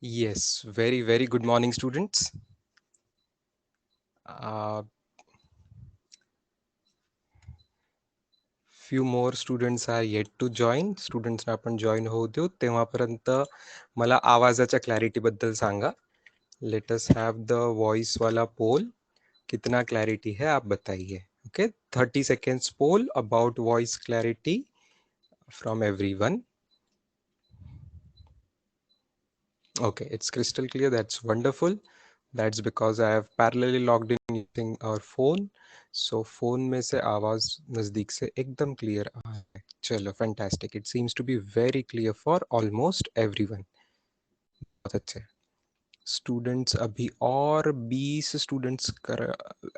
Yes, very, very good morning, students. Few more students are yet to join. Students ना आपण join होऊ देऊ तेव्हापर्यंत मला आवाजाच्या clarity बद्दल सांगा. Let us have the voice वाला poll. कितना clarity है आप बताइए. Okay, 30 seconds poll about voice clarity from everyone. Okay, it's crystal clear. That's wonderful. That's because I have parallelly logged in using our phone. So phone में से आवाज नजदीक से एकदम clear आ है. चलो fantastic. It seems to be very clear for almost everyone. बहुत अच्छे. Students अभी और 20 students कर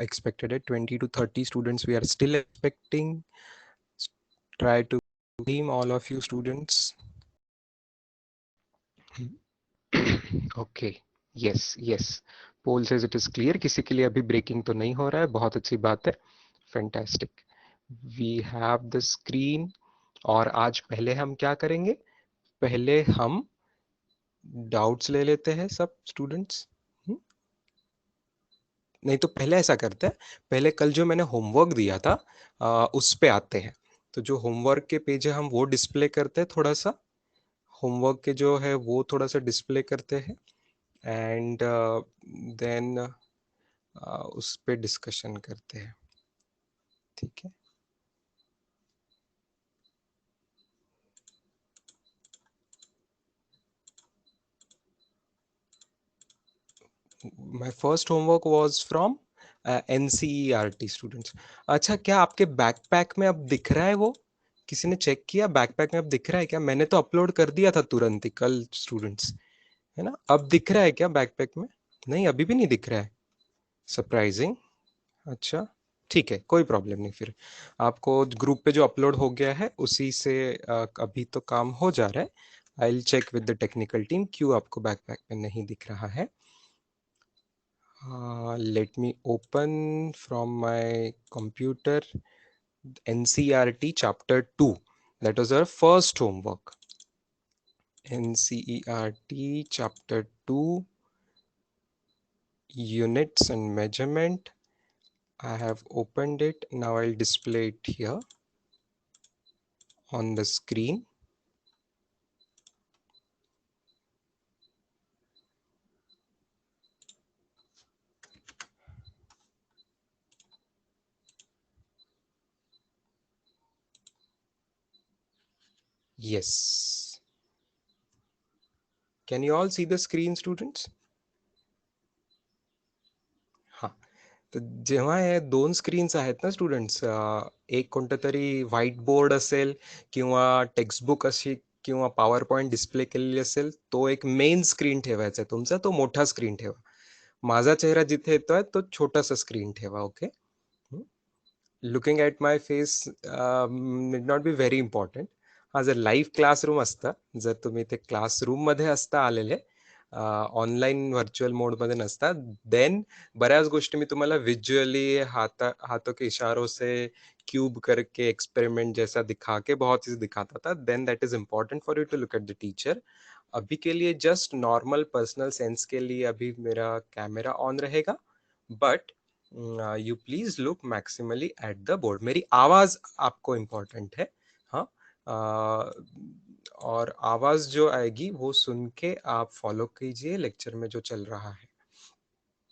expected है. 20 to 30 students we are still expecting. Try to team all of you students. Okay yes yes poll says it is clear. किसी के लिए अभी ब्रेकिंग तो नहीं हो रहा है. बहुत अच्छी बात है. Fantastic. We have the screen. और आज पहले हम क्या करेंगे? पहले हम डाउट्स ले लेते हैं सब स्टूडेंट्स. नहीं तो पहले ऐसा करते हैं. पहले कल जो मैंने होमवर्क दिया था उस पे आते हैं. तो जो होमवर्क के पेज है हम वो डिस्प्ले करते हैं. थोड़ा सा होमवर्क के जो है वो थोड़ा सा डिस्प्ले करते हैं. एंड देन उस पे डिस्कशन करते हैं. ठीक है. My first homework was from NCERT students. अच्छा, क्या आपके बैकपैक में अब दिख रहा है वो? किसी ने चेक किया बैकपैक में अब दिख रहा है क्या? मैंने तो अपलोड कर दिया था तुरंत ही कल स्टूडेंट्स. है ना? अब दिख रहा है क्या बैकपैक में? नहीं, अभी भी नहीं दिख रहा है. सरप्राइजिंग. अच्छा, ठीक है, कोई प्रॉब्लम नहीं. फिर आपको ग्रुप पे जो अपलोड हो गया है उसी से अभी तो काम हो जा रहा है. I will check with the technical team क्यों आपको बैकपैक में नहीं दिख रहा है. Let me open from my computer NCERT chapter 2. That was our first homework. NCERT chapter 2, units and measurement. I have opened it. Now I'll display it here on the screen. Yes. Can you all see the screen, students? हाँ. तर जेव्हा हे दोन screens आहेत ना students, एक कोणतं तरी white board असेल किंवा टेक्स्टबुक अशी किंवा पॉवर पॉईंट डिस्प्ले केलेली असेल, तो एक मेन स्क्रीन ठेवायचा आहे तुमचा. तो मोठा स्क्रीन ठेवा. माझा चेहरा जिथे येतोय तो छोटासा स्क्रीन ठेवा. Okay. Looking at my face need not be very important. हा जर लाईव्ह क्लासरूम असता, जर तुम्ही ते क्लासरूममध्ये असता आलेले, ऑनलाईन व्हर्च्युअल मोडमध्ये नसता, देन बऱ्याच गोष्टी मी तुम्हाला विजुअली हाथों के इशारों से क्यूब करके एक्सपेरिमेंट जैसा दिखा के बहुत चीज दिखाता था. Then that is important for you to look at the teacher. अभी के लिए जस्ट नॉर्मल पर्सनल सेंस के लिए अभी मेरा कैमरा ऑन रहेगा. But you please look maximally at the board. मेरी आवाज आपको इम्पोर्टेंट है. हाँ. और आवाज जो आएगी वो सुन के आप फॉलो कीजिए लेक्चर में जो चल रहा है.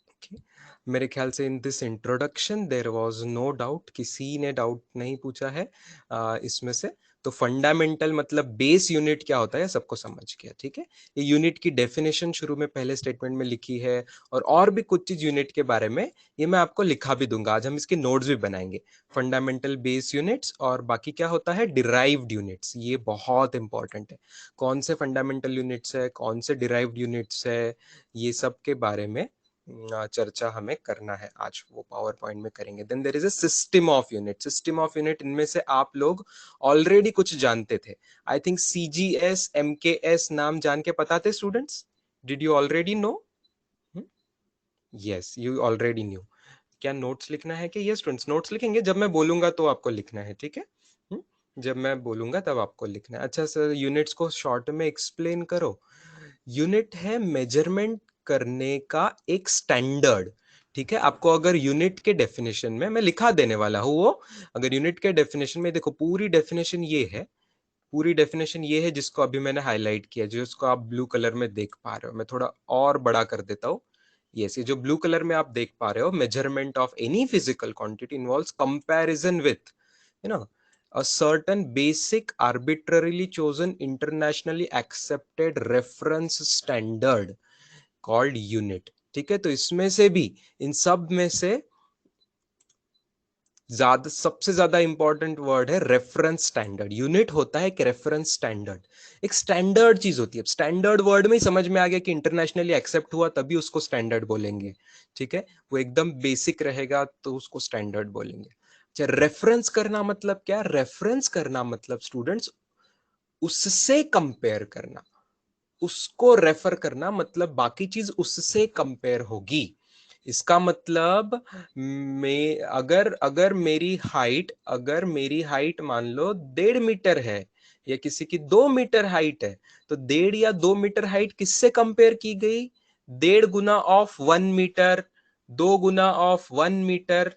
okay. मेरे ख्याल से in this introduction there was no doubt. किसी ने डाउट नहीं पूछा है इसमें से. तो फंडामेंटल मतलब बेस यूनिट क्या होता है सबको समझ गया. ठीक है. ये यूनिट की डेफिनेशन शुरू में पहले स्टेटमेंट में लिखी है. और भी कुछ चीज यूनिट के बारे में ये मैं आपको लिखा भी दूंगा. आज हम इसके नोट्स भी बनाएंगे. फंडामेंटल बेस यूनिट्स और बाकी क्या होता है डिराइव्ड यूनिट्स. ये बहुत इंपॉर्टेंट है. कौन से फंडामेंटल यूनिट्स है, कौन से डिराइव्ड यूनिट्स है, ये सब के बारे में चर्चा हमें करना है. आज वो पावर पॉइंट में करेंगे. Then there is a system of unit. System of unit इनमें से आप लोग ऑलरेडी कुछ जानते थे. आई थिंक सीजीएस एमकेएस नाम जान के पता थे students. Did you already know? Yes, you already knew. क्या नोट्स लिखना है कि? यस स्टूडेंट्स, नोट्स लिखेंगे. जब मैं बोलूंगा तो आपको लिखना है. ठीक है. जब मैं बोलूंगा तब आपको लिखना है. अच्छा सर, यूनिट्स को शॉर्ट में एक्सप्लेन करो. यूनिट है मेजरमेंट करने का एक स्टैंडर्ड। ठीक है, आपको अगर यूनिट के डेफिनेशन में मैं लिखा देने वाला हूं वो, अगर यूनिट के डेफिनेशन में देखो, पूरी डेफिनेशन ये है, पूरी डेफिनेशन ये है जिसको अभी मैंने हाईलाइट किया, जिसको आप ब्लू कलर में देख पा रहे हो। मैं थोड़ा और बड़ा कर देता हूँ। ये जो ब्लू कलर में आप देख पा रहे हो, measurement of any physical quantity involves comparison with, you know, a certain basic arbitrarily chosen internationally accepted reference standard called unit। ठीक है, तो इसमें से भी, इन सब में से ज्यादा, सबसे ज्यादा इंपॉर्टेंट वर्ड है रेफरेंस स्टैंडर्ड। यूनिट होता है एक रेफरेंस स्टैंडर्ड, एक स्टैंडर्ड चीज होती है। स्टैंडर्ड वर्ड में ही समझ में आ गया कि इंटरनेशनली एक्सेप्ट हुआ तभी उसको स्टैंडर्ड बोलेंगे। ठीक है, वो एकदम बेसिक रहेगा तो उसको स्टैंडर्ड बोलेंगे। अच्छा, रेफरेंस करना मतलब क्या? रेफरेंस करना मतलब स्टूडेंट्स, उससे कंपेयर करना, उसको रेफर करना, मतलब बाकी चीज उससे कंपेयर होगी। इसका मतलब, मैं अगर अगर मेरी हाइट मान लो 1.5 मीटर है, या किसी की 2 मीटर हाइट है, तो 1.5 या 2 मीटर हाइट किससे कंपेयर की गई? 1.5 गुना ऑफ 1 मीटर, 2 गुना ऑफ 1 मीटर।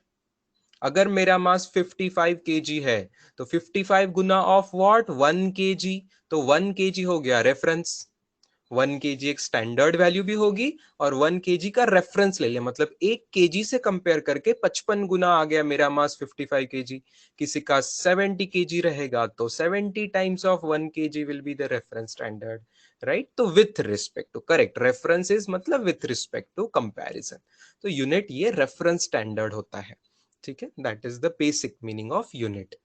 अगर मेरा मास 55 kg है, तो 55 गुना ऑफ व्हाट? 1 kg। तो 1 kg हो गया रेफरेंस। 1 kg एक स्टैंडर्ड वैल्यू भी होगी, और 1 kg का रेफरेंस ले लिया, मतलब 1 kg से कंपेयर करके 55 गुना आ गया मेरा मास 55 kg। किसी का 70 kg रहेगा, तो 70 times of 1 kg will be the reference standard. Right, तो with respect to, correct, reference मतलब विथ रिस्पेक्ट टू कंपैरिजन। तो यूनिट ये रेफरेंस स्टैंडर्ड होता है। ठीक है, that is the basic meaning of unit.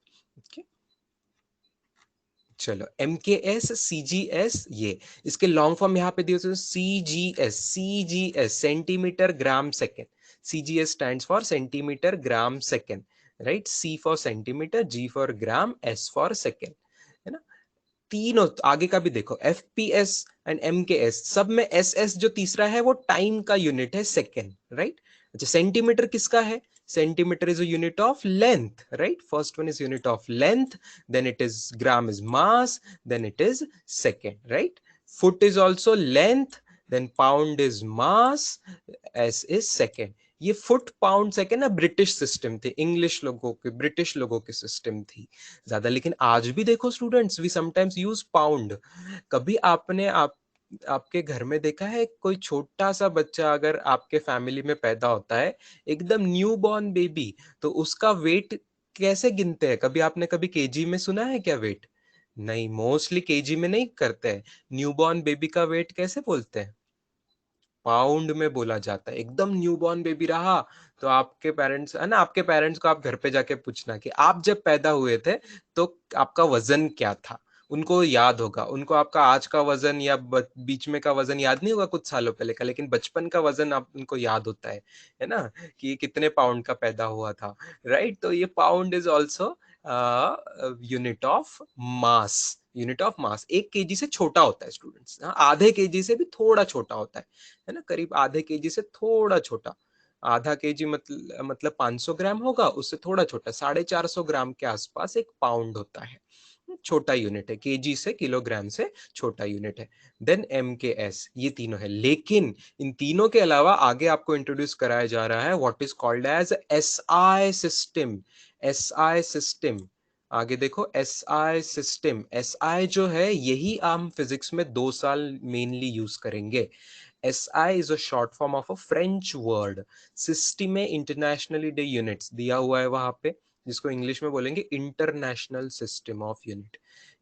चलो, M K S, C G S, ये इसके लॉन्ग फॉर्म यहाँ पे दिए, C G S centimetre gram second. C G S stand for centimetre gram second. Right, C for centimetre, G for gram, S for second, है ना। तीनों आगे का भी देखो, F P S and M K S, सब में S S जो तीसरा है वो टाइम का यूनिट है, सेकेंड। राइट, अच्छा, सेंटीमीटर किसका है? Centimetre is a unit of length. Right, first one is unit of length, then it is gram is mass, then it is second। Right, foot is also length, then pound is mass, s is second। ये foot pound second ना British system थी, English लोगों की, British लोगों की system थी ज्यादा। लेकिन आज भी देखो students, we sometimes use pound. कभी आपने आपके घर में देखा है कोई छोटा सा बच्चा अगर आपके फैमिली में पैदा होता है, एकदम न्यू बॉर्न बेबी, तो उसका वेट कैसे गिनते हैं? कभी आपने कभी केजी में सुना है क्या वेट? नहीं, मोस्टली केजी में नहीं करते हैं। न्यूबॉर्न बेबी का वेट कैसे बोलते हैं? पाउंड में बोला जाता है। एकदम न्यूबॉर्न बेबी रहा, तो आपके पेरेंट्स है ना, आपके पेरेंट्स को आप घर पे जाके पूछना कि आप जब पैदा हुए थे तो आपका वजन क्या था। उनको याद होगा, उनको आपका आज का वजन या बीच में का वजन याद नहीं होगा कुछ सालों पहले का, लेकिन बचपन का वजन आप उनको याद होता है ना, कि कितने पाउंड का पैदा हुआ था। राइट, तो ये pound is also unit of mass. Unit of mass 1 kg से छोटा होता है स्टूडेंट्स, आधे केजी से भी थोड़ा छोटा होता है ना, करीब आधे केजी से थोड़ा छोटा। आधा केजी मतलब 500 ग्राम होगा, उससे थोड़ा छोटा 450 ग्राम के आसपास एक पाउंड होता है। छोटा यूनिट है, केजी से, किलोग्राम से छोटा यूनिट है। देन एम के एस, ये तीनों है। लेकिन इन तीनों के अलावा आगे आपको इंट्रोड्यूस कराया जा रहा है what is called as S I system. S I system, आगे देखो, S I system. S I जो है, यही हम फिजिक्स में 2 साल मेनली यूज करेंगे। SI is a short form of a French word। System internationally day units दिया हुआ है वहां पे, जिसको इंग्लिश में बोलेंगे इंटरनेशनल सिस्टम ऑफ यूनिट।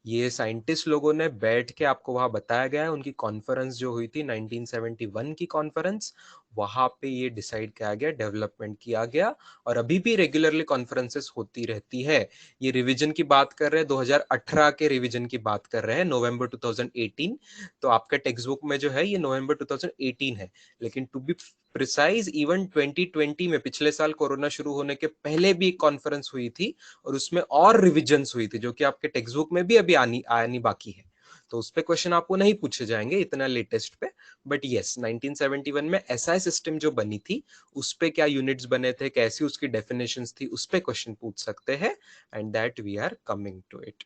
ये साइंटिस्ट लोगों ने बैठ के आपको वहां बताया गया है, उनकी कॉन्फ्रेंस जो हुई थी 1971 की कॉन्फ्रेंस, वहां पे ये डिसाइड किया गया, डेवलपमेंट किया गया, और अभी भी रेगुलरली कॉन्फ्रेंसेस होती रहती है। ये रिवीजन की बात कर रहे हैं, 2018 के रिवीजन की बात कर रहे हैं, नवंबर 2018। तो आपके टेक्स्ट बुक में जो है ये नवंबर 2018 है, लेकिन टू बी प्रिसाइज इवन 2020 में, पिछले साल कोरोना शुरू होने के पहले भी एक कॉन्फ्रेंस हुई थी, और उसमें और रिविजन्स हुई थी जो कि आपके टेक्स्ट बुक में भी अभी आनी बाकी है। तो उस पे क्वेश्चन आपको नहीं पूछे जाएंगे इतना लेटेस्ट पे, बट यस, 1971 में एसआई सिस्टम जो बनी थी, उस पे क्या यूनिट्स बने थे, कैसी उसकी डेफिनेशंस थी, उस पे क्वेश्चन पूछ सकते हैं, and that we are coming to it.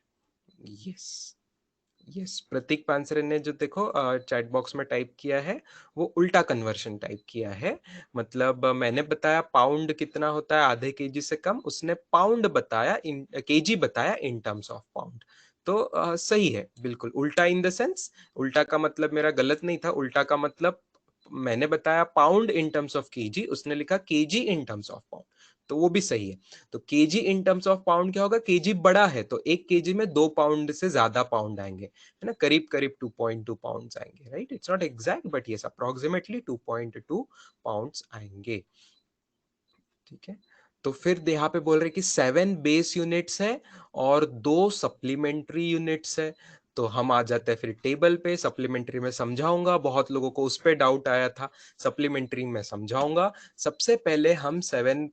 Yes, yes, Prateek Pansare ने जो देखो चैट बॉक्स में टाइप किया है, वो उल्टा कन्वर्शन टाइप किया है। मतलब मैंने बताया पाउंड कितना होता है आधे केजी से कम, उसने पाउंड बताया, इन केजी बताया इन टर्म्स ऑफ पाउंड। तो सही है बिल्कुल। उल्टा इन द सेंस, उल्टा का मतलब मेरा गलत नहीं था। उल्टा का मतलब मैंने बताया pound in terms of KG, उसने लिखा KG in terms of pound, तो वो भी सही है। तो KG in terms of pound क्या होगा, केजी बड़ा है तो एक केजी में 2 पाउंड से ज्यादा पाउंड आएंगे, है ना, करीब करीब 2.2 पाउंड्स आएंगे, right. It's not exact but yes approximately 2.2 pounds आएंगे, ठीक है। तो फिर यहाँ पे बोल रहे कि 7 बेस यूनिट्स है और 2 सप्लीमेंट्री यूनिट्स है। तो हम आ जाते हैं फिर टेबल पे। सप्लीमेंट्री में समझाऊंगा, बहुत लोगों को उस पर डाउट आया था, सप्लीमेंट्री में समझाऊंगा। सबसे पहले हम 7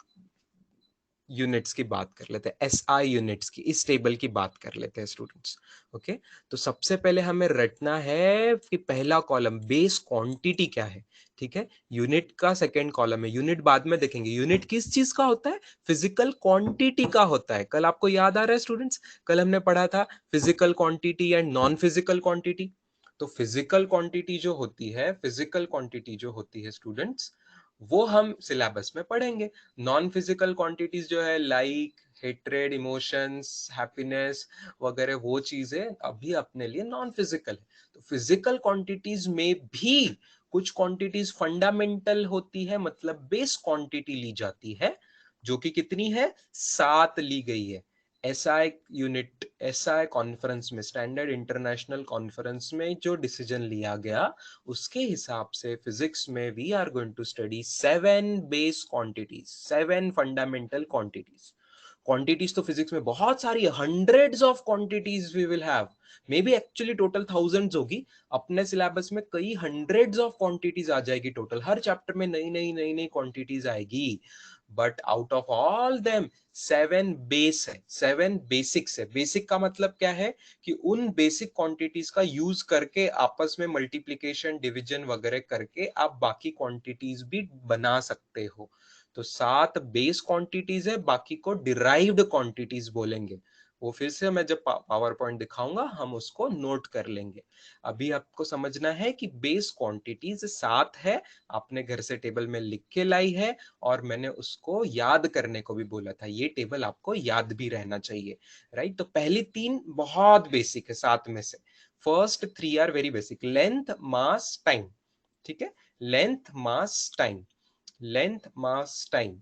यूनिट्स की बात कर लेते हैं, एसआई यूनिट्स की, इस टेबल की बात कर लेते हैं स्टूडेंट्स। ओके, तो सबसे पहले हमें रटना है कि पहला कॉलम बेस क्वांटिटी क्या है, ठीक है। यूनिट का सेकंड कॉलम है, यूनिट बाद में देखेंगे। यूनिट किस चीज का होता है, फिजिकल क्वांटिटी का होता है। कल आपको याद आ रहा है स्टूडेंट्स, कल हमने पढ़ा था physical quantity and non physical quantity. तो फिजिकल क्वांटिटी जो होती है, फिजिकल क्वांटिटी जो होती है स्टूडेंट्स, वो हम सिलेबस में पढ़ेंगे। नॉन फिजिकल क्वांटिटीज जो है लाइक हेट्रेड, इमोशंस, हैप्पीनेस वगैरह, वो चीजें अभी अपने लिए नॉन फिजिकल है। तो फिजिकल क्वांटिटीज में भी कुछ क्वांटिटीज फंडामेंटल होती है, मतलब बेस क्वांटिटी ली जाती है, जो कि कितनी है, 7 ली गई है। एसआई यूनिट, एसआई कॉन्फ्रेंस में, स्टैंडर्ड इंटरनेशनल कॉन्फ्रेंस में जो डिसीजन लिया गया, उसके हिसाब से फिजिक्स में we are going to study 7 base quantities, 7 fundamental quantities. Quantities तो फिजिक्स में बहुत सारी, hundreds of quantities we will have, maybe actually total thousands होगी। अपने सिलेबस में कई हंड्रेड्स ऑफ क्वांटिटीज आ जाएगी टोटल, हर चैप्टर में नई नई नई नई क्वांटिटीज आएगी। But out of all them 7 base है, 7 बेसिक्स है। बेसिक का मतलब क्या है कि उन बेसिक क्वांटिटीज का यूज करके आपस में मल्टीप्लीकेशन, डिवीजन वगैरह करके आप बाकी क्वांटिटीज भी बना सकते हो। तो 7 बेस क्वांटिटीज है, बाकी को डिराइव्ड क्वांटिटीज बोलेंगे। वो फिर से मैं जब पावर पॉइंट दिखाऊंगा हम उसको नोट कर लेंगे। अभी आपको समझना है कि बेस क्वांटिटीज 7 है, आपने घर से टेबल में लिख के लाई है, और मैंने उसको याद करने को भी बोला था। ये टेबल आपको याद भी रहना चाहिए, राइट। तो पहली 3 बहुत बेसिक है 7 में से। First 3 are very basic, length, mass, time, ठीक है। Length, mass, time, length, mass, time,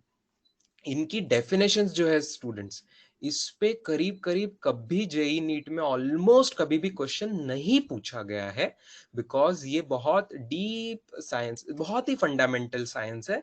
इनकी डेफिनेशंस जो है स्टूडेंट्स, इस पे करीब करीब कभी जेई नीट में ऑलमोस्ट कभी भी क्वेश्चन नहीं पूछा गया है, बिकॉज ये बहुत डीप साइंस, बहुत ही फंडामेंटल साइंस है।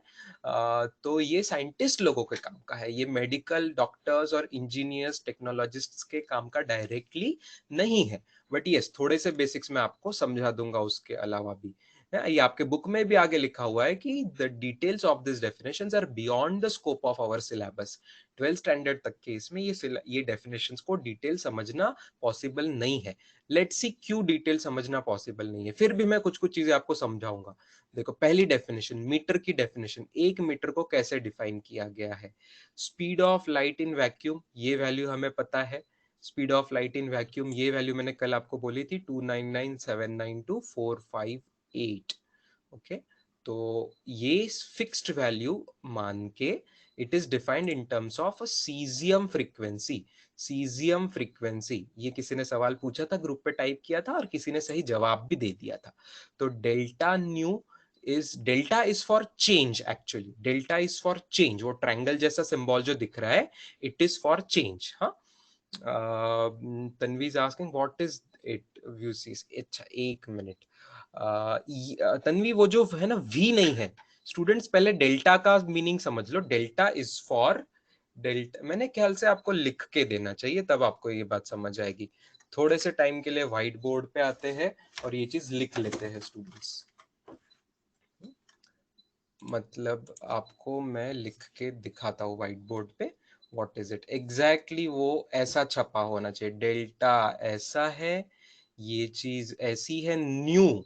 तो ये साइंटिस्ट लोगों के काम का है, ये मेडिकल डॉक्टर्स और इंजीनियर्स, टेक्नोलॉजिस्ट्स के काम का डायरेक्टली नहीं है। बट यस, थोड़े से बेसिक्स मैं आपको समझा दूंगा उसके अलावा भी। ये आपके बुक में भी आगे लिखा हुआ है कि the details of this definitions are beyond the scope of our syllabus. 12th standard तक के इसमें ये डेफिनेशंस को डिटेल समझना पॉसिबल नहीं है। लेट्स सी क्यों डिटेल समझना पॉसिबल नहीं है, फिर भी मैं कुछ कुछ चीजें आपको समझाऊंगा। देखो, पहली डेफिनेशन, मीटर की डेफिनेशन, 1 मीटर को कैसे डिफाइन किया गया है। Speed of light in vacuum, ये वैल्यू हमें पता है। Speed of light in vacuum, ये वैल्यू मैंने कल आपको बोली थी, 299792458। ओके, तो ये फिक्स्ड वैल्यू मान के it is defined in terms of caesium frequency. Caesium frequency, ये किसी ने सवाल पूछा था, ग्रुप पे टाइप किया था और किसी ने सही जवाब भी दे दिया था। तो delta new is, delta is for change, actually delta is for change, वो ट्रायंगल जैसा सिंबल जो दिख रहा है, इट इज फॉर चेंज। हाँ, Tanvi is asking what is it, व्यू सीज, अच्छा एक मिनट। तन्वी, वो जो है ना वी नहीं है स्टूडेंट्स, पहले डेल्टा का मीनिंग समझ लो। डेल्टा इज फॉर, डेल्टा मैंने ख्याल से आपको लिख के देना चाहिए, तब आपको ये बात समझ आएगी। थोड़े से टाइम के लिए व्हाइट बोर्ड पे आते हैं और ये चीज लिख लेते हैं स्टूडेंट्स। मतलब आपको मैं लिख के दिखाता हूँ व्हाइट बोर्ड पे, व्हाट इज इट एग्जैक्टली, वो ऐसा छपा होना चाहिए। डेल्टा ऐसा है, ये चीज ऐसी है, न्यू,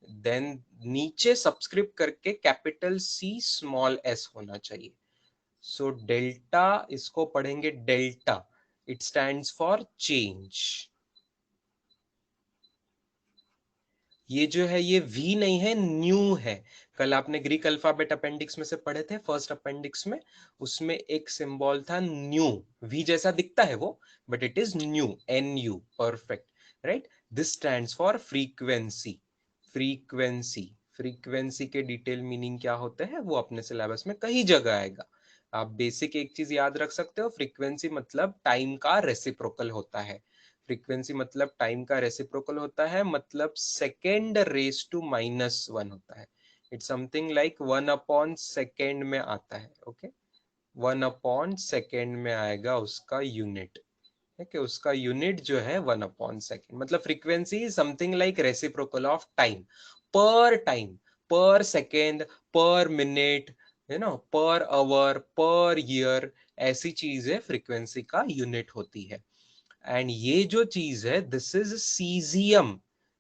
देन नीचे सब्सक्रिप्ट करके कैपिटल सी स्मॉल एस होना चाहिए। सो डेल्टा, इसको पढ़ेंगे delta, it stands for change. ये जो है ये V नहीं है, न्यू है। कल आपने ग्रीक अल्फाबेट अपेंडिक्स में से पढ़े थे, फर्स्ट अपेंडिक्स में, उसमें एक सिंबल था न्यू। V जैसा दिखता है वो, but it is new, NU, perfect, right. This stands for frequency. Frequency, frequency के डिटेल मीनिंग क्या होते हैं वो अपने सिलेबस में कई जगह आएगा। आप बेसिक एक चीज याद रख सकते हो, फ्रीक्वेंसी मतलब टाइम का रेसिप्रोकल होता है। फ्रीक्वेंसी मतलब टाइम का रेसिप्रोकल होता है, मतलब सेकेंड रेस टू -1 होता है। इट्स समथिंग लाइक 1/सेकेंड में आता है, ओके। 1/सेकेंड में आएगा उसका यूनिट, ठीक है। उसका यूनिट जो है 1/सेकेंड, मतलब frequency something like reciprocal of time, per second, per minute, per hour, per year, ऐसी चीज है फ्रीक्वेंसी का यूनिट होती है। एंड ये जो चीज है, this is caesium.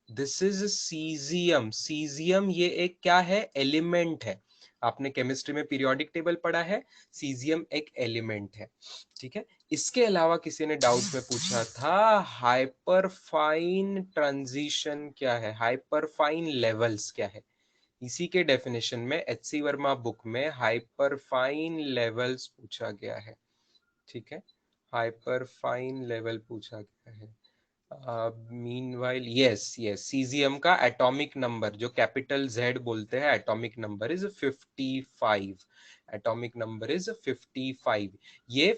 This is caesium. Caesium ये एक क्या है, एलिमेंट है। आपने केमिस्ट्री में पीरियोडिक टेबल पढ़ा है, सीजियम एक एलिमेंट है, ठीक है। इसके अलावा किसी ने डाउट में पूछा था, हाइपरफाइन ट्रांजिशन क्या है, हाइपरफाइन लेवल्स क्या है। इसी के डेफिनेशन में HC वर्मा बुक में हाइपरफाइन लेवल्स पूछा गया है, ठीक है। हाइपर फाइन लेवल पूछा गया है। मीनवाइल, यस यस, सीजियम का एटॉमिक नंबर जो कैपिटल Z बोलते हैं, atomic number is 55। Atomic number is 55। ये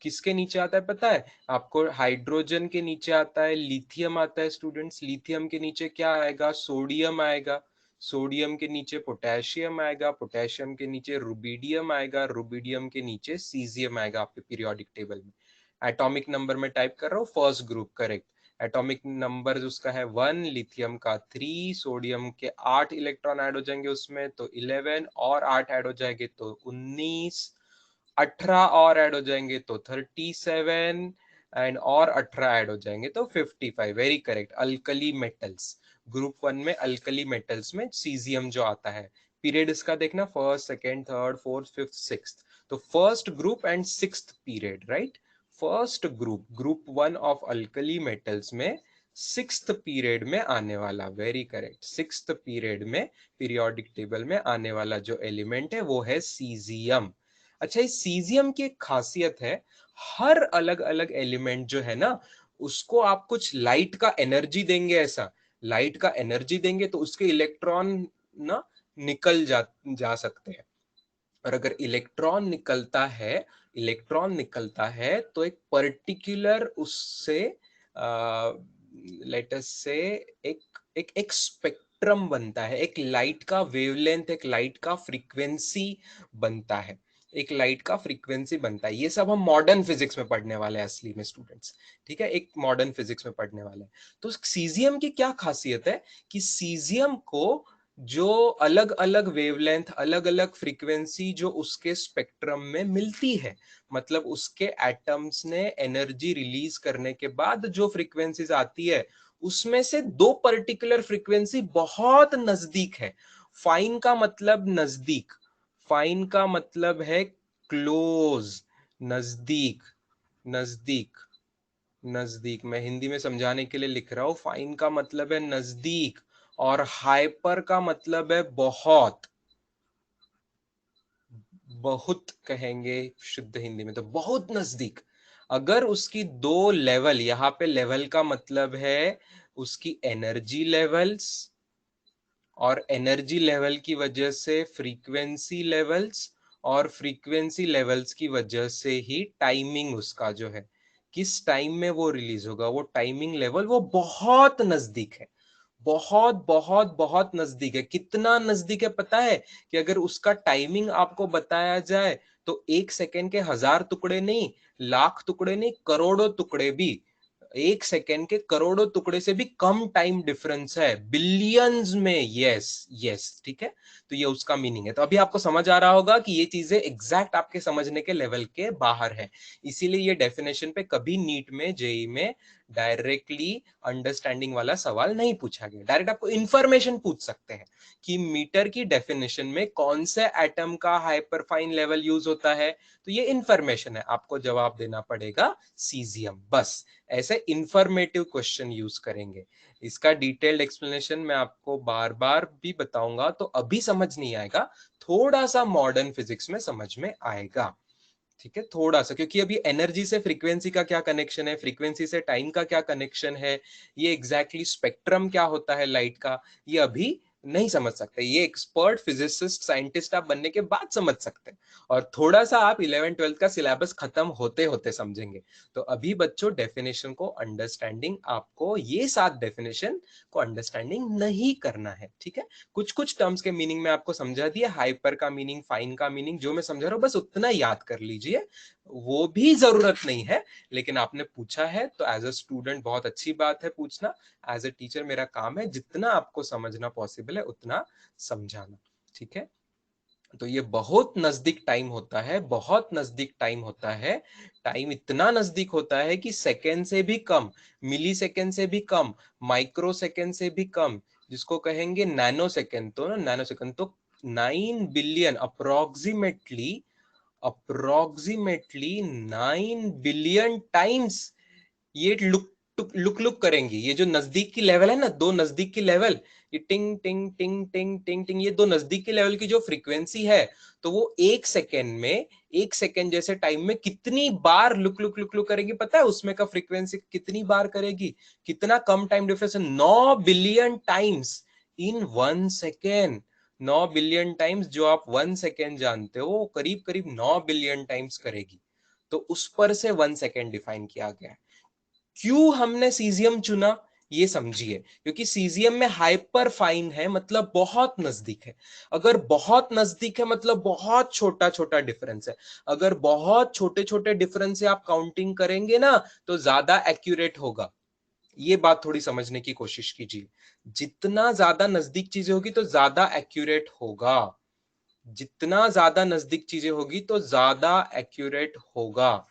किसके नीचे आता है पता है आपको? हाइड्रोजन के नीचे आता है, लिथियम आता है स्टूडेंट्स। लिथियम के नीचे क्या आएगा? सोडियम आएगा। सोडियम के नीचे पोटेशियम आएगा, पोटेशियम के नीचे रुबिडियम आएगा, रुबिडियम के नीचे सीजियम आएगा आपके पीरियोडिक टेबल में। एटॉमिक नंबर में टाइप कर रहा हूँ, first group correct. Atomic number उसका है 1, लिथियम का 3, सोडियम के 8 इलेक्ट्रॉन ऐड हो जाएंगे उसमें तो 11, और 8 ऐड हो जाएंगे तो 19, 18 और ऐड हो जाएंगे तो 37, एंड और 18 ऐड हो जाएंगे तो 55। Very correct, alkali metals. Group 1 में अल्कली मेटल्स में सीजियम जो आता है। पीरियड इसका देखना, first, second, third, fourth, fifth, sixth. तो first group and sixth period, right. First group, group 1 of alkali metals में सिक्स्थ पीरियड में आने वाला, वेरी करेक्ट, सिक्स्थ पीरियड में पीरियोडिक टेबल में आने वाला जो एलिमेंट है वो है सीजियम। अच्छा, इस सीजियम की एक खासियत है, हर अलग अलग एलिमेंट जो है ना, उसको आप कुछ लाइट का एनर्जी देंगे, ऐसा लाइट का एनर्जी देंगे तो उसके इलेक्ट्रॉन ना निकल जा सकते हैं। और अगर इलेक्ट्रॉन निकलता है तो एक पर्टिकुलर उससे लेट अस से एक एक एक स्पेक्ट्रम बनता है, एक लाइट का वेवलेंथ, एक लाइट का फ्रीक्वेंसी बनता है, एक लाइट का फ्रीक्वेंसी बनता है। ये सब हम मॉडर्न फिजिक्स में पढ़ने वाले हैं असली में स्टूडेंट्स, ठीक है, एक मॉडर्न फिजिक्स में पढ़ने वाले हैं। तो सीजियम की क्या खासियत है कि सीजियम को जो अलग अलग वेवलेंथ, अलग अलग फ्रीक्वेंसी जो उसके स्पेक्ट्रम में मिलती है, मतलब उसके एटम्स ने एनर्जी रिलीज करने के बाद जो फ्रीक्वेंसीज आती है, उसमें से दो पर्टिकुलर फ्रीक्वेंसी बहुत नजदीक है। फाइन का मतलब नजदीक, फाइन का मतलब है क्लोज, नजदीक, नजदीक, नजदीक। मैं हिंदी में समझाने के लिए लिख रहा हूं, फाइन का मतलब है नजदीक, और हाइपर का मतलब है बहुत, बहुत कहेंगे शुद्ध हिंदी में तो बहुत नजदीक। अगर उसकी दो लेवल, यहां पे लेवल का मतलब है उसकी एनर्जी लेवल्स, और एनर्जी लेवल की वजह से फ्रीक्वेंसी लेवल्स, और फ्रीक्वेंसी लेवल्स की वजह से ही टाइमिंग उसका जो है, किस टाइम में वो रिलीज होगा, वो टाइमिंग लेवल वो बहुत नजदीक है, बहुत बहुत बहुत नजदीक है। कितना नजदीक है पता है? कि अगर उसका टाइमिंग आपको बताया जाए तो 1 सेकेंड के 1000 टुकड़े नहीं, लाख टुकड़े नहीं, करोड़ों टुकड़े भी, 1 सेकेंड के करोड़ों टुकड़े से भी कम टाइम डिफरेंस है, बिलियंस में। यस यस, ठीक है। तो ये उसका मीनिंग है। तो अभी आपको समझ आ रहा होगा कि ये चीजें एग्जैक्ट आपके समझने के लेवल के बाहर है, इसीलिए ये डेफिनेशन पे कभी नीट में, जेई में डायरेक्टली अंडरस्टैंडिंग वाला सवाल नहीं पूछा गया। डायरेक्ट आपको इंफॉर्मेशन पूछ सकते हैं कि मीटर की डेफिनेशन में कौन से एटम का हाइपरफाइन लेवल यूज होता है, तो ये इंफॉर्मेशन है, आपको जवाब देना पड़ेगा सीजियम। बस ऐसे इंफॉर्मेटिव क्वेश्चन यूज करेंगे। इसका डिटेल्ड एक्सप्लेनेशन मैं आपको बार बार भी बताऊंगा, तो अभी समझ नहीं आएगा, थोड़ा सा मॉडर्न फिजिक्स में समझ में आएगा। ठीक है, थोड़ा सा, क्योंकि अभी एनर्जी से फ्रीक्वेंसी का क्या कनेक्शन है, फ्रीक्वेंसी से टाइम का क्या कनेक्शन है, ये एग्जैक्टली स्पेक्ट्रम क्या होता है लाइट का, ये अभी नहीं समझ सकते। ये एक्सपर्ट फिजिसिस्ट साइंटिस्ट आप बनने के बाद समझ सकते हैं, और थोड़ा सा आप 11th-12th का सिलेबस खत्म होते होते समझेंगे। तो अभी बच्चों डेफिनेशन को अंडरस्टैंडिंग, आपको ये 7 डेफिनेशन को अंडरस्टैंडिंग नहीं करना है। ठीक है, कुछ कुछ टर्म्स के मीनिंग में आपको समझा दिया, हाइपर का मीनिंग, फाइन का मीनिंग, जो मैं समझा रहा हूं बस उतना याद कर लीजिए, वो भी जरूरत नहीं है, लेकिन आपने पूछा है तो एज अ स्टूडेंट बहुत अच्छी बात है पूछना। एज अ टीचर मेरा काम है जितना आपको समझना पॉसिबल है उतना समझाना। ठीक है, तो ये बहुत नजदीक टाइम होता है, बहुत नजदीक टाइम होता है। टाइम इतना नजदीक होता है कि सेकेंड से भी कम, मिली सेकेंड से भी कम, माइक्रो सेकेंड से भी कम, जिसको कहेंगे नैनो सेकेंड, तो ना नैनो सेकेंड तो 9 बिलियन, अप्रोक्सीमेटली 9 बिलियन टाइम्स ये लुक लुक लुक करेंगी। ये जो नजदीक की लेवल है ना, दो नजदीक की लेवल, ये टिंग टिंग टिंग टिंग टिंग टिंग, ये दो नजदीक की लेवल की जो फ्रीक्वेंसी है, तो वो एक सेकेंड में, एक सेकेंड जैसे टाइम में कितनी बार लुक लुक लुक लुक करेगी पता है? उसमें का फ्रीक्वेंसी कितनी बार करेगी, कितना कम टाइम डिफरेंस है, 9 billion times in 1 second. 9 billion times, जो आप 1 सेकेंड जानते हो, करीब करीब 9 बिलियन टाइम्स करेगी। तो उस पर से 1 सेकेंड डिफाइन किया गया है। क्यों हमने सीजियम चुना, ये समझिए, क्योंकि सीजियम में हाइपर फाइन है, मतलब बहुत नजदीक है। अगर बहुत नजदीक है मतलब बहुत छोटा छोटा डिफरेंस है। अगर बहुत छोटे छोटे डिफरेंस से आप काउंटिंग करेंगे ना, तो ज्यादा एक्यूरेट होगा। ये बात थोड़ी समझने की कोशिश कीजिए। जितना ज्यादा नजदीक चीजें होगी तो ज्यादा एक्यूरेट होगा, जितना ज्यादा नजदीक चीजें होगी तो ज्यादा एक्यूरेट होगा।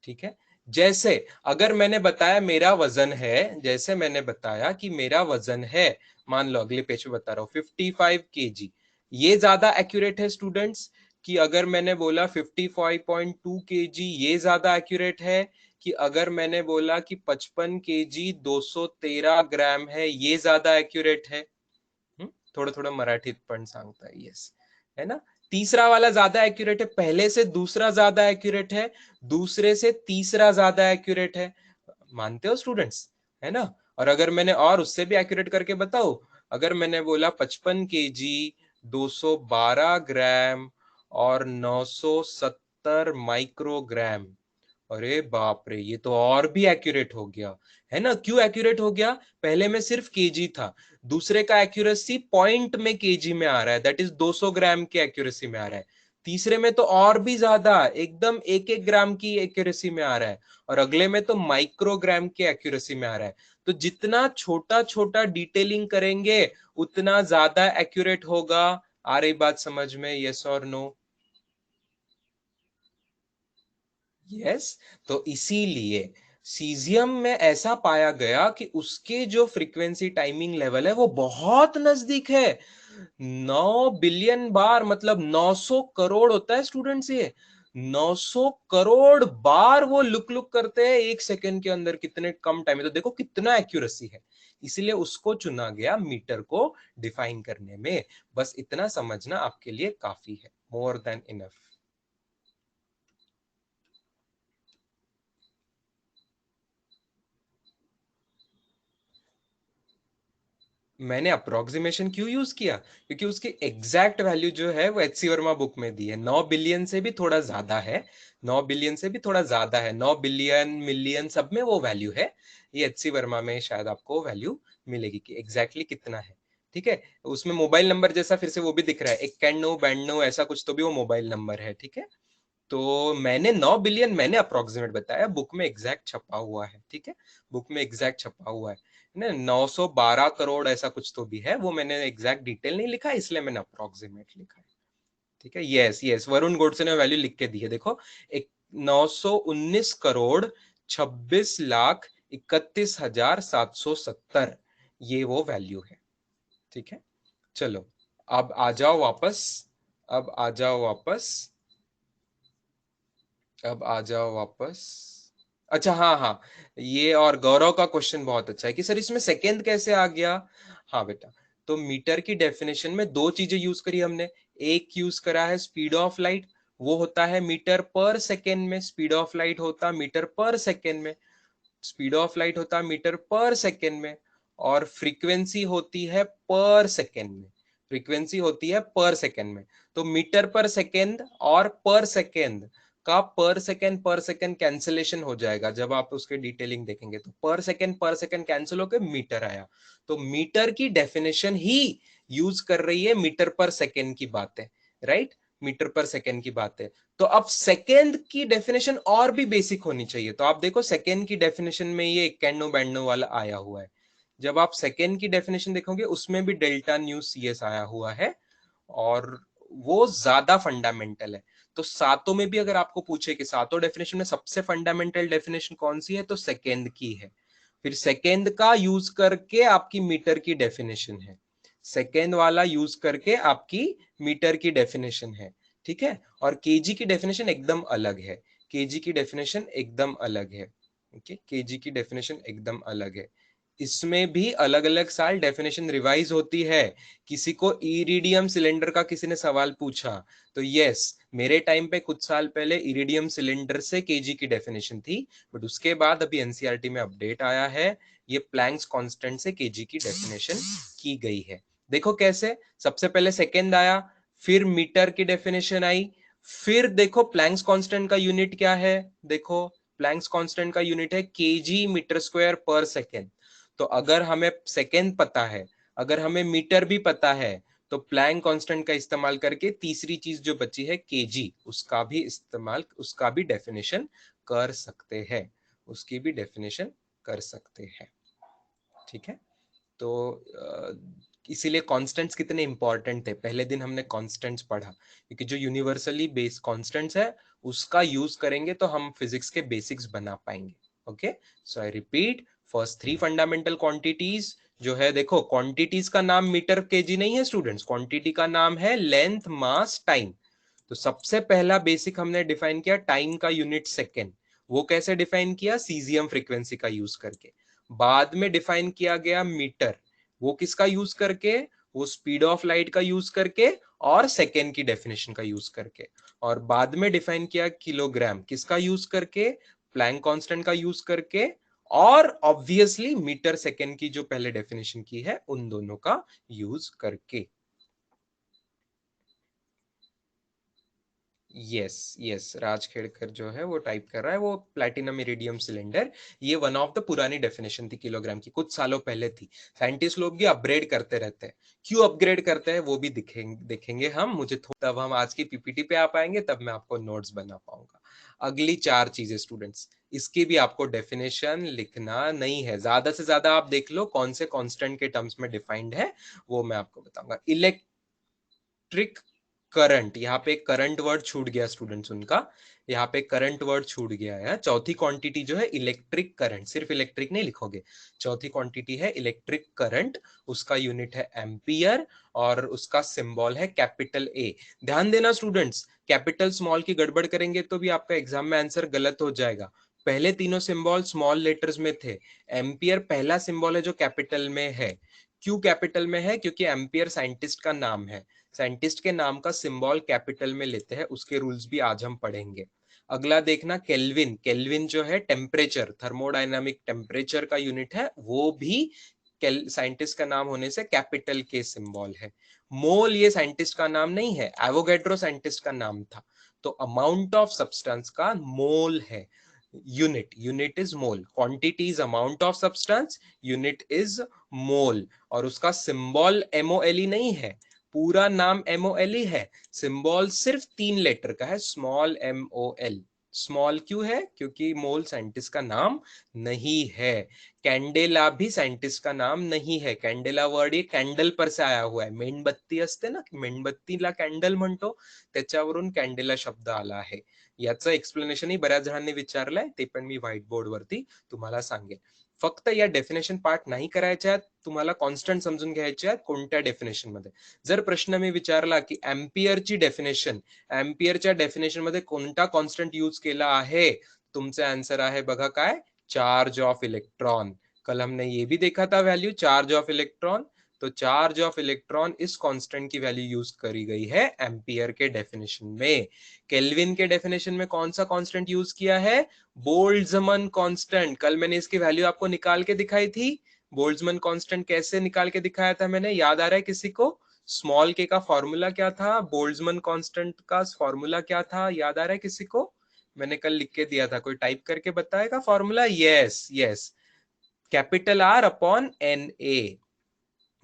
ठीक है, जैसे अगर मैंने बताया मेरा वजन है, जैसे मैंने बताया कि मेरा वजन है, मान लो अगले पेज पे बता रहा हूं 55 kg, ये ज्यादा एक्यूरेट है स्टूडेंट्स, कि अगर मैंने बोला 55.2 kg, ये ज्यादा एक्यूरेट है, कि अगर मैंने बोला कि 55 kg 213 ग्राम है, ये ज्यादा एक्यूरेट है? थोड़ा थोड़ा मराठीत पण सांगता है, यस, है ना? तीसरा वाला ज्यादा एक्यूरेट है, पहले से दूसरा ज्यादा एक्यूरेट है, दूसरे से तीसरा ज्यादा एक्यूरेट है। मानते हो स्टूडेंट्स, है ना? और अगर मैंने और उससे भी एक्यूरेट करके बताओ, अगर मैंने बोला 55 kg 212 ग्राम और 970 माइक्रोग्राम, अरे बाप रे, ये तो और भी एक्यूरेट हो गया, है ना? क्यों एक्यूरेट हो गया? पहले में सिर्फ केजी था, दूसरे का एक्यूरेसी पॉइंट में केजी में आ रहा है, दैट इज 200 ग्राम की एक्यूरेसी में आ रहा है। तीसरे में तो और भी ज्यादा, एकदम एक एक ग्राम की एक्यूरेसी में आ रहा है, और अगले में तो माइक्रोग्राम की एक्यूरेसी में आ रहा है। तो जितना छोटा छोटा डिटेलिंग करेंगे उतना ज्यादा एक्यूरेट होगा। आ रही बात समझ में, यस और नो? यस, तो इसीलिए सीजियम में ऐसा पाया गया कि उसके जो फ्रीक्वेंसी टाइमिंग लेवल है वो बहुत नजदीक है। 9 बिलियन बार मतलब 900 करोड़ होता है स्टूडेंट्स, ये 900 करोड़ बार वो लुक लुक करते हैं एक सेकेंड के अंदर, कितने कम टाइम में, तो देखो कितना एक्यूरेसी है। इसलिए उसको चुना गया मीटर को डिफाइन करने में। बस इतना समझना आपके लिए काफी है, मोर देन इनफ। मैंने अप्रोक्सीमेशन क्यों यूज किया? क्योंकि उसकी एग्जैक्ट वैल्यू जो है वो एचसी वर्मा बुक में दी है, 9 बिलियन से भी थोड़ा ज्यादा है। 9 बिलियन से भी थोड़ा ज्यादा है, 9 बिलियन मिलियन सब में वो वैल्यू है। ये एचसी वर्मा में शायद आपको वैल्यू मिलेगी कि एग्जैक्टली कितना है। ठीक है, उसमें मोबाइल नंबर जैसा फिर से वो भी दिख रहा है, 91 92 ऐसा कुछ, तो भी वो मोबाइल नंबर है। ठीक है, तो मैंने 9 बिलियन मैंने अप्रोक्सीमेट बताया, बुक में एग्जैक्ट छपा हुआ है। ठीक है, बुक में एग्जैक्ट छपा हुआ है ना, 912 करोड़ ऐसा कुछ तो भी है, वो मैंने एग्जैक्ट डिटेल नहीं लिखा, इसलिए मैंने अप्रोक्सीमेट लिखा है। ठीक है, यस यस, वरुण गोडसे ने वैल्यू लिख के दी है, देखो, एक 919 करोड़ 26 लाख 31,770 ये वो वैल्यू है। ठीक है, चलो अब आ जाओ वापस, अब आ जाओ वापस, अब आ जाओ वापस। अच्छा हाँ हाँ, ये और गौरव का क्वेश्चन बहुत अच्छा है कि सर इसमें सेकेंड कैसे आ गया। हाँ बेटा, तो मीटर की डेफिनेशन में दो चीजें यूज करी हमने। एक यूज करा है स्पीड ऑफ लाइट, वो होता है मीटर पर सेकेंड में, स्पीड ऑफ लाइट होता मीटर पर सेकेंड में, स्पीड ऑफ लाइट होता है मीटर पर सेकेंड में, और फ्रीक्वेंसी होती है पर सेकेंड में, फ्रीक्वेंसी होती है पर सेकेंड में। तो मीटर पर सेकेंड और पर सेकेंड का पर सेकेंड कैंसिलेशन हो जाएगा जब आप उसके डिटेलिंग देखेंगे। तो पर सेकेंड कैंसिल होकर मीटर आया। तो मीटर की डेफिनेशन ही यूज कर रही है मीटर पर सेकेंड की बातें, राइट, मीटर पर सेकेंड की बात है। तो अब सेकेंड की डेफिनेशन और भी बेसिक होनी चाहिए। तो आप देखो सेकेंड की डेफिनेशन में ये इक्यानो बैंडो वाला आया हुआ है। जब आप सेकेंड की डेफिनेशन देखोगे उसमें भी डेल्टा न्यू CS आया हुआ है, और वो ज्यादा फंडामेंटल है। तो सातों में भी अगर आपको पूछे कि सातों डेफिनेशन में सबसे फंडामेंटल डेफिनेशन कौन सी है, तो सेकेंड की है। फिर सेकेंड का यूज करके आपकी मीटर की डेफिनेशन है, सेकेंड वाला यूज करके आपकी मीटर की डेफिनेशन है। ठीक है, और केजी की डेफिनेशन एकदम अलग है, केजी की डेफिनेशन एकदम अलग है। ओके, केजी की डेफिनेशन एकदम अलग है। इसमें भी अलग अलग साल डेफिनेशन रिवाइज होती है। किसी को इरिडियम सिलेंडर का किसी ने सवाल पूछा, तो यस, मेरे टाइम पे कुछ साल पहले इरिडियम सिलेंडर से केजी की डेफिनेशन थी, बट उसके बाद अभी एनसीईआरटी में अपडेट आया है, ये प्लैंक्स कांस्टेंट से केजी की डेफिनेशन की गई है। देखो कैसे, सबसे पहले सेकेंड आया, फिर मीटर की डेफिनेशन आई, फिर देखो प्लैंक्स कांस्टेंट का यूनिट क्या है, देखो प्लैंक्स कांस्टेंट का यूनिट है केजी मीटर स्क्वायर पर सेकेंड। तो अगर हमें सेकेंड पता है, अगर हमें मीटर भी पता है, तो प्लैंक कांस्टेंट का इस्तेमाल करके तीसरी चीज जो बची है केजी, उसका भी इस्तेमाल, उसका भी डेफिनेशन कर सकते हैं, उसकी भी डेफिनेशन कर सकते हैं। ठीक है, तो इसीलिए कांस्टेंट्स कितने इंपॉर्टेंट थे, पहले दिन हमने कांस्टेंट्स पढ़ा, क्योंकि जो यूनिवर्सली बेस कांस्टेंट्स है उसका यूज करेंगे तो हम फिजिक्स के बेसिक्स बना पाएंगे। Okay, so I repeat, first three fundamental quantities जो है, देखो क्वांटिटीज का नाम मीटर केजी नहीं है स्टूडेंट्स, क्वांटिटी का नाम है लेंथ मास टाइम। तो सबसे पहला बेसिक हमने डिफाइन किया टाइम का यूनिट सेकेंड, वो कैसे डिफाइन किया, सीजियम फ्रीक्वेंसी का यूज करके। बाद में डिफाइन किया गया मीटर, वो किसका यूज करके, वो स्पीड ऑफ लाइट का यूज करके और सेकेंड की डेफिनेशन का यूज करके। और बाद में डिफाइन किया किलोग्राम, किसका यूज करके, प्लैंक कांस्टेंट का यूज करके, और ऑब्वियसली मीटर सेकेंड की जो पहले डेफिनेशन की है उन दोनों का यूज करके। यस यस, राज खेड़कर जो है वो टाइप कर रहा है, वो प्लैटिनम इरिडियम सिलेंडर, ये वन ऑफ द पुरानी डेफिनेशन थी किलोग्राम की, कुछ सालों पहले थी। साइंटिस्ट लोग भी अपग्रेड करते रहते हैं, क्यों अपग्रेड करते हैं वो भी दिखेंगे, देखेंगे हम, मुझे तब हम आज की पीपीटी पे आ पाएंगे, तब मैं आपको नोट्स बना पाऊंगा। अगली चार चीजें स्टूडेंट्स, इसकी भी आपको डेफिनेशन लिखना नहीं है, ज्यादा से ज्यादा आप देख लो कौन से कांस्टेंट के टर्म्स में डिफाइंड है, वो मैं आपको बताऊंगा। इलेक्ट्रिक करंट, यहाँ पे करंट वर्ड छूट गया स्टूडेंट्स उनका, यहाँ पे करंट वर्ड छूट गया है। चौथी क्वांटिटी जो है इलेक्ट्रिक करंट, सिर्फ इलेक्ट्रिक नहीं लिखोगे, चौथी क्वांटिटी है इलेक्ट्रिक करंट, उसका यूनिट है एम्पियर, और उसका सिंबल है कैपिटल ए। ध्यान देना स्टूडेंट्स, कैपिटल स्मॉल की गड़बड़ करेंगे तो भी आपका एग्जाम में आंसर गलत हो जाएगा। पहले तीनों सिंबल स्मॉल लेटर्स में थे, एम्पियर पहला सिंबल है जो कैपिटल में है। क्यों कैपिटल में है, क्योंकि एम्पियर साइंटिस्ट का नाम है, साइंटिस्ट के नाम का सिंबल कैपिटल में लेते हैं, उसके रूल्स भी आज हम पढ़ेंगे। अगला देखना केल्विन, केल्विन जो है टेम्परेचर, थर्मोडायनामिक टेम्परेचर का यूनिट है, वो भी साइंटिस्ट का नाम होने से कैपिटल के सिंबल है। मोल ये साइंटिस्ट का नाम नहीं है, एवोगैड्रो साइंटिस्ट का नाम था। तो अमाउंट ऑफ सब्सटेंस का मोल है, unit, unit is mole, quantity is amount of substance, unit is mole, और उसका सिंबल MOLE नहीं है, पूरा नाम MOLE है, सिंबल सिर्फ 3 लेटर का है, स्मॉल MOL। स्मॉल क्यों है, क्योंकि मोल साइंटिस्ट का नाम नहीं है। कैंडेला भी साइंटिस्ट का नाम नहीं है, कैंडेला वर्ड ये कैंडल पर से आया हुआ है, मेणबत्ती असते ना, मेणबत्तीला कॅन्डल म्हणतो, त्याच्यावरून कॅन्डेला शब्द आला आहे। याचं एक्सप्लेनेशनही बऱ्याच जणांनी विचारलंय, ते पण मी व्हाईट बोर्ड वरती तुम्हाला सांगेन. फक्त या डेफिनेशन पार्ट नाही करायच्या आहेत, तुम्हाला कॉन्स्टंट समजून घ्यायचे आहेत कोणत्या डेफिनेशन मध्ये. जर प्रश्न मी विचारला की एम्पियरची डेफिनेशन, एम्पियरच्या डेफिनेशन मध्ये कोणता कॉन्स्टंट यूज केला आहे, तुमचे आंसर आहे बघा काय, चार्ज ऑफ इलेक्ट्रॉन. कल हमने ये भी देखा था वैल्यू चार्ज ऑफ इलेक्ट्रॉन, तो चार्ज ऑफ इलेक्ट्रॉन इस कांस्टेंट की वैल्यू यूज करी गई है एम्पियर के डेफिनेशन में. केल्विन के डेफिनेशन में कौन सा कांस्टेंट यूज किया है, बोल्ट्जमैन कांस्टेंट. कल मैंने इसकी वैल्यू आपको निकाल के दिखाई थी. बोल्ट्जमैन कांस्टेंट कैसे निकाल के दिखाया था मैंने, याद आ रहा है किसी को? स्मॉल के का फॉर्मूला क्या था, बोल्ट्जमैन कांस्टेंट का फॉर्मूला क्या था, याद आ रहा है किसी को? मैंने कल लिख के दिया था, कोई टाइप करके बताएगा formula? Yes yes, capital R upon N A.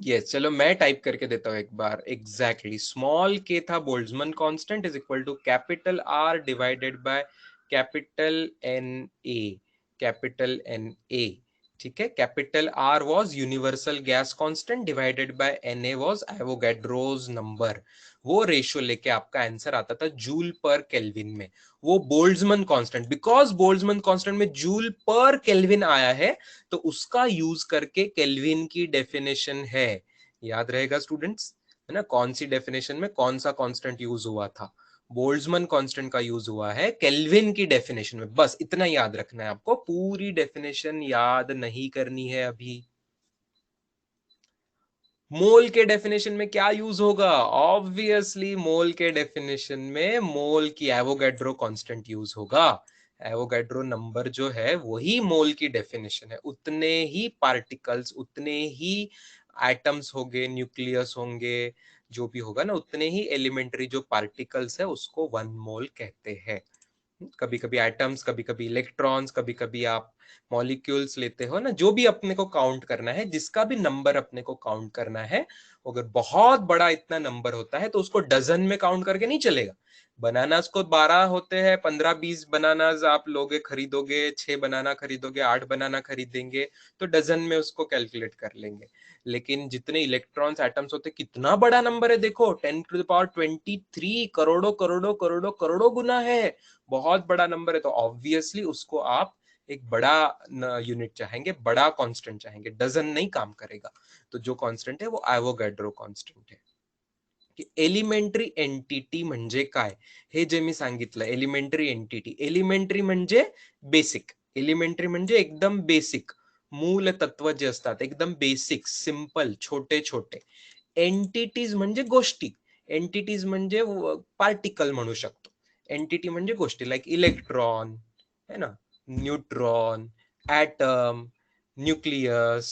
Yes, चलो मैं टाइप करके देता हूं एक बार. एग्जैक्टली, स्मॉल के था Boltzmann constant is equal to capital R divided by capital N A. Capital N A, ठीक है. Capital R was universal gas constant divided by N A was Avogadro's number. वो ratio लेके आपका answer आता था joule पर kelvin में. वो Boltzmann constant, because Boltzmann constant में जूल पर केल्विन आया है, तो उसका यूज करके केल्विन की डेफिनेशन है. याद रहेगा स्टूडेंट्स, है ना, कौन सी डेफिनेशन में कौन सा कांस्टेंट यूज हुआ था. बोल्ट्जमैन कांस्टेंट का यूज हुआ है केल्विन की डेफिनेशन में. बस इतना याद रखना है आपको, पूरी डेफिनेशन याद नहीं करनी है अभी. मोल के डेफिनेशन में क्या यूज होगा, ऑब्वियसली मोल के डेफिनेशन में मोल की एवोगैड्रो कांस्टेंट यूज होगा. एवोगैड्रो नंबर जो है वही मोल की डेफिनेशन है. उतने ही पार्टिकल्स, उतने ही एटम्स होंगे, न्यूक्लियस होंगे, जो भी होगा ना, उतने ही एलिमेंट्री जो पार्टिकल्स है उसको 1 मोल कहते हैं. कभी कभी एटम्स, कभी कभी इलेक्ट्रॉन्स, कभी कभी आप मॉलिक्यूल्स लेते हो ना, जो भी अपने को काउंट करना है, जिसका भी नंबर अपने को काउंट करना है, अगर बहुत बड़ा इतना नंबर होता है तो उसको डजन में काउंट करके नहीं चलेगा. बनानास को 12 होते हैं, 15-20 बनानास आप लोगे, खरीदोगे, 6 बनाना खरीदोगे, 8 बनाना खरीदेंगे, तो डजन में उसको कैलकुलेट कर लेंगे. लेकिन जितने इलेक्ट्रॉन्स एटम्स होते, कितना बड़ा नंबर है देखो, 10 टू द पावर 23, करोड़ों करोड़ों करोड़ों करोड़ों गुना है. बहुत बड़ा नंबर है, तो ऑब्वियसली उसको आप एक बड़ा यूनिट चाहेंगे, बड़ा कांस्टेंट चाहेंगे, डजन नहीं काम करेगा. तो जो कांस्टेंट है वो एवोगैड्रो कांस्टेंट है. की एलिमेंटरी एंटिटी म्हणजे काय, हे जे मी सांगितलं, एलिमेंटरी एंटिटी. एलिमेंटरी म्हणजे बेसिक, एलिमेंटरी म्हणजे एकदम बेसिक, मूल तत्व जे असतात एकदम बेसिक, सिंपल, छोटे छोटे. एंटिटीज म्हणजे गोष्टी, एंटिटीज म्हणजे पार्टिकल म्हणू शकतो. एंटिटी म्हणजे गोष्टी, लाईक इलेक्ट्रॉन, है ना, न्यूट्रॉन, ऍटम, न्यूक्लियस,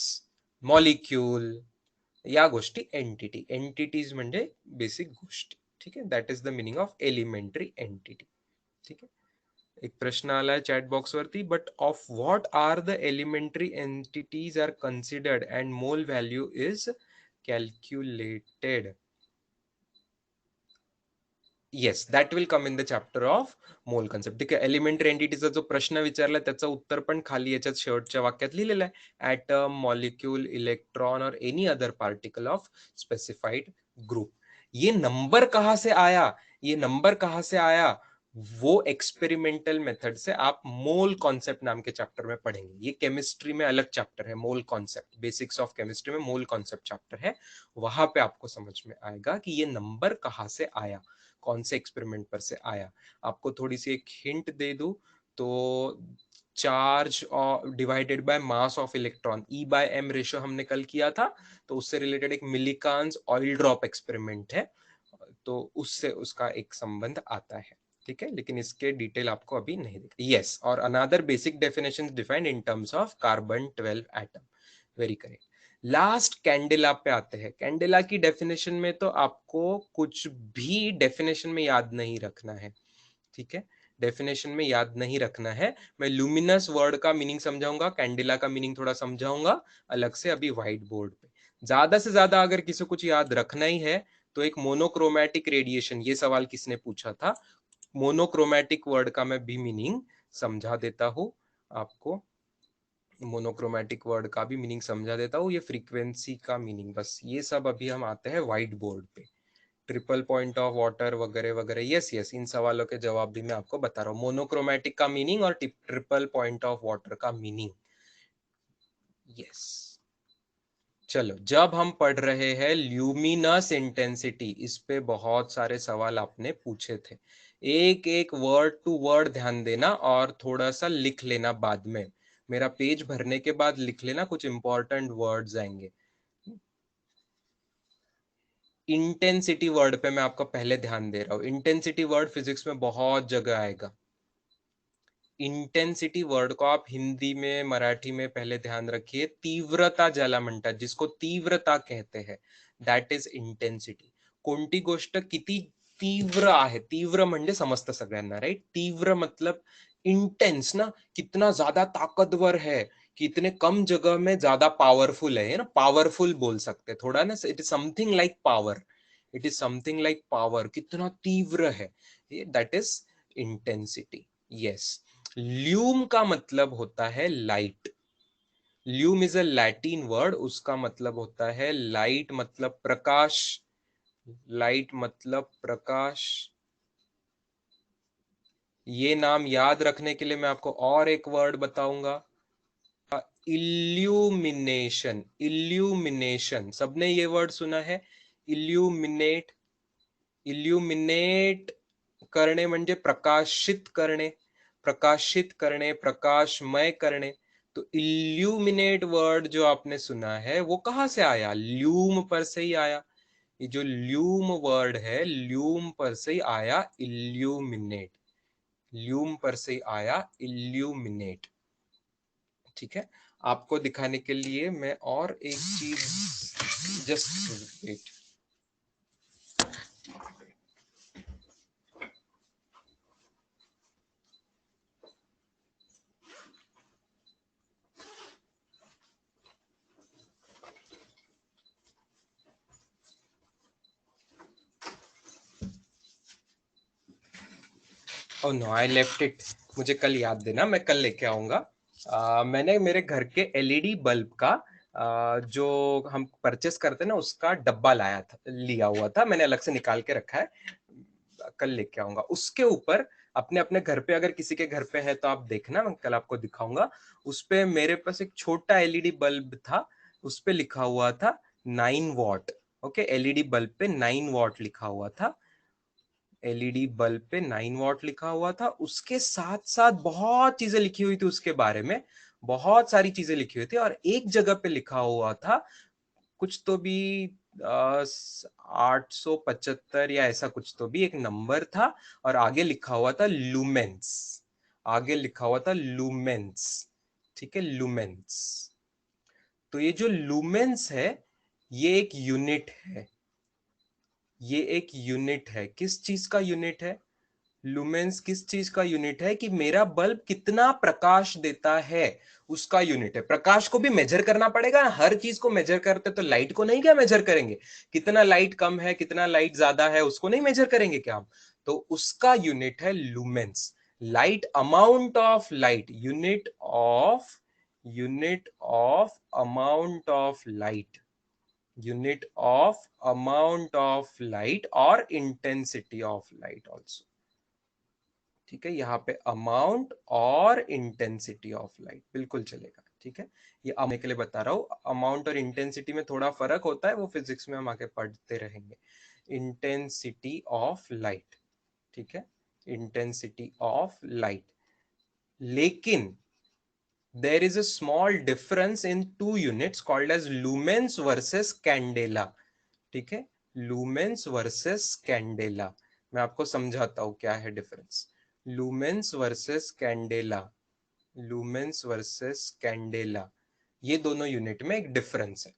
मॉलिक्यूल, या गोष्टी एंटिटी. एंटिटीज म्हणजे बेसिक गोष्टी, ठीक आहे. That is the meaning of elementary entity. ठीक आहे. एक प्रश्न आलाय चॅट बॉक्स वरती, but of what are the elementary entities are considered and mole value is calculated. Yes, that will come in the chapter of mole concept. ठीक आहे. Elementary एंटिटीचा जो प्रश्न विचारला त्याचं उत्तर पण खाली याच्यात शेवटच्या वाक्यात लिहिलेलं आहे. ऍटम, मॉलिक्यूल, इलेक्ट्रॉन और any other particle of specified group. ये नंबर कहां से आया, ये नंबर कहां से आया, वो एक्सपेरिमेंटल मेथड से आप मोल कॉन्सेप्ट नाम के चैप्टर में पढ़ेंगे. ये केमिस्ट्री में अलग चैप्टर है, mole concept, basics of chemistry में मोल कॉन्सेप्ट चैप्टर है. वहां पे आपको समझ में आएगा कि ये नंबर कहां से आया, कौन से एक्सपेरिमेंट पर से आया. आपको थोड़ी सी एक हिंट दे दूं तो charge divided by mass of electron, E by M ratio हमने कल किया था, तो उससे रिलेटेड एक मिलिकान्स ऑयल ड्रॉप एक्सपेरिमेंट है, तो उससे उसका एक संबंध आता है. ठीक है, लेकिन इसके डिटेल आपको अभी नहीं दिख. यस, और another basic definition defined in terms of carbon 12 atom. Very correct. Last candela पे आते हैं. कैंडेला की डेफिनेशन में तो आपको कुछ भी डेफिनेशन में याद नहीं रखना है. ठीक है, डेफिनेशन में याद नहीं रखना है. मैं लुमिनस वर्ड का मीनिंग समझाऊंगा, कैंडेला का मीनिंग थोड़ा समझाऊंगा अलग से अभी व्हाइट बोर्ड पे. ज्यादा से ज्यादा अगर किसी को कुछ याद रखना ही है तो एक मोनोक्रोमैटिक रेडिएशन, ये सवाल किसने पूछा था, मोनोक्रोमैटिक वर्ड का मैं भी मीनिंग समझा देता हूं आपको. मोनोक्रोमैटिक वर्ड का भी मीनिंग समझा देता हूँ, ये फ्रीक्वेंसी का मीनिंग, बस ये सब अभी हम आते हैं व्हाइट बोर्ड पे. ट्रिपल पॉइंट ऑफ वाटर वगैरह वगैरह। यस यस, इन सवालों के जवाब भी मैं आपको बता रहा हूँ। मोनोक्रोमैटिक का मीनिंग और ट्रिपल पॉइंट ऑफ वाटर का मीनिंग। यस, चलो, जब हम पढ़ रहे हैं ल्यूमिनस इंटेंसिटी, इस पे बहुत सारे सवाल आपने पूछे थे। एक एक वर्ड टू वर्ड ध्यान देना और थोड़ा सा लिख लेना बाद में। मेरा पेज भरने के बाद लिख लेना, कुछ इंपॉर्टेंट वर्ड्स आएंगे। इंटेंसिटी वर्ड पे मैं आपको पहले ध्यान दे रहा हूँ। इंटेंसिटी वर्ड फिजिक्स में बहुत जगह आएगा। इंटेंसिटी वर्ड को आप हिंदी में मराठी में पहले ध्यान रखिए। तीव्रता ज्याला म्हणतात, जिसको तीव्रता कहते हैं, दॅट इज इंटेंसिटी। कोणती गोष्ट किती तीव्र आहे, तीव्र म्हणजे समजतं सगळ्यांना, राइट? तीव्र मतलब इंटेंस ना, कितना ज्यादा ताकतवर है, कितने कम जगह में ज्यादा पावरफुल है ना, पावरफुल बोल सकते थोड़ा ना। It is something like power, it is something like power, कितना तीव्र है, that is intensity. Yes. Lume का मतलब होता है light. Lume is a Latin word, उसका मतलब होता है लाइट, मतलब प्रकाश। लाइट मतलब प्रकाश। ये नाम याद रखने के लिए मैं आपको और एक वर्ड बताऊंगा, इल्यूमिनेशन। इल्यूमिनेशन, सबने ये वर्ड सुना है, इल्यूमिनेट। इल्यूमिनेट करणे म्हणजे प्रकाशित करणे, प्रकाशित करणे, प्रकाशमय करणे। तो इल्यूमिनेट वर्ड जो आपने सुना है वो कहां से आया? ल्यूम पर से ही आया। ये जो ल्यूम वर्ड है, ल्यूम पर से ही आया इल्यूमिनेट। ल्यूम पर से ही आया इल्यूमिनेट। ठीक है, आपको दिखाने के लिए मैं और एक चीज, just wait. Oh no, I left it. मुझे कल याद देना, मैं कल लेके आऊंगा। मैंने मेरे घर के एलईडी बल्ब का जो हम परचेस करते हैं ना, उसका डब्बा लाया था, लिया हुआ था, मैंने अलग से निकाल के रखा है, कल लेके आऊंगा। उसके ऊपर अपने अपने घर पे, अगर किसी के घर पे है तो आप देखना, मैं कल आपको दिखाऊंगा। उस पे मेरे पास एक छोटा एलईडी बल्ब था, उस पे लिखा हुआ था 9 वॉट। ओके, एलईडी बल्ब पे 9 वॉट लिखा हुआ था। एलईडी बल्ब पे 9 वॉट लिखा हुआ था। उसके साथ साथ बहुत चीजें लिखी हुई थी उसके बारे में, बहुत सारी चीजें लिखी हुई थी। और एक जगह पे लिखा हुआ था कुछ तो भी 875 या ऐसा कुछ तो भी एक नंबर था, और आगे लिखा हुआ था लूमेंस। आगे लिखा हुआ था लूमेंस। ठीक है, लूमेंस। तो ये जो लूमेंस है, ये एक यूनिट है। ये एक यूनिट है, किस चीज का यूनिट है? लुमेंस किस चीज का यूनिट है? कि मेरा बल्ब कितना प्रकाश देता है, उसका यूनिट है। प्रकाश को भी मेजर करना पड़ेगा, हर चीज को मेजर करते तो लाइट को नहीं क्या मेजर करेंगे? कितना लाइट कम है, कितना लाइट ज्यादा है, उसको नहीं मेजर करेंगे क्या हम? तो उसका यूनिट है lumens. Light, amount of light, unit of amount of light, unit of amount of light और इंटेंसिटी ऑफ लाइट ऑल्सो। ठीक है, यहाँ पे अमाउंट और इंटेंसिटी ऑफ लाइट बिल्कुल चलेगा। ठीक है, ये आने के लिए बता रहा हूँ, अमाउंट और इंटेंसिटी में थोड़ा फर्क होता है, वो फिजिक्स में हम आगे पढ़ते रहेंगे। इंटेंसिटी ऑफ लाइट, ठीक है, इंटेंसिटी ऑफ लाइट। लेकिन there is a small difference in two units called as lumens versus candela। ठीक है, लूमेंस वर्सेस कैंडेला। मैं आपको समझाता हूं क्या है difference. Lumens versus candela, lumens versus candela, ये दोनों यूनिट में एक डिफरेंस है।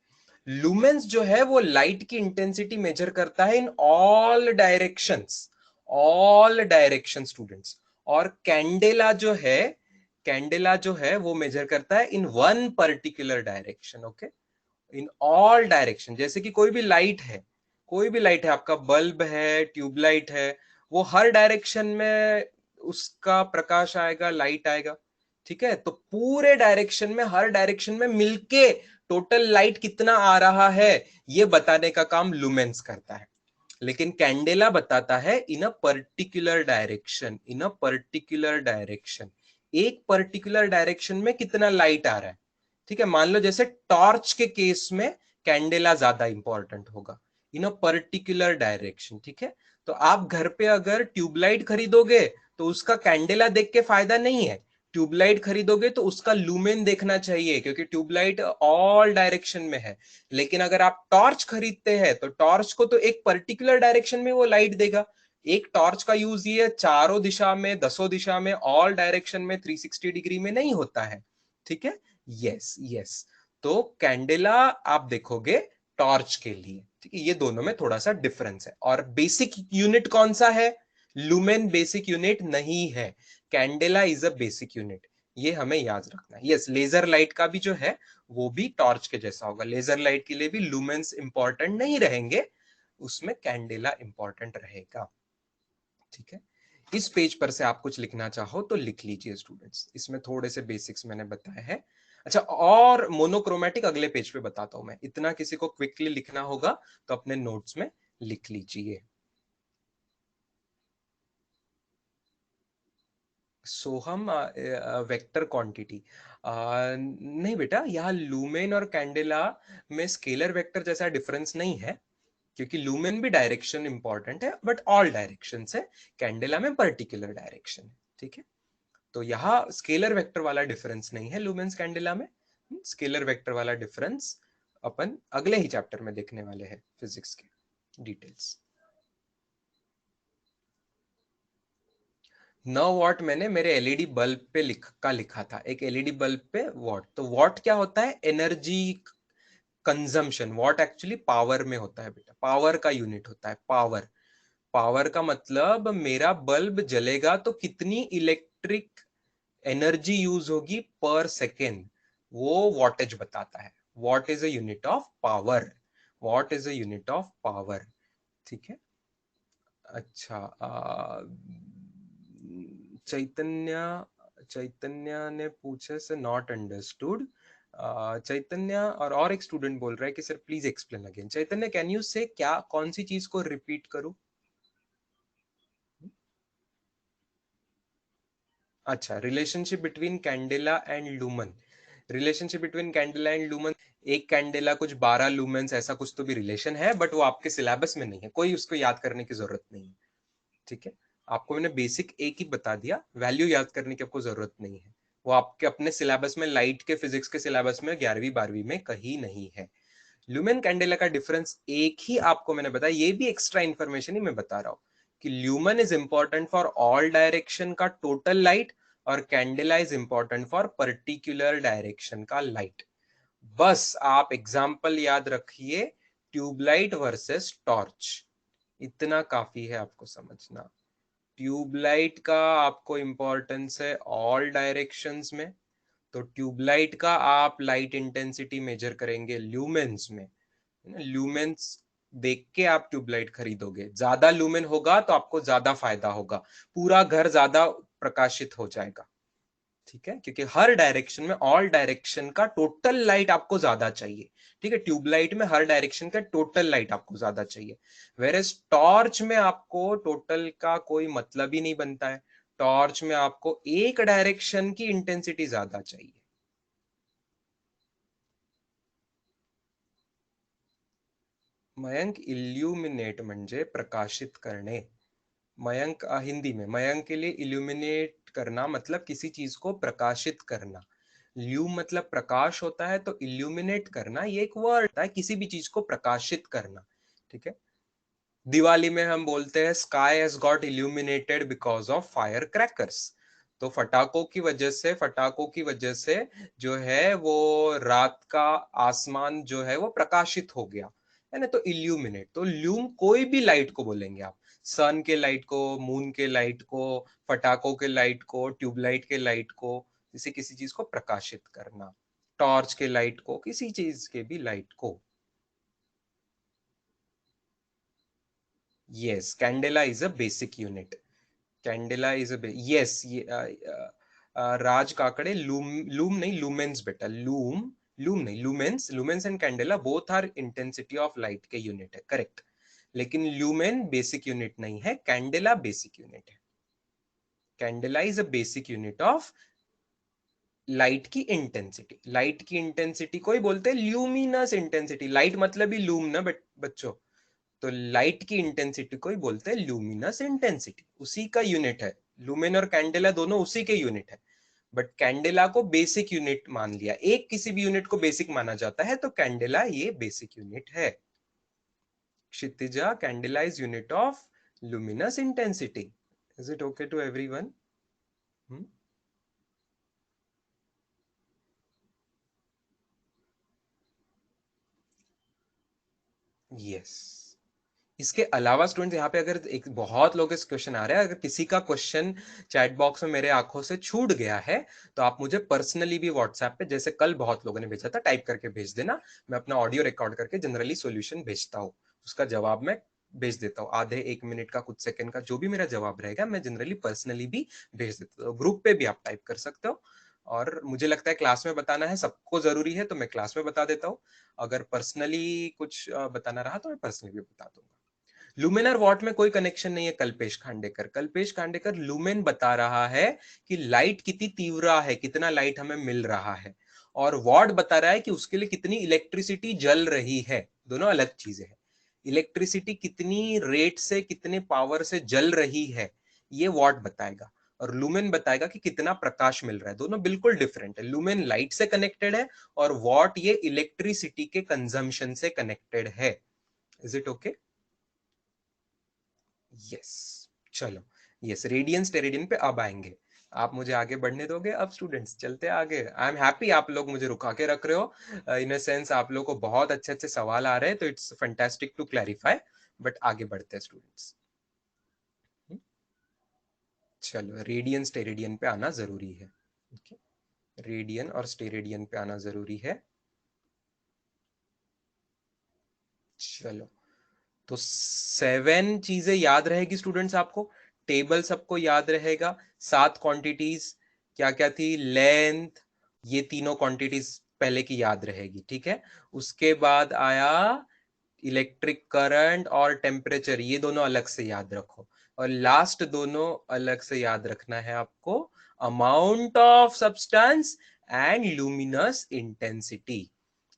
लूमेंस जो है वो लाइट की इंटेंसिटी मेजर करता है in all directions, all direction students. और कैंडेला जो है, कैंडेला जो है वो मेजर करता है in one particular direction. Okay, in all direction. जैसे कि कोई भी लाइट है, कोई भी लाइट है, आपका बल्ब है, ट्यूबलाइट है, वो हर डायरेक्शन में उसका प्रकाश आएगा, लाइट आएगा। ठीक है, तो पूरे डायरेक्शन में, हर डायरेक्शन में मिलके टोटल लाइट कितना आ रहा है, ये बताने का काम लुमेंस करता है। लेकिन कैंडेला बताता है in a particular direction, in a particular direction. एक पर्टिकुलर डायरेक्शन में कितना लाइट आ रहा है, ठीक है। मान लो जैसे टॉर्च के केस में कैंडेला ज्यादा इंपॉर्टेंट होगा, इन अ पर्टिकुलर डायरेक्शन, ठीक है। तो आप घर पे अगर ट्यूबलाइट खरीदोगे तो उसका कैंडेला देख के फायदा नहीं है, ट्यूबलाइट खरीदोगे तो उसका लूमेन देखना चाहिए, क्योंकि ट्यूबलाइट ऑल डायरेक्शन में है। लेकिन अगर आप टॉर्च खरीदते हैं तो टॉर्च को तो एक पर्टिकुलर डायरेक्शन में वो लाइट देगा। एक टॉर्च का यूज ये चारों दिशा में, दसों दिशा में, ऑल डायरेक्शन में 360 डिग्री में नहीं होता है, ठीक है। Yes yes. तो कैंडेला आप देखोगे टॉर्च के लिए, ठीक है। ये दोनों में थोड़ा सा डिफरेंस है। और बेसिक यूनिट कौन सा है? लुमेन बेसिक यूनिट नहीं है, candela is a basic unit. ये हमें याद रखना है। यस, लेजर लाइट का भी जो है वो भी टॉर्च के जैसा होगा। लेजर लाइट के लिए भी लुमेन्स इंपॉर्टेंट नहीं रहेंगे, उसमें कैंडेला इंपॉर्टेंट रहेगा, ठीक है। इस पेज पर से आप कुछ लिखना चाहो तो लिख लीजिए स्टूडेंट्स, इसमें थोड़े से बेसिक्स मैंने बताए हैं। अच्छा, और मोनोक्रोमेटिक अगले पेज पे बताता हूं मैं, इतना किसी को क्विकली लिखना होगा तो अपने नोट्स में लिख लीजिए। सोहम, वेक्टर क्वांटिटी, नहीं बेटा, यहाँ लूमेन और कैंडेला में स्केलर वेक्टर जैसा डिफरेंस नहीं है, क्योंकि लूमेन भी डायरेक्शन इंपॉर्टेंट है बट ऑल डायरेक्शन है, कैंडेला में पर्टिकुलर डायरेक्शन है, ठीक है। तो यहाँ स्केलर वेक्टर वाला डिफरेंस नहीं है लूमेन्स कैंडेला में। स्केलर वेक्टर वाला डिफरेंस अपन अगले ही चैप्टर में देखने वाले हैं, फिजिक्स के डिटेल्स। 9 वॉट मैंने मेरे एलईडी बल्ब पे लिखा था, एक एलईडी बल्ब पे वॉट। तो वॉट क्या होता है? Energy consumption. What actually power में होता है बेटा, पावर का यूनिट होता है, पावर। पावर का मतलब मेरा बल्ब जलेगा तो कितनी इलेक्ट्रिक एनर्जी यूज होगी पर सेकेंड, वो वॉटेज बताता है। What is a unit of power, what is a unit of power, ठीक है। अच्छा, चैतन्य, चैतन्य ने पूछे से नॉट अंडरस्टूड। चैतन्य और एक स्टूडेंट बोल रहा है कि sir please explain again. Chaitanya, can you से क्या, कौन सी चीज को रिपीट करूं? अच्छा, relationship between candela and lumen. Relationship between candela and lumen, एक कैंडेला कुछ 12 लूमेंस, ऐसा कुछ तो भी रिलेशन है, बट वो आपके सिलेबस में नहीं है, कोई उसको याद करने की जरूरत नहीं है, ठीक है। आपको मैंने बेसिक एक ही बता दिया, वैल्यू याद करने की आपको जरूरत नहीं है। वो आपके अपने सिलेबस में, लाइट के फिजिक्स के सिलेबस में 11वीं 12वीं में कहीं नहीं है। ल्यूमेन कैंडेला का डिफरेंस एक ही आपको मैंने बताया, ये भी एक्स्ट्रा इंफॉर्मेशन ही मैं बता रहा हूं कि lumen is important for all direction का टोटल लाइट, और candela is important for particular direction का लाइट। बस आप एग्जाम्पल याद रखिए, ट्यूबलाइट वर्सेस टॉर्च, इतना काफी है आपको समझना। ट्यूबलाइट का आपको इंपॉर्टेंस है ऑल डायरेक्शंस में, तो ट्यूबलाइट का आप लाइट इंटेंसिटी मेजर करेंगे ल्यूमेंस में, ल्यूमेंस देख के आप ट्यूबलाइट खरीदोगे। ज्यादा लूमेन होगा तो आपको ज्यादा फायदा होगा, पूरा घर ज्यादा प्रकाशित हो जाएगा, ठीक है। क्योंकि हर डायरेक्शन में, ऑल डायरेक्शन का टोटल लाइट आपको ज्यादा चाहिए, ठीक है। ट्यूबलाइट में हर डायरेक्शन का टोटल लाइट आपको ज्यादा चाहिए, वेरएज टॉर्च में आपको टोटल का कोई मतलब ही नहीं बनता है। टॉर्च में आपको एक डायरेक्शन की इंटेंसिटी ज्यादा चाहिए। मयंक, इल्यूमिनेट म्हणजे प्रकाशित करणे। मयंक, हिंदी में मयंक के लिए इल्यूमिनेट करना मतलब किसी चीज को प्रकाशित करना। ल्यूम मतलब प्रकाश होता है, तो इल्यूमिनेट करना ये एक वर्ड है, किसी भी चीज को प्रकाशित करना, ठीक है। दिवाली में हम बोलते हैं sky has got illuminated because of fire crackers. तो फटाकों की वजह से जो है वो रात का आसमान जो है वो प्रकाशित हो गया, है ना। तो इल्यूमिनेट, तो ल्यूम कोई भी लाइट को बोलेंगे आप, सन के लाइट को, मून के लाइट को, फटाकों के लाइट को, ट्यूबलाइट के लाइट को, किसी किसी चीज को प्रकाशित करना, टॉर्च के लाइट को, किसी चीज के भी लाइट को। Yes, candela is a basic unit, candela is a, yes, ये राज काकड़े, लूम, लूम नहीं लूमेंस बेटा, लूम, लूम नहीं lumens, lumens and candela both are intensity of light के यूनिट है, करेक्ट। लेकिन ल्यूमेन बेसिक यूनिट नहीं है, कैंडेला बेसिक यूनिट है। Candela is a basic unit of light की इंटेंसिटी। लाइट की इंटेंसिटी को ही बोलते हैं ल्यूमिनस इंटेंसिटी। लाइट मतलब ही लूम ना बच्चों, तो लाइट की इंटेंसिटी को ही बोलते हैं ल्यूमिनस इंटेंसिटी, उसी का यूनिट है। लुमेन और कैंडेला दोनों उसी के यूनिट है, बट कैंडेला को बेसिक यूनिट मान लिया। एक किसी भी यूनिट को बेसिक माना जाता है, तो कैंडेला ये बेसिक यूनिट है। Kshitija, candela is unit of luminous intensity. Is it okay to everyone? Yes. इसके अलावा स्टूडेंट्स यहाँ पे अगर एक बहुत लोग इस क्वेश्चन आ रहे हैं, अगर किसी का क्वेश्चन चैट बॉक्स में मेरे आंखों से छूट गया है तो आप मुझे पर्सनली भी व्हाट्सएप पे, जैसे कल बहुत लोगों ने भेजा था, टाइप करके भेज देना। मैं अपना ऑडियो रिकॉर्ड करके जनरली सॉल्यूशन भेजता हूँ, उसका जवाब मैं भेज देता हूँ। आधे एक मिनट का, कुछ सेकंड का, जो भी मेरा जवाब रहेगा मैं जनरली पर्सनली भी भेज देता हूँ। ग्रुप पे भी आप टाइप कर सकते हो, और मुझे लगता है क्लास में बताना है सबको जरूरी है, तो मैं क्लास में बता देता हूँ। अगर पर्सनली कुछ बताना रहा तो मैं पर्सनली भी बता दूंगा। लुमेन और वॉट में कोई कनेक्शन नहीं है। कल्पेश खांडेकर, कल्पेश खांडेकर लुमेन बता रहा है कि लाइट कितनी तीव्र है, कितना लाइट हमें मिल रहा है, और वॉट बता रहा है कि उसके लिए कितनी इलेक्ट्रिसिटी जल रही है। दोनों अलग चीजें हैं। इलेक्ट्रिसिटी कितनी रेट से, कितने पावर से जल रही है, ये वॉट बताएगा, और लुमेन बताएगा कि कितना प्रकाश मिल रहा है। दोनों बिल्कुल डिफरेंट है। लुमेन लाइट से कनेक्टेड है, और वॉट ये इलेक्ट्रिसिटी के कंजम्पशन से कनेक्टेड है। Is it okay? यस। चलो, यस, रेडियंस टेरिडियन पे अब आएंगे। आप मुझे आगे बढ़ने दोगे अब स्टूडेंट्स? चलते आगे। आई एम हैप्पी आप लोग मुझे रुका के रख रहे हो। इन अ सेंस आप लोग को बहुत अच्छे अच्छे सवाल आ रहे हैं, तो it's fantastic to clarify. But आगे बढ़ते हैं स्टूडेंट्स। चलो, रेडियन स्टेरेडियन पे आना जरूरी है। okay? रेडियन और स्टेरेडियन पे आना जरूरी है। चलो, तो 7 चीजें याद रहेगी स्टूडेंट्स आपको। टेबल सबको याद रहेगा। 7 क्वांटिटीज क्या क्या थी? लेंथ, ये तीनों क्वांटिटीज पहले की याद रहेगी, ठीक है। उसके बाद आया इलेक्ट्रिक करंट और टेम्परेचर, ये दोनों अलग से याद रखो। और लास्ट दोनों अलग से याद रखना है आपको, amount of substance and luminous intensity.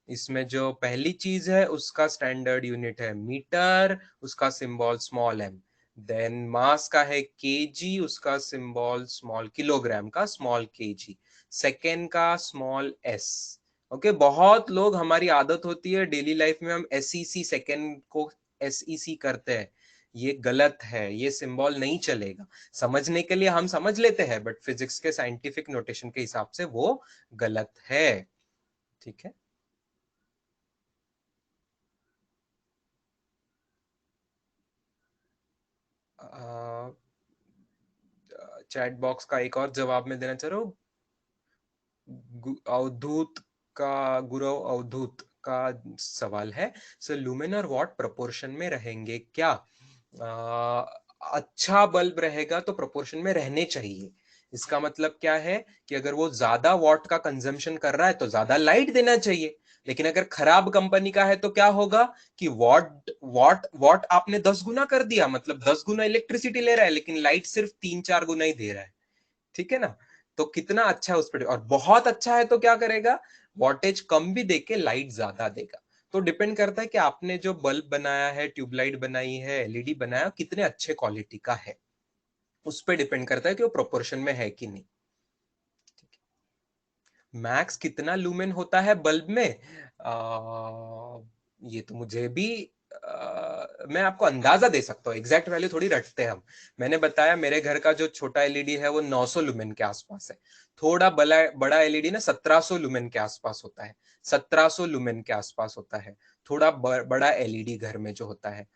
इसमें जो पहली चीज है उसका स्टैंडर्ड यूनिट है मीटर, उसका symbol small M. Then mass का है केजी, उसका सिंबल स्मॉल, किलोग्राम का स्मॉल केजी। सेकेंड का स्मॉल एस। ओके, बहुत लोग, हमारी आदत होती है डेली लाइफ में हम एसईसी, सेकेंड को एसईसी करते हैं। ये गलत है, ये सिंबल नहीं चलेगा। समझने के लिए हम समझ लेते हैं, बट फिजिक्स के साइंटिफिक नोटेशन के हिसाब से वो गलत है, ठीक है। चैट बॉक्स का एक और जवाब मैं देना चाह रहा हूँ। अवधूत का, गुरव अवधूत का सवाल है, सर लुमेन और वॉट प्रोपोर्शन में रहेंगे क्या? अच्छा बल्ब रहेगा तो प्रोपोर्शन में रहने चाहिए। इसका मतलब क्या है कि अगर वो ज्यादा वॉट का कंजम्पशन कर रहा है तो ज्यादा लाइट देना चाहिए। लेकिन अगर खराब कंपनी का है तो क्या होगा कि वॉट वॉट वॉट आपने 10 गुना कर दिया, मतलब 10 गुना इलेक्ट्रिसिटी ले रहा है, लेकिन लाइट सिर्फ 3-4 गुना ही दे रहा है, ठीक है ना। तो कितना अच्छा है उस पर, और बहुत अच्छा है तो क्या करेगा, वॉटेज कम भी देके लाइट ज्यादा देगा। तो डिपेंड करता है कि आपने जो बल्ब बनाया है, ट्यूबलाइट बनाई है, एलईडी बनाया, कितने अच्छे क्वालिटी का है, उस पर डिपेंड करता है कि वो प्रोपोर्शन में है कि नहीं। मैक्स कितना लूमेन होता है बल्ब में? ये तो मुझे भी, मैं आपको अंदाजा दे सकता हूँ, एग्जैक्ट वैल्यू थोड़ी रटते हैं हम। मैंने बताया मेरे घर का जो छोटा एलईडी है वो 900 लुमेन के आसपास है। थोड़ा बड़ा बड़ा एलईडी ना 1700 लुमेन के आसपास होता है। 1700 लुमेन के आसपास होता है थोड़ा बड़ा एलईडी घर में जो होता है।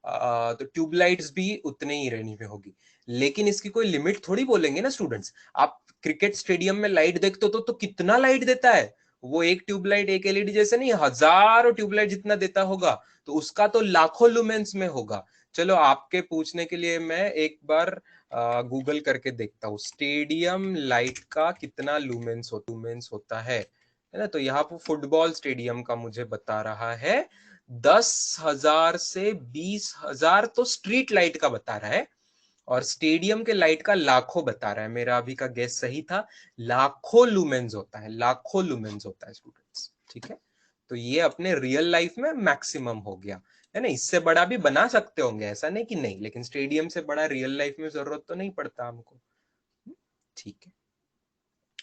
तो ट्यूबलाइट्स भी उतने ही रेंज में होगी। लेकिन इसकी कोई लिमिट थोड़ी बोलेंगे ना स्टूडेंट्स। आप क्रिकेट स्टेडियम में लाइट देखते हो तो कितना लाइट देता है वो। एक ट्यूबलाइट, एक एलईडी जैसे नहीं, हजारों ट्यूबलाइट जितना देता होगा, तो उसका तो लाखों लुमेन्स में होगा। चलो, आपके पूछने के लिए मैं एक बार गूगल करके देखता हूँ, स्टेडियम लाइट का कितना लुमेन्स होता है ना। तो यहाँ पर फुटबॉल स्टेडियम का मुझे बता रहा है 10,000 से 20,000 तो स्ट्रीट लाइट का बता रहा है, और स्टेडियम के लाइट का लाखों बता रहा है। मेरा अभी का गेस सही था, लाखों लुमेन्स होता है, लाखों लुमेन्स होता है स्टूडेंट्स, ठीक है। तो ये अपने रियल लाइफ में मैक्सिमम हो गया, है ना। इससे बड़ा भी बना सकते होंगे, ऐसा नहीं कि नहीं, लेकिन स्टेडियम से बड़ा रियल लाइफ में जरूरत तो नहीं पड़ता हमको, ठीक है।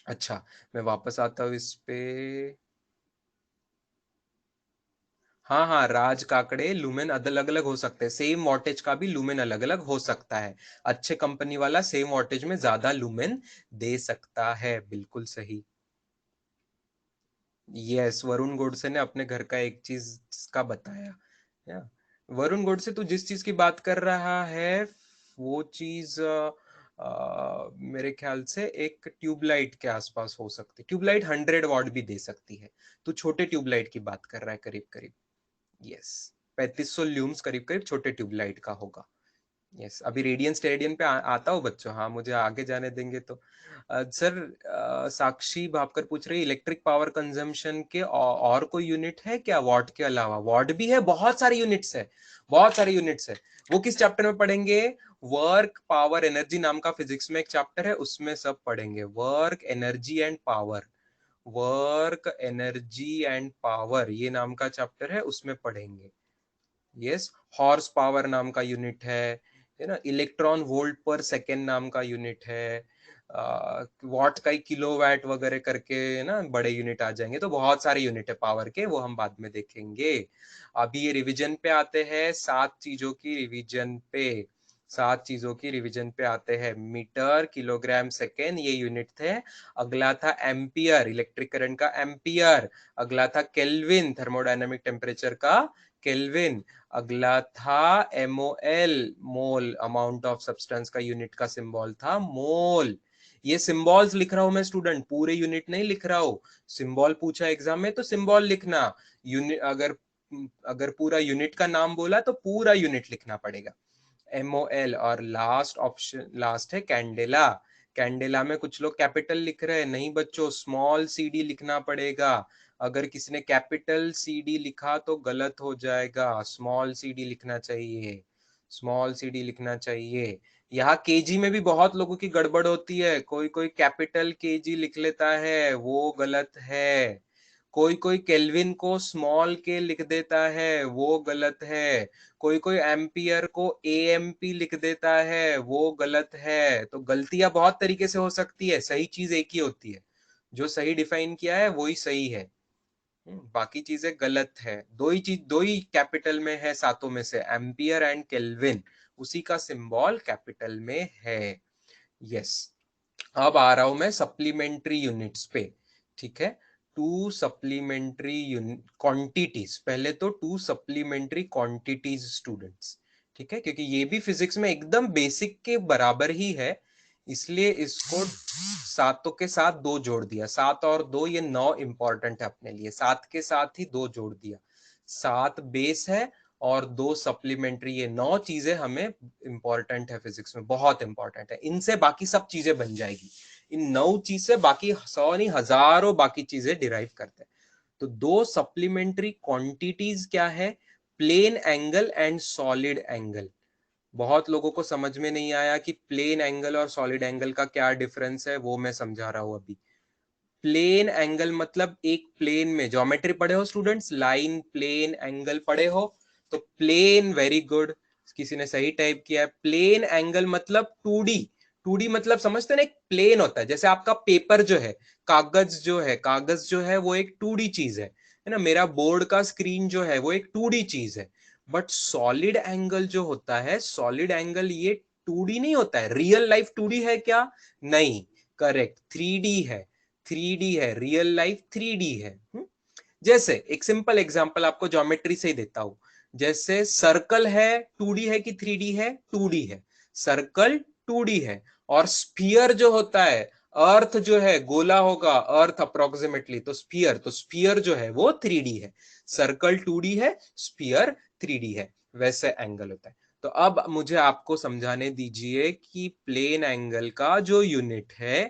अच्छा, मैं वापस आता हूँ इस पे। हाँ हाँ, राज काकड़े, लुमेन अलग अलग हो सकते हैं, सेम वॉटेज का भी लुमेन अलग अलग हो सकता है। अच्छे कंपनी वाला सेम वॉटेज में ज्यादा लुमेन दे सकता है, बिल्कुल सही। यस, वरुण गोडसे ने अपने घर का एक चीज का बताया, या वरुण गोडसे तू जिस चीज की बात कर रहा है वो चीज मेरे ख्याल से एक ट्यूबलाइट के आसपास हो सकती है। ट्यूबलाइट 100 वॉट भी दे सकती है। तू छोटे ट्यूबलाइट की बात कर रहा है, करीब करीब। यस, 3500 ल्यूम्स करीब करीब छोटे ट्यूबलाइट का होगा। यस, अभी रेडियन स्टेडियम पे आता हूँ बच्चों, हाँ मुझे आगे जाने देंगे तो। सर, साक्षी भापकर पूछ रही इलेक्ट्रिक पावर कंजम्पशन के और कोई यूनिट है क्या वॉट के अलावा? वॉट भी है, बहुत सारे यूनिट्स है, बहुत सारे यूनिट्स है। वो किस चैप्टर में पढ़ेंगे? वर्क पावर एनर्जी नाम का फिजिक्स में एक चैप्टर है, उसमें सब पढ़ेंगे, work energy and power. Work energy and power ये नाम का चैप्टर है, उसमें पढ़ेंगे। यस, हॉर्स पावर नाम का यूनिट है ना। इलेक्ट्रॉन वोल्ट पर सेकेंड नाम का यूनिट है। वॉट का ही किलोवाट वगैरह करके ना बड़े यूनिट आ जाएंगे। तो बहुत सारे यूनिट है पावर के, वो हम बाद में देखेंगे। अभी ये रिवीजन पे आते हैं, 7 चीजों की रिवीजन पे। 7 चीजों की रिवीजन पे आते हैं। मीटर, किलोग्राम, सेकेंड, ये यूनिट थे। अगला था एम्पियर, इलेक्ट्रिक करंट का एम्पियर। अगला था केल्विन, थर्मोडायनेमिक टेम्परेचर का केल्विन। अगला था MOL, mole, amount of substance का यूनिट का सिंबल था मोल। ये सिंबल्स लिख रहा हूं मैं स्टूडेंट, पूरे यूनिट नहीं लिख रहा हूं। सिंबल पूछा एग्जाम में तो सिंबल लिखना। यूनिट अगर अगर पूरा यूनिट का नाम बोला तो पूरा यूनिट लिखना पड़ेगा। MOL। और लास्ट ऑप्शन, लास्ट है कैंडेला। कैंडेला में कुछ लोग कैपिटल लिख रहे हैं, नहीं बच्चों, स्मॉल CD लिखना पड़ेगा। अगर किसी ने कैपिटल CD लिखा तो गलत हो जाएगा, स्मॉल CD लिखना चाहिए, स्मॉल CD लिखना चाहिए। यहाँ केजी में भी बहुत लोगों की गड़बड़ होती है, कोई कोई कैपिटल KG लिख लेता है, वो गलत है। कोई कोई केल्विन को स्मॉल के लिख देता है, वो गलत है। कोई कोई एम्पियर को AMP लिख देता है, वो गलत है। तो गलतियां बहुत तरीके से हो सकती है, सही चीज एक ही होती है, जो सही डिफाइन किया है वही सही है। बाकी चीजें गलत है। दो ही कैपिटल में है सातों में से, एम्पियर एंड केल्विन, उसी का सिंबल कैपिटल में है। यस, अब आ रहा हूं मैं सप्लीमेंट्री यूनिट्स पे, ठीक है। टू सप्लीमेंट्री यूनिट क्वांटिटीज, पहले तो टू सप्लीमेंट्री क्वांटिटीज स्टूडेंट्स, ठीक है, क्योंकि ये भी फिजिक्स में एकदम बेसिक के बराबर ही है, इसलिए इसको सातों के साथ दो जोड़ दिया। 7 और 2 ये 9 इंपॉर्टेंट है अपने लिए, 7 के साथ ही 2 जोड़ दिया। 7 बेस है और 2 सप्लीमेंट्री, ये 9 चीजें हमें इंपॉर्टेंट है फिजिक्स में, बहुत इंपॉर्टेंट है। इनसे बाकी सब चीजें बन जाएगी, इन 9 चीज से बाकी 100 नहीं हजारों बाकी चीजें डिराइव करते हैं। तो 2 सप्लीमेंट्री क्वांटिटीज क्या है? Plane angle and solid angle. बहुत लोगों को समझ में नहीं आया कि प्लेन एंगल और सॉलिड एंगल का क्या डिफरेंस है, वो मैं समझा रहा हूं अभी। प्लेन एंगल मतलब एक प्लेन में, ज्योमेट्री पढ़े हो स्टूडेंट्स, लाइन प्लेन एंगल पढ़े हो, तो प्लेन, वेरी गुड, किसी ने सही टाइप किया है। प्लेन एंगल मतलब 2D। 2D मतलब समझते हैं ना, एक प्लेन होता है, जैसे आपका पेपर जो है, कागज जो है वो एक 2D चीज है ना। मेरा बोर्ड का स्क्रीन जो है वो एक 2D चीज है। बट सॉलिड एंगल जो होता है, सॉलिड एंगल ये 2D नहीं होता है। रियल लाइफ 2D है क्या? नहीं, करेक्ट, 3D है। 3D है, रियल लाइफ 3D है। जैसे एक सिंपल एग्जांपल आपको ज्योमेट्री से ही देता हूं। जैसे सर्कल है, 2D है कि 3D है? 2D है, सर्कल 2D है। और स्फीयर जो होता है, अर्थ जो है गोला होगा, अर्थ अप्रोक्सीमेटली, तो स्फीयर जो है वो 3D है। सर्कल 2D है, स्फीयर 3D है, वैसे एंगल होता है। तो अब मुझे आपको समझाने दीजिए कि प्लेन एंगल का जो यूनिट है,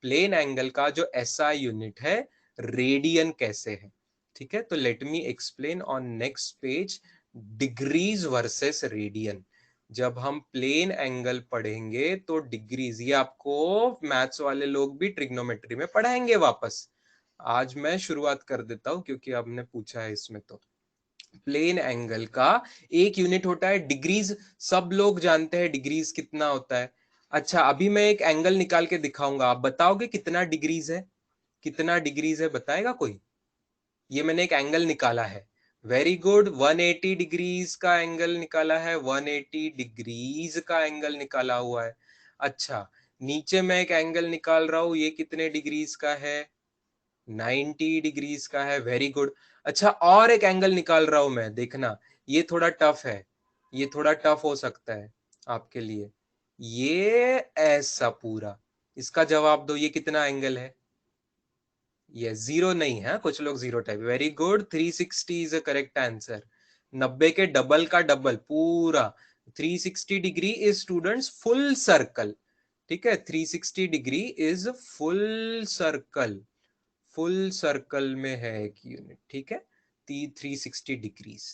प्लेन एंगल का जो SI यूनिट है, रेडियन कैसे है, ठीक है, तो let me explain on next page degrees versus radian. जब हम प्लेन एंगल पढ़ेंगे तो डिग्रीज, ये आपको मैथ्स वाले लोग भी ट्रिग्नोमेट्री में पढ़ाएंगे वापस। आज मैं शुरुआत कर देता हूं क्योंकि आपने पूछा है इसमें। तो प्लेन एंगल का एक यूनिट होता है डिग्रीज, सब लोग जानते हैं डिग्रीज कितना होता है। अच्छा, अभी मैं एक एंगल निकाल के दिखाऊंगा, आप बताओगे कितना डिग्रीज है? कितना डिग्रीज है बताएगा कोई? ये मैंने एक एंगल निकाला है, वेरी गुड, 180 डिग्रीज का एंगल निकाला है, 180 डिग्रीज का एंगल निकाला हुआ है। अच्छा, नीचे मैं एक एंगल निकाल रहा हूं, ये कितने डिग्रीज का है? 90 डिग्रीज का है, वेरी गुड। अच्छा, और एक एंगल निकाल रहा हूं मैं, देखना ये थोड़ा टफ है, ये थोड़ा टफ हो सकता है आपके लिए। ये ऐसा पूरा, इसका जवाब दो, ये कितना एंगल है? ये जीरो नहीं है, कुछ लोग zero type, very good, 360 is a correct answer. 90 के डबल का डबल, पूरा 360 degree is students full circle. ठीक है, 360 degree is full circle, full circle में है एक यूनिट। ठीक है, 360 डिग्रीज।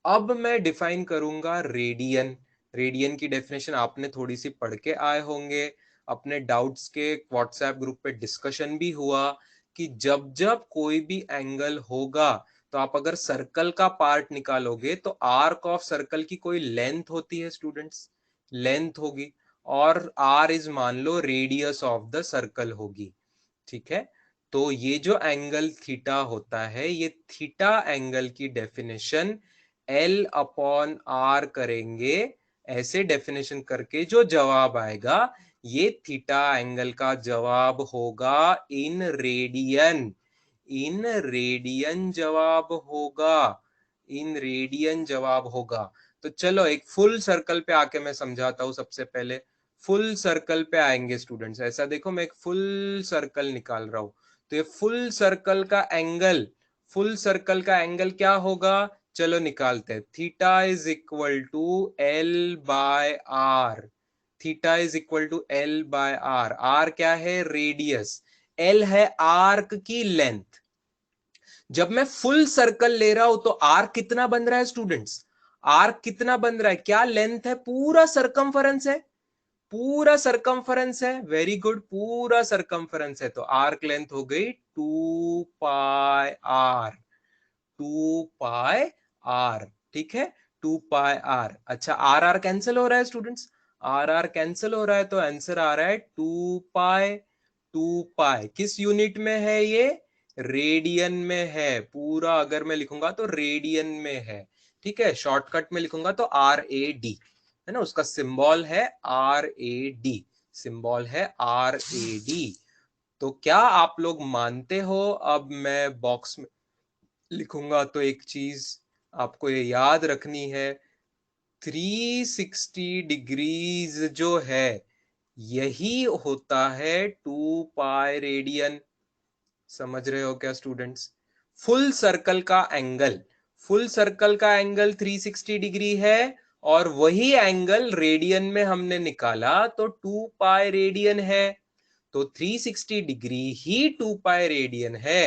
अब मैं डिफाइन करूंगा रेडियन। रेडियन की डेफिनेशन आपने थोड़ी सी पढ़ के आए होंगे, अपने डाउट्स के व्हाट्सएप ग्रुप पे डिस्कशन भी हुआ कि जब जब कोई भी एंगल होगा तो आप अगर सर्कल का पार्ट निकालोगे तो आर्क ऑफ सर्कल की कोई लेंथ होती है स्टूडेंट्स, लेंथ होगी, और आर इज मान लो रेडियस ऑफ द सर्कल होगी। ठीक है, तो ये जो एंगल थीटा होता है, ये थीटा एंगल की डेफिनेशन एल अपॉन आर करेंगे। ऐसे डेफिनेशन करके जो जवाब आएगा, ये थीटा एंगल का जवाब होगा इन रेडियन। इन रेडियन जवाब होगा, इन रेडियन जवाब होगा। तो चलो एक फुल सर्कल पे आके मैं समझाता हूं। सबसे पहले फुल सर्कल पे आएंगे स्टूडेंट्स, ऐसा देखो मैं एक फुल सर्कल निकाल रहा हूं, तो ये फुल सर्कल का एंगल, फुल सर्कल का एंगल क्या होगा? चलो निकालते हैं। Theta is equal to L by R, theta is equal to L by R. R क्या है? रेडियस। एल है आर्क की लेंथ। जब मैं फुल सर्कल ले रहा हूं तो आर्क कितना बन रहा है स्टूडेंट्स? आर्क कितना बन रहा है? क्या लेंथ है? पूरा सरकमफरेंस है, पूरा सरकमफरेंस है, वेरी गुड, पूरा सरकमफरेंस है। तो आर्क लेंथ हो गई 2 पाई आर, 2 पाई आर। ठीक है, 2 पाई आर। अच्छा, आर आर कैंसिल हो रहा है स्टूडेंट्स, आर आर कैंसिल हो रहा है, तो आंसर आ रहा है 2 पाई। 2 पाई किस यूनिट में है? ये रेडियन में है। पूरा अगर मैं लिखूंगा तो रेडियन में है। ठीक है, शॉर्टकट में लिखूंगा तो आर ए डी है ना, उसका सिंबल है आर ए डी, सिंबल है आर ए डी। तो क्या आप लोग मानते हो? अब मैं बॉक्स में लिखूंगा तो एक चीज आपको ये याद रखनी है, 360 डिग्रीज जो है यही होता है 2 पाई रेडियन। समझ रहे हो क्या स्टूडेंट्स? फुल सर्कल का एंगल, फुल सर्कल का एंगल 360 डिग्री है, और वही एंगल रेडियन में हमने निकाला तो 2 पाई रेडियन है। तो 360 डिग्री ही 2 पाई रेडियन है,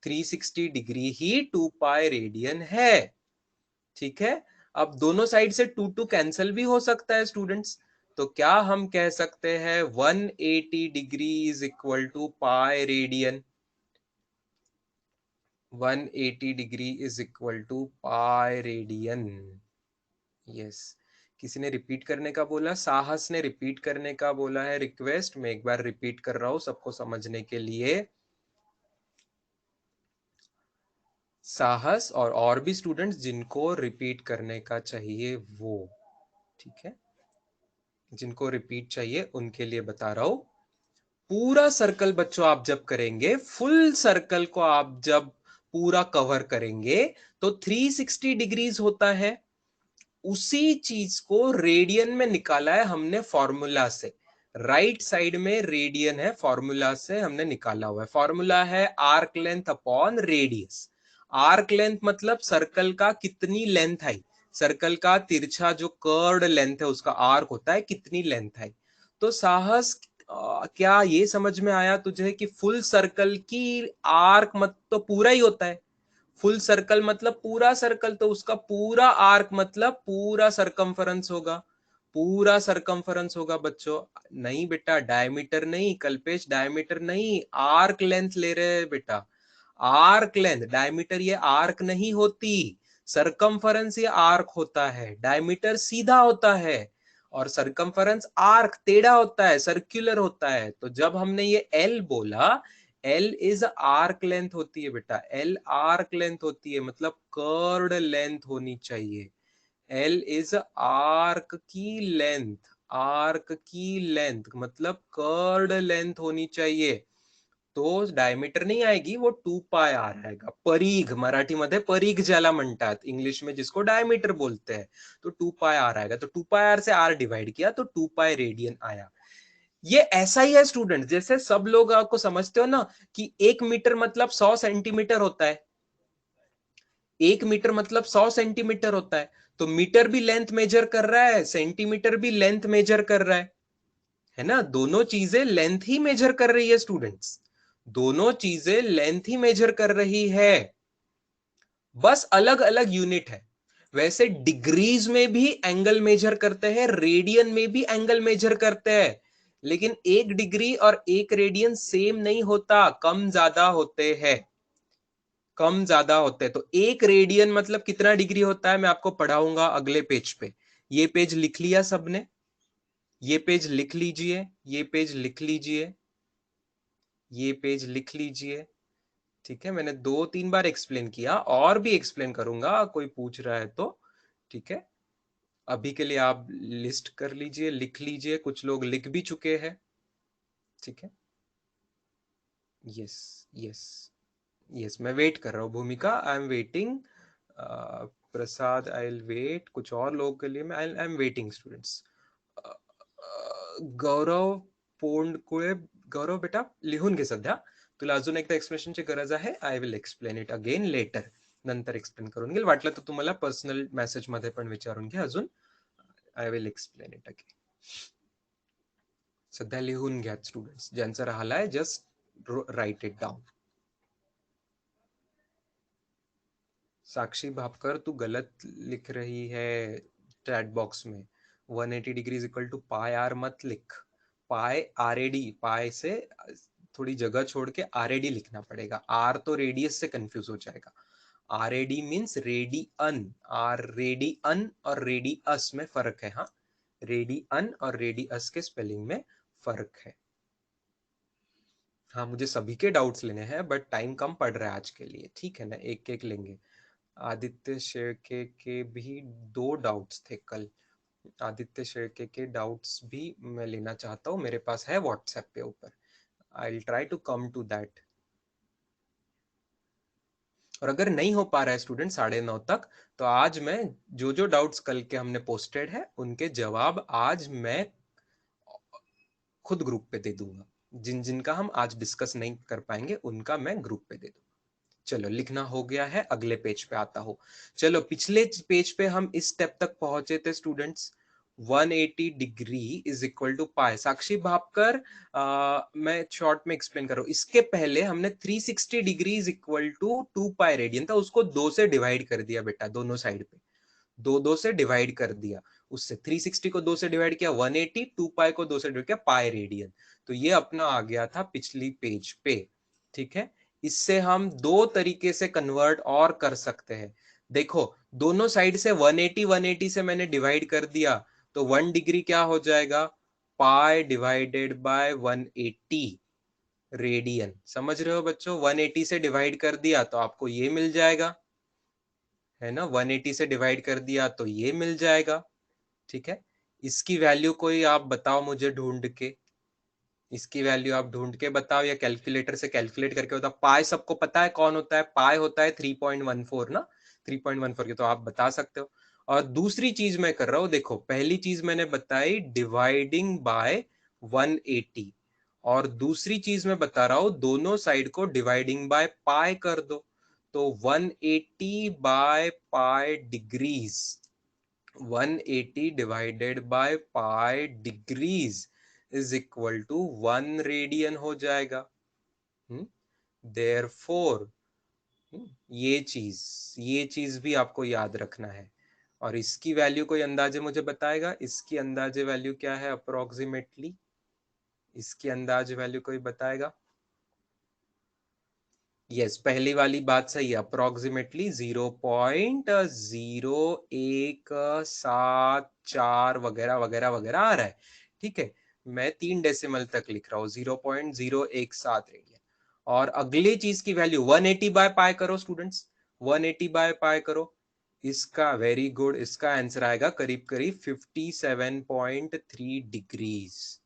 360 डिग्री ही 2 पाई रेडियन है। ठीक है, अब दोनों साइड से 2 कैंसिल भी हो सकता है स्टूडेंट्स, तो क्या हम कह सकते हैं 180 degree is equal to pi radian? 180 degree is equal to pi radian. Yes, किसी ने रिपीट करने का बोला, साहस ने रिपीट करने का बोला है, रिक्वेस्ट मैं एक बार रिपीट कर रहा हूं सबको समझने के लिए। साहस और भी स्टूडेंट्स जिनको रिपीट करने का चाहिए वो, ठीक है, जिनको रिपीट चाहिए उनके लिए बता रहा हूं। पूरा सर्कल बच्चों आप जब करेंगे, फुल सर्कल को आप जब पूरा कवर करेंगे तो 360 डिग्रीज होता है। उसी चीज को रेडियन में निकाला है हमने फॉर्मूला से, राइट साइड में रेडियन है, फॉर्मूला से हमने निकाला हुआ है। फॉर्मूला है arc length upon radius. Arc length मतलब सर्कल का कितनी लेंथ आई, सर्कल का तिरछा जो कर्व्ड लेंथ है उसका आर्क होता है कितनी लेंथ आई। तो साहस क्या ये समझ में आया तुझे कि फुल सर्कल की आर्क मत तो पूरा ही होता है, फुल सर्कल मतलब पूरा सर्कल, तो उसका पूरा आर्क मतलब पूरा सरकमफरेंस होगा, पूरा सरकमफरेंस होगा बच्चों। नहीं बेटा, डायमीटर नहीं कल्पेश, डायमीटर नहीं, आर्क लेंथ ले रहे हैं बेटा, आर्क लेंथ। डायमीटर ये आर्क नहीं होती, सरकमफरेंस ये आर्क होता है, डायमीटर सीधा होता है और सरकमफरेंस आर्क टेढ़ा होता है, सर्कुलर होता है। तो जब हमने ये एल बोला, एल इज आर्क लेंथ होती है बेटा, एल आर्क लेंथ होती है, मतलब कर्व्ड लेंथ होनी चाहिए। एल इज आर्क की लेंथ, आर्क की लेंथ मतलब कर्व्ड लेंथ होनी चाहिए। तो डायमीटर नहीं आएगी, वो 2 पाय आर आएगा। परीघ, मराठीमध्ये परीघ ज्याला म्हणतात, इंग्लिश में जिसको डायमीटर बोलते हैं, तो 2 पाय आर आएगा। तो 2 पाय आर से आर डिवाइड किया तो 2 पाय रेडियन आया। ये ऐसा ही है स्टूडेंट, जैसे सब लोग आपको समझते हो ना कि 1 मीटर मतलब 100 सेंटीमीटर होता है, 1 मीटर मतलब 100 सेंटीमीटर होता है। तो मीटर भी लेंथ मेजर कर रहा है, सेंटीमीटर भी लेंथ मेजर कर रहा है ना, दोनों चीजें लेंथ ही मेजर कर रही है स्टूडेंट्स, दोनों चीजें लेंथ ही मेजर कर रही है, बस अलग अलग यूनिट है। वैसे डिग्रीज में भी एंगल मेजर करते हैं, रेडियन में भी एंगल मेजर करते हैं, लेकिन 1 डिग्री और 1 रेडियन सेम नहीं होता, कम ज्यादा होते हैं, कम ज्यादा होते हैं। तो 1 रेडियन मतलब कितना डिग्री होता है मैं आपको पढ़ाऊंगा अगले पेज पे। ये पेज लिख लिया सबने, ये पेज लिख लीजिए, ये पेज लिख लीजिए, ये पेज लिख लीजिए। ठीक है, मैंने 2-3 बार एक्सप्लेन किया, और भी एक्सप्लेन करूंगा, कोई पूछ रहा है तो। ठीक है, अभी के लिए आप लिस्ट कर लीजिए, लिख लीजिए, कुछ लोग लिख भी चुके हैं। ठीक है, यस, यस, यस, मैं वेट कर रहा हूँ Bhumika, I am waiting. Prasad, I will wait, कुछ और लोगों के लिए मैं I am waiting students. Gaurav Pondkule, Gaurav बेटा लिहून घे सध्या, तुला अजून एकदा एक्सप्लेनेशनची गरज आहे, आय will explain it again later, नंतर एक्सप्लेन करून घेईल, वाटलं तर तुम्हाला पर्सनल मेसेज मध्ये पण विचारून घ्या अजून, I will explain it again. सध्या लिहून घ्या स्टूडेंट्स, ज्यांचं राहिलाय just write it down. Sakshi Bhapkar तू गलत लिख रही है चैट बॉक्स में, 180 degree is equal to pi r मत लिख, पाई आर ए डी, पाई से थोड़ी जगह छोड़ के आर ए डी लिखना पड़ेगा, आर तो रेडियस से कंफ्यूज हो जाएगा। R A D means radian, R radian और रेडियस में फर्क है, हाँ, रेडियन और रेडियस के स्पेलिंग में फर्क है। हाँ, मुझे सभी के डाउट्स लेने हैं, बट टाइम कम पड़ रहा है आज के लिए, ठीक है ना, एक एक लेंगे। आदित्य शेरके के भी 2 डाउट्स थे कल, आदित्य शेरके के डाउट्स भी मैं लेना चाहता हूँ, मेरे पास है व्हाट्सएप पे ऊपर, I will try to come to that. और अगर नहीं हो पा रहा है स्टूडेंट 9:30 तक, तो आज मैं जो जो डाउट्स कल के हमने पोस्टेड है उनके जवाब आज मैं खुद ग्रुप पे दे दूंगा, जिन जिन का हम आज डिस्कस नहीं कर पाएंगे उनका मैं ग्रुप पे दे दूंगा। चलो, लिखना हो गया है, अगले पेज पे आता हो। चलो, पिछले पेज पे हम इस स्टेप तक पहुंचे थे students, 180 degree is equal to pi. Sakshi Bhapkar, मैं शॉर्ट में एक्सप्लेन कर रहा हूँ, इसके पहले हमने 360 degree is equal to 2 pi radian था, उसको 2 से डिवाइड कर दिया बेटा, दोनों साइड पे 2-2 से डिवाइड कर दिया, उससे 360 को 2 से डिवाइड किया, 180, 2 पाई को 2 से डिवाइड किया, पाई रेडियन। तो ये अपना आ गया था पिछली पेज पे। ठीक है, इससे हम 2 तरीके से कन्वर्ट और कर सकते हैं। देखो, दोनों साइड से 180 180 से मैंने डिवाइड कर दिया, तो 1 डिग्री क्या हो जाएगा, पाई डिवाइडेड बाय 180 रेडियन। समझ रहे हो बच्चों, 180 से डिवाइड कर दिया तो आपको ये मिल जाएगा, है ना, 180 से डिवाइड कर दिया तो ये मिल जाएगा। ठीक है, इसकी वैल्यू कोई आप बताओ मुझे ढूंढ के, इसकी वैल्यू आप ढूंढ के बताओ, या कैलकुलेटर से कैलकुलेट करके बताओ। पाई सबको पता है कौन होता है, पाई होता है 3.14 ना, 3.14 के तो आप बता सकते हो। और दूसरी चीज मैं कर रहा हूं, देखो, पहली चीज मैंने बताई डिवाइडिंग बाय 180, और दूसरी चीज मैं बता रहा हूं दोनों साइड को डिवाइडिंग बाय पाई कर दो, तो 180 by pi degrees, 180 divided by pi degrees is equal to 1 radian हो जाएगा। देयरफॉर ये चीज भी आपको याद रखना है। और इसकी वैल्यू कोई अंदाजे मुझे बताएगा, इसकी अंदाजे वैल्यू क्या है अप्रोक्सीमेटली? इसकी अंदाजे वैल्यू कोई बताएगा? यस, पहली वाली बात सही है, अप्रोक्सीमेटली 0.0174 वगैरह वगैरह वगैरह आ रहा है। ठीक है, मैं 3 डेसिमल तक लिख रहा हूँ, 0.017 रेडियन। और अगली चीज की वैल्यू 180 बाय पाई करो स्टूडेंट्स, 180 बाय पाई करो। इसका वेरी गुड, इसका आंसर आएगा करीब करीब 57.3 डिग्रीज।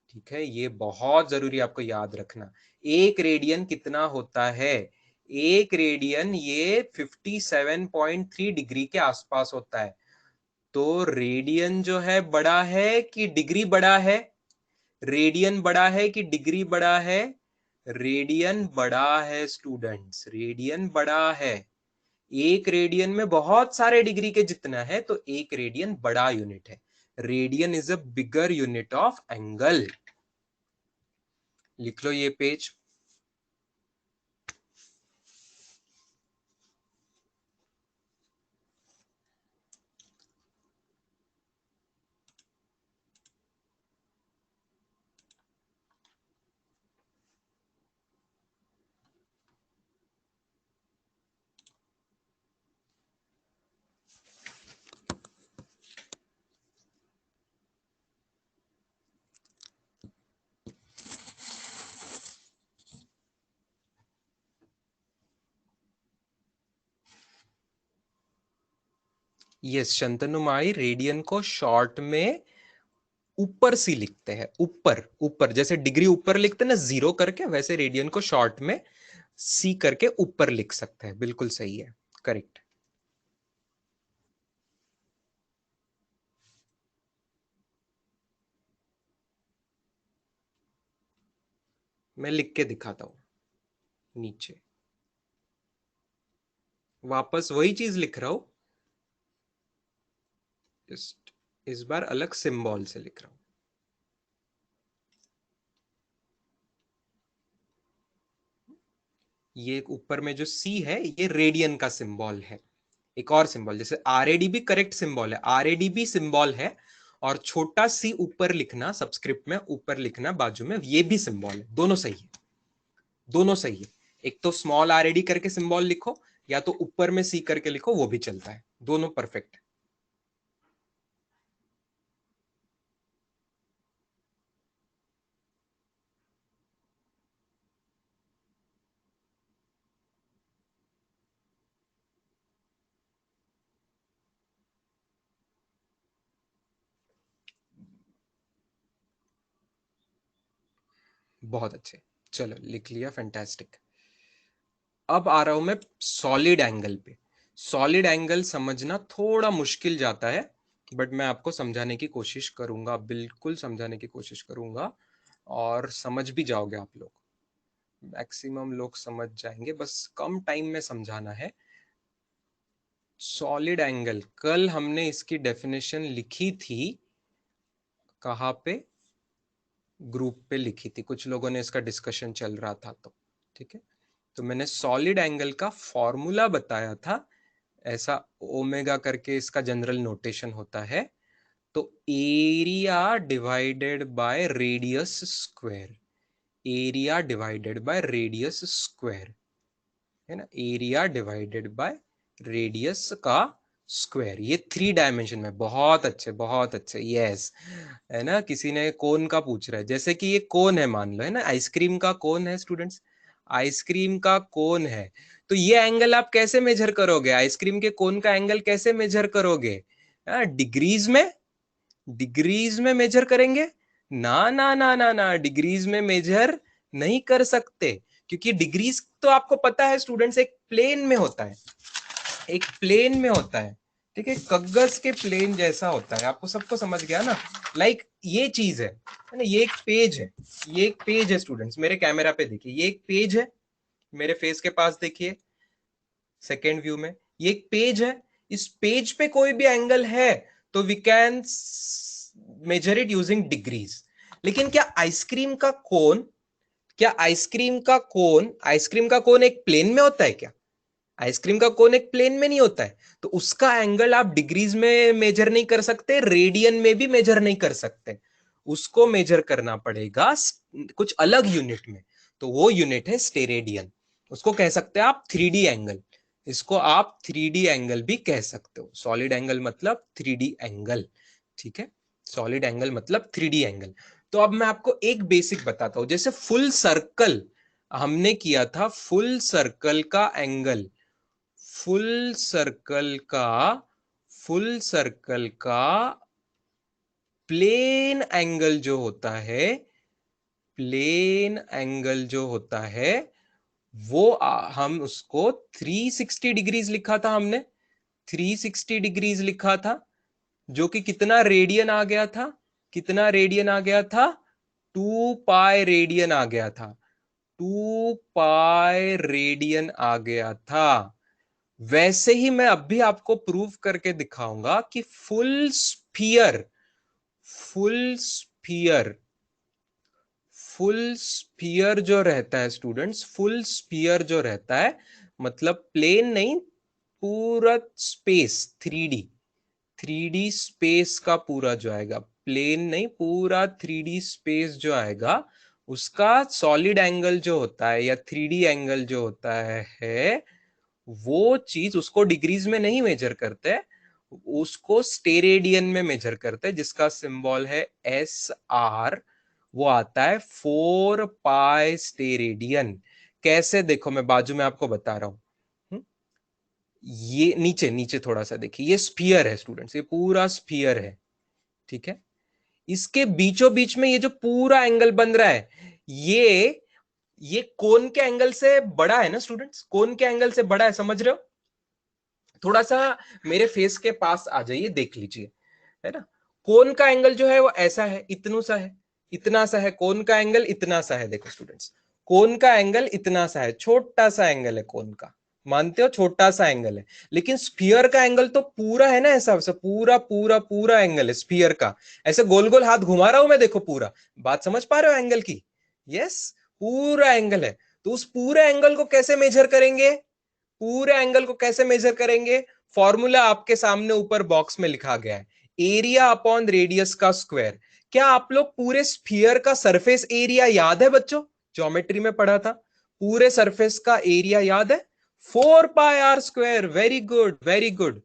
ठीक है, ये बहुत जरूरी आपको याद रखना। एक रेडियन कितना होता है? एक रेडियन ये 57.3 डिग्री के आसपास होता है। तो रेडियन जो है बड़ा है कि डिग्री बड़ा है? रेडियन बड़ा है कि डिग्री बड़ा है? रेडियन बड़ा है स्टूडेंट्स, रेडियन बड़ा है। एक रेडियन में बहुत सारे डिग्री के जितना है, तो एक रेडियन बड़ा यूनिट है। Radian is a bigger unit of angle. लिख लो ये पेज। यस शंतनु माई, रेडियन को शॉर्ट में ऊपर सी लिखते हैं, ऊपर ऊपर, जैसे डिग्री ऊपर लिखते हैं ना 0 करके, वैसे रेडियन को शॉर्ट में सी करके ऊपर लिख सकते हैं। बिल्कुल सही है, करेक्ट। मैं लिख के दिखाता हूं नीचे, वापस वही चीज लिख रहा हूं, जस्ट इस बार अलग सिंबल से लिख रहा हूं। ये ऊपर में जो सी है ये रेडियन का सिंबल है। एक और सिंबल, जैसे आरएडी भी करेक्ट सिंबल है, आरएडी भी सिंबल है, और छोटा सी ऊपर लिखना, सबस्क्रिप्ट में ऊपर लिखना बाजू में, ये भी सिंबल है। दोनों सही है, दोनों सही है। एक तो स्मॉल आरएडी करके सिंबल लिखो, या तो ऊपर में सी करके लिखो, वो भी चलता है, दोनों परफेक्ट है। बहुत अच्छे, चलो लिख लिया, फैंटास्टिक। अब आ रहा हूं मैं सॉलिड एंगल पे। सॉलिड एंगल समझना थोड़ा मुश्किल जाता है, बट मैं आपको समझाने की कोशिश करूंगा, बिल्कुल समझाने की कोशिश करूंगा, और समझ भी जाओगे आप लोग, मैक्सिमम लोग समझ जाएंगे, बस कम टाइम में समझाना है। सॉलिड एंगल, कल हमने इसकी डेफिनेशन लिखी थी, कहाँ पे? ग्रुप पे लिखी थी, कुछ लोगों ने इसका डिस्कशन चल रहा था तो। ठीक है, तो मैंने सॉलिड एंगल का फॉर्मूला बताया था, ऐसा ओमेगा करके इसका जनरल नोटेशन होता है। तो area divided by radius square, area divided by radius square, है ना, एरिया डिवाइडेड बाय रेडियस का स्क्वायर, ये 3 डायमेंशन में। बहुत अच्छे, बहुत अच्छे, यस। है ना, किसी ने कोन का पूछ रहा है, जैसे कि ये कोन है मान लो, है ना, आइसक्रीम का कोन है स्टूडेंट्स, आइसक्रीम का कोन है। तो ये एंगल आप कैसे मेजर करोगे? आइसक्रीम के कोन का एंगल कैसे मेजर करोगे? डिग्रीज में, डिग्रीज में मेजर करेंगे? ना ना ना ना ना, डिग्रीज में मेजर नहीं कर सकते, क्योंकि डिग्रीज तो आपको पता है स्टूडेंट्स, एक प्लेन में होता है, एक प्लेन में होता है। ठीक है, कागज के प्लेन जैसा होता है, आपको सबको समझ गया ना? लाइक ये चीज है ना, ये एक पेज है, ये एक पेज है स्टूडेंट्स, मेरे कैमरा पे देखिए, ये एक पेज है, मेरे फेस के पास देखिए, सेकेंड व्यू में ये एक पेज है। इस पेज पे कोई भी एंगल है तो we can measure it using degrees. लेकिन क्या आइसक्रीम का कोन, क्या आइसक्रीम का कोन, आइसक्रीम का कोन एक प्लेन में होता है क्या? आइसक्रीम का कोन एक प्लेन में नहीं होता है, तो उसका एंगल आप डिग्रीज में मेजर नहीं कर सकते, रेडियन में भी मेजर नहीं कर सकते, उसको मेजर करना पड़ेगा कुछ अलग यूनिट में, तो वो यूनिट है स्टेरेडियन। उसको कह सकते हैं आप 3D एंगल, इसको आप 3D एंगल भी कह सकते हो। सॉलिड एंगल मतलब 3D एंगल, ठीक है, सॉलिड एंगल मतलब 3D एंगल। तो अब मैं आपको एक बेसिक बताता हूं, जैसे फुल सर्कल हमने किया था, फुल सर्कल का एंगल, फुल सर्कल का फुल सर्कल का प्लेन एंगल जो होता है, प्लेन एंगल जो होता है वो हम उसको 360 डिग्रीज लिखा था हमने, 360 डिग्रीज लिखा था, जो कि कितना रेडियन आ गया था, कितना रेडियन आ गया था, 2 पाई रेडियन आ गया था, 2 पाई रेडियन आ गया था। वैसे ही मैं अब भी आपको प्रूव करके दिखाऊंगा कि full sphere, full sphere, full sphere जो रहता है स्टूडेंट्स, फुल स्फीयर जो रहता है, मतलब प्लेन नहीं, पूरा स्पेस, 3D, 3D स्पेस का पूरा जो आएगा, प्लेन नहीं, पूरा 3D स्पेस जो आएगा, उसका सॉलिड एंगल जो होता है या 3D एंगल जो होता है वो चीज, उसको डिग्रीज में नहीं मेजर करते, उसको स्टेरेडियन में मेजर करते हैं, जिसका सिंबल है SR। वो आता है 4 पाई स्टेरेडियन। कैसे, देखो मैं बाजू में आपको बता रहा हूं। ये नीचे नीचे थोड़ा सा देखिए, ये स्फीयर है स्टूडेंट्स, ये पूरा स्फीयर है, ठीक है। इसके बीचों बीच में ये जो पूरा एंगल बन रहा है, ये कोन के एंगल से बड़ा है ना स्टूडेंट्स, कोन के एंगल से बड़ा है, समझ रहे हो? थोड़ा सा मेरे फेस के पास आ जाइए, देख लीजिए, है ना। कोन का एंगल जो है वो ऐसा है, इतना सा है, इतना सा है, कोन का एंगल इतना सा है, देखो स्टूडेंट्स, कोन का एंगल इतना सा है, छोटा सा एंगल है कोन का, मानते हो छोटा सा एंगल है, लेकिन स्फीयर का एंगल तो पूरा है ना, ऐसा वैसा पूरा पूरा पूरा एंगल है स्फीयर का। ऐसे गोल गोल हाथ घुमा रहा हूं मैं, देखो पूरा, बात समझ पा रहे हो एंगल की? यस, पूरा एंगल है। तो उस पूरे एंगल को कैसे मेजर करेंगे, पूरे एंगल को कैसे मेजर करेंगे? फॉर्मूला आपके सामने ऊपर बॉक्स में लिखा गया है, एरिया अपॉन रेडियस का स्क्वायर। क्या आप लोग पूरे स्फीयर का सरफेस एरिया याद है बच्चों? ज्योमेट्री में पढ़ा था, पूरे सरफेस का एरिया याद है? 4 pi r square, very good very good,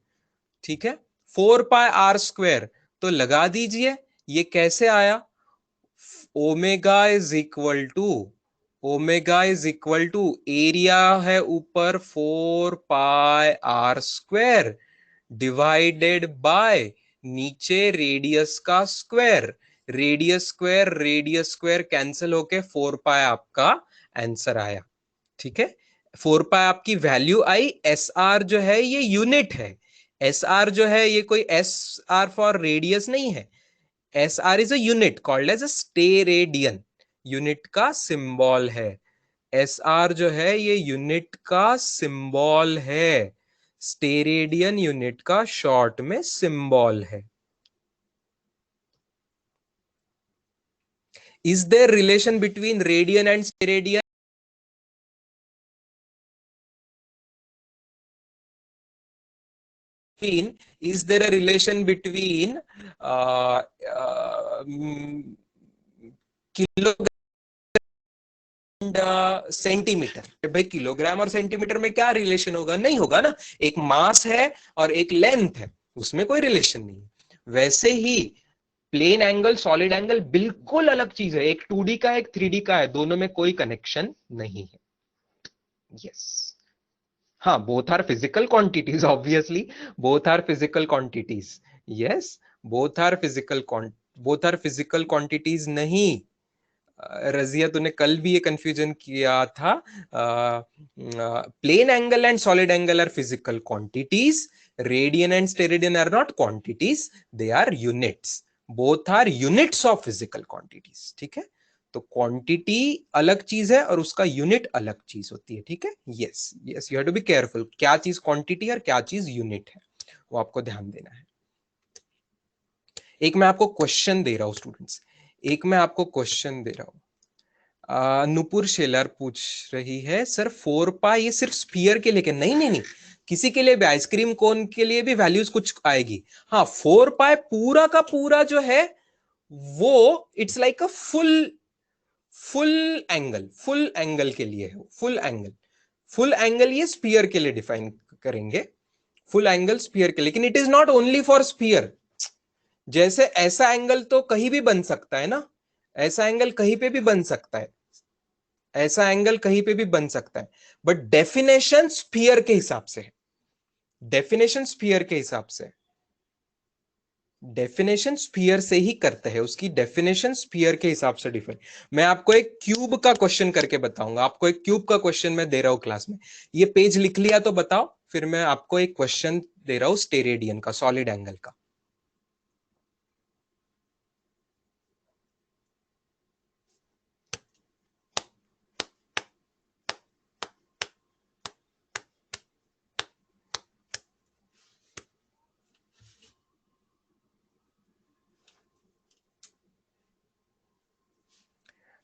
ठीक है, 4 पाई r स्क्वायर। तो लगा दीजिए, ये कैसे आया? Omega is equal to, omega is equal to, area है ऊपर 4 pi r square divided by नीचे रेडियस का square, radius square radius square cancel होके 4 पाई आपका आंसर आया, ठीक है। 4 पाई आपकी वैल्यू आई। एस आर जो है ये यूनिट है, एस आर जो है ये कोई एस आर फॉर रेडियस नहीं है, S R is a unit called as a steradian, unit का सिंबल है। एस आर जो है ये यूनिट का सिंबल है, स्टेरेडियन यूनिट का शॉर्ट में सिंबल है। Is there relation between radian and steradian? Is there a relation between kilogram centimetre? भाई किलोग्राम और सेंटीमीटर में क्या रिलेशन होगा? नहीं होगा ना, एक मास है और एक लेंथ है, उसमें कोई रिलेशन नहीं है। वैसे ही प्लेन एंगल सॉलिड एंगल बिल्कुल अलग चीज है, एक 2D का एक 3D का है, दोनों में कोई कनेक्शन नहीं है। यस, हाँ, both are physical quantities obviously, both are physical quantities. Yes, both are physical, both are physical quantities नहीं। रजिया तूने कल भी ये कंफ्यूजन किया था, plane angle and solid angle are physical quantities, radian and steradian are not quantities, they are units, both are units of physical quantities, ठीक है। तो क्वांटिटी अलग चीज है और उसका यूनिट अलग चीज होती है, ठीक है। Yes yes, you have to be careful, क्या चीज क्वांटिटी और क्या चीज यूनिट है, वो आपको ध्यान देना है। एक मैं आपको क्वेश्चन दे रहा हूं स्टूडेंट्स, एक मैं आपको क्वेश्चन दे रहा हूं, नुपुर शेलर पूछ रही है सर 4 पाई ये सिर्फ स्फीयर के लिए क्या? नहीं नहीं नहीं, किसी के लिए भी, आइसक्रीम कोन के लिए भी वैल्यूज कुछ आएगी। हाँ, 4 पाई पूरा का पूरा जो है वो it's like a full angle के लिए है। फुल एंगल ये स्फीयर के लिए डिफाइन करेंगे, फुल एंगल स्फीयर के, लेकिन it is not only for sphere. जैसे ऐसा एंगल तो कहीं भी बन सकता है ना, ऐसा एंगल कहीं पे भी बन सकता है, ऐसा एंगल कहीं पे भी बन सकता है, बट डेफिनेशन स्फीयर के हिसाब से है, डेफिनेशन स्फीयर के हिसाब से, डेफिनेशन स्फीयर से ही करते हैं, उसकी डेफिनेशन स्फीयर के हिसाब से डिफाइन। मैं आपको एक क्यूब का क्वेश्चन करके बताऊंगा, आपको एक क्यूब का क्वेश्चन मैं दे रहा हूं क्लास में, ये पेज लिख लिया तो बताओ, फिर मैं आपको एक क्वेश्चन दे रहा हूं स्टेरेडियन का, सॉलिड एंगल का।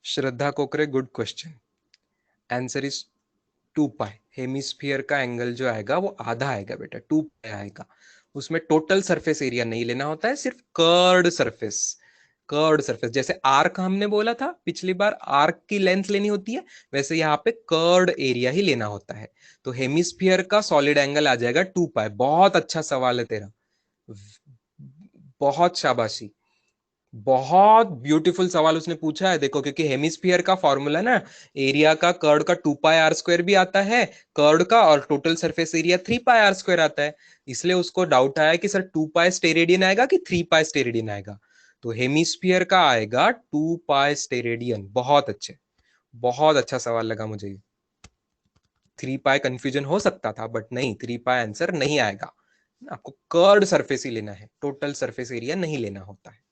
श्रद्धा कोकरे, good question. Answer is 2 pi. Hemisphere का एंगल जो आएगा वो आधा आएगा बेटा, 2 पाई आएगा। उसमें टोटल सरफेस एरिया नहीं लेना होता है, सिर्फ कर्ड सरफेस, कर्ड सरफेस। जैसे आर्क हमने बोला था पिछली बार, आर्क की लेंथ लेनी होती है, वैसे यहाँ पे कर्ड एरिया ही लेना होता है। तो हेमिस्फीयर का सॉलिड एंगल आ जाएगा 2 पाई। बहुत अच्छा सवाल है तेरा, बहुत शाबाशी, बहुत ब्यूटीफुल सवाल उसने पूछा है। देखो, क्योंकि हेमिस्फीयर का फॉर्मूला ना, एरिया का कर्ड का 2 पाई r² भी आता है कर्ड का, और टोटल सरफेस एरिया 3 पाई r² आता है। इसलिए उसको डाउट आया कि सर 2 पाई स्टेरेडियन आएगा कि 3 पाई स्टेरेडियन आएगा। तो हेमिस्फीयर का आएगा 2 पाई स्टेरेडियन। बहुत अच्छे, बहुत अच्छा सवाल लगा मुझे ये। 3 पाई कंफ्यूजन हो सकता था, बट नहीं, 3 पाई आंसर नहीं आएगा। आपको कर्ड सरफेस ही लेना है, टोटल सरफेस एरिया नहीं लेना होता है।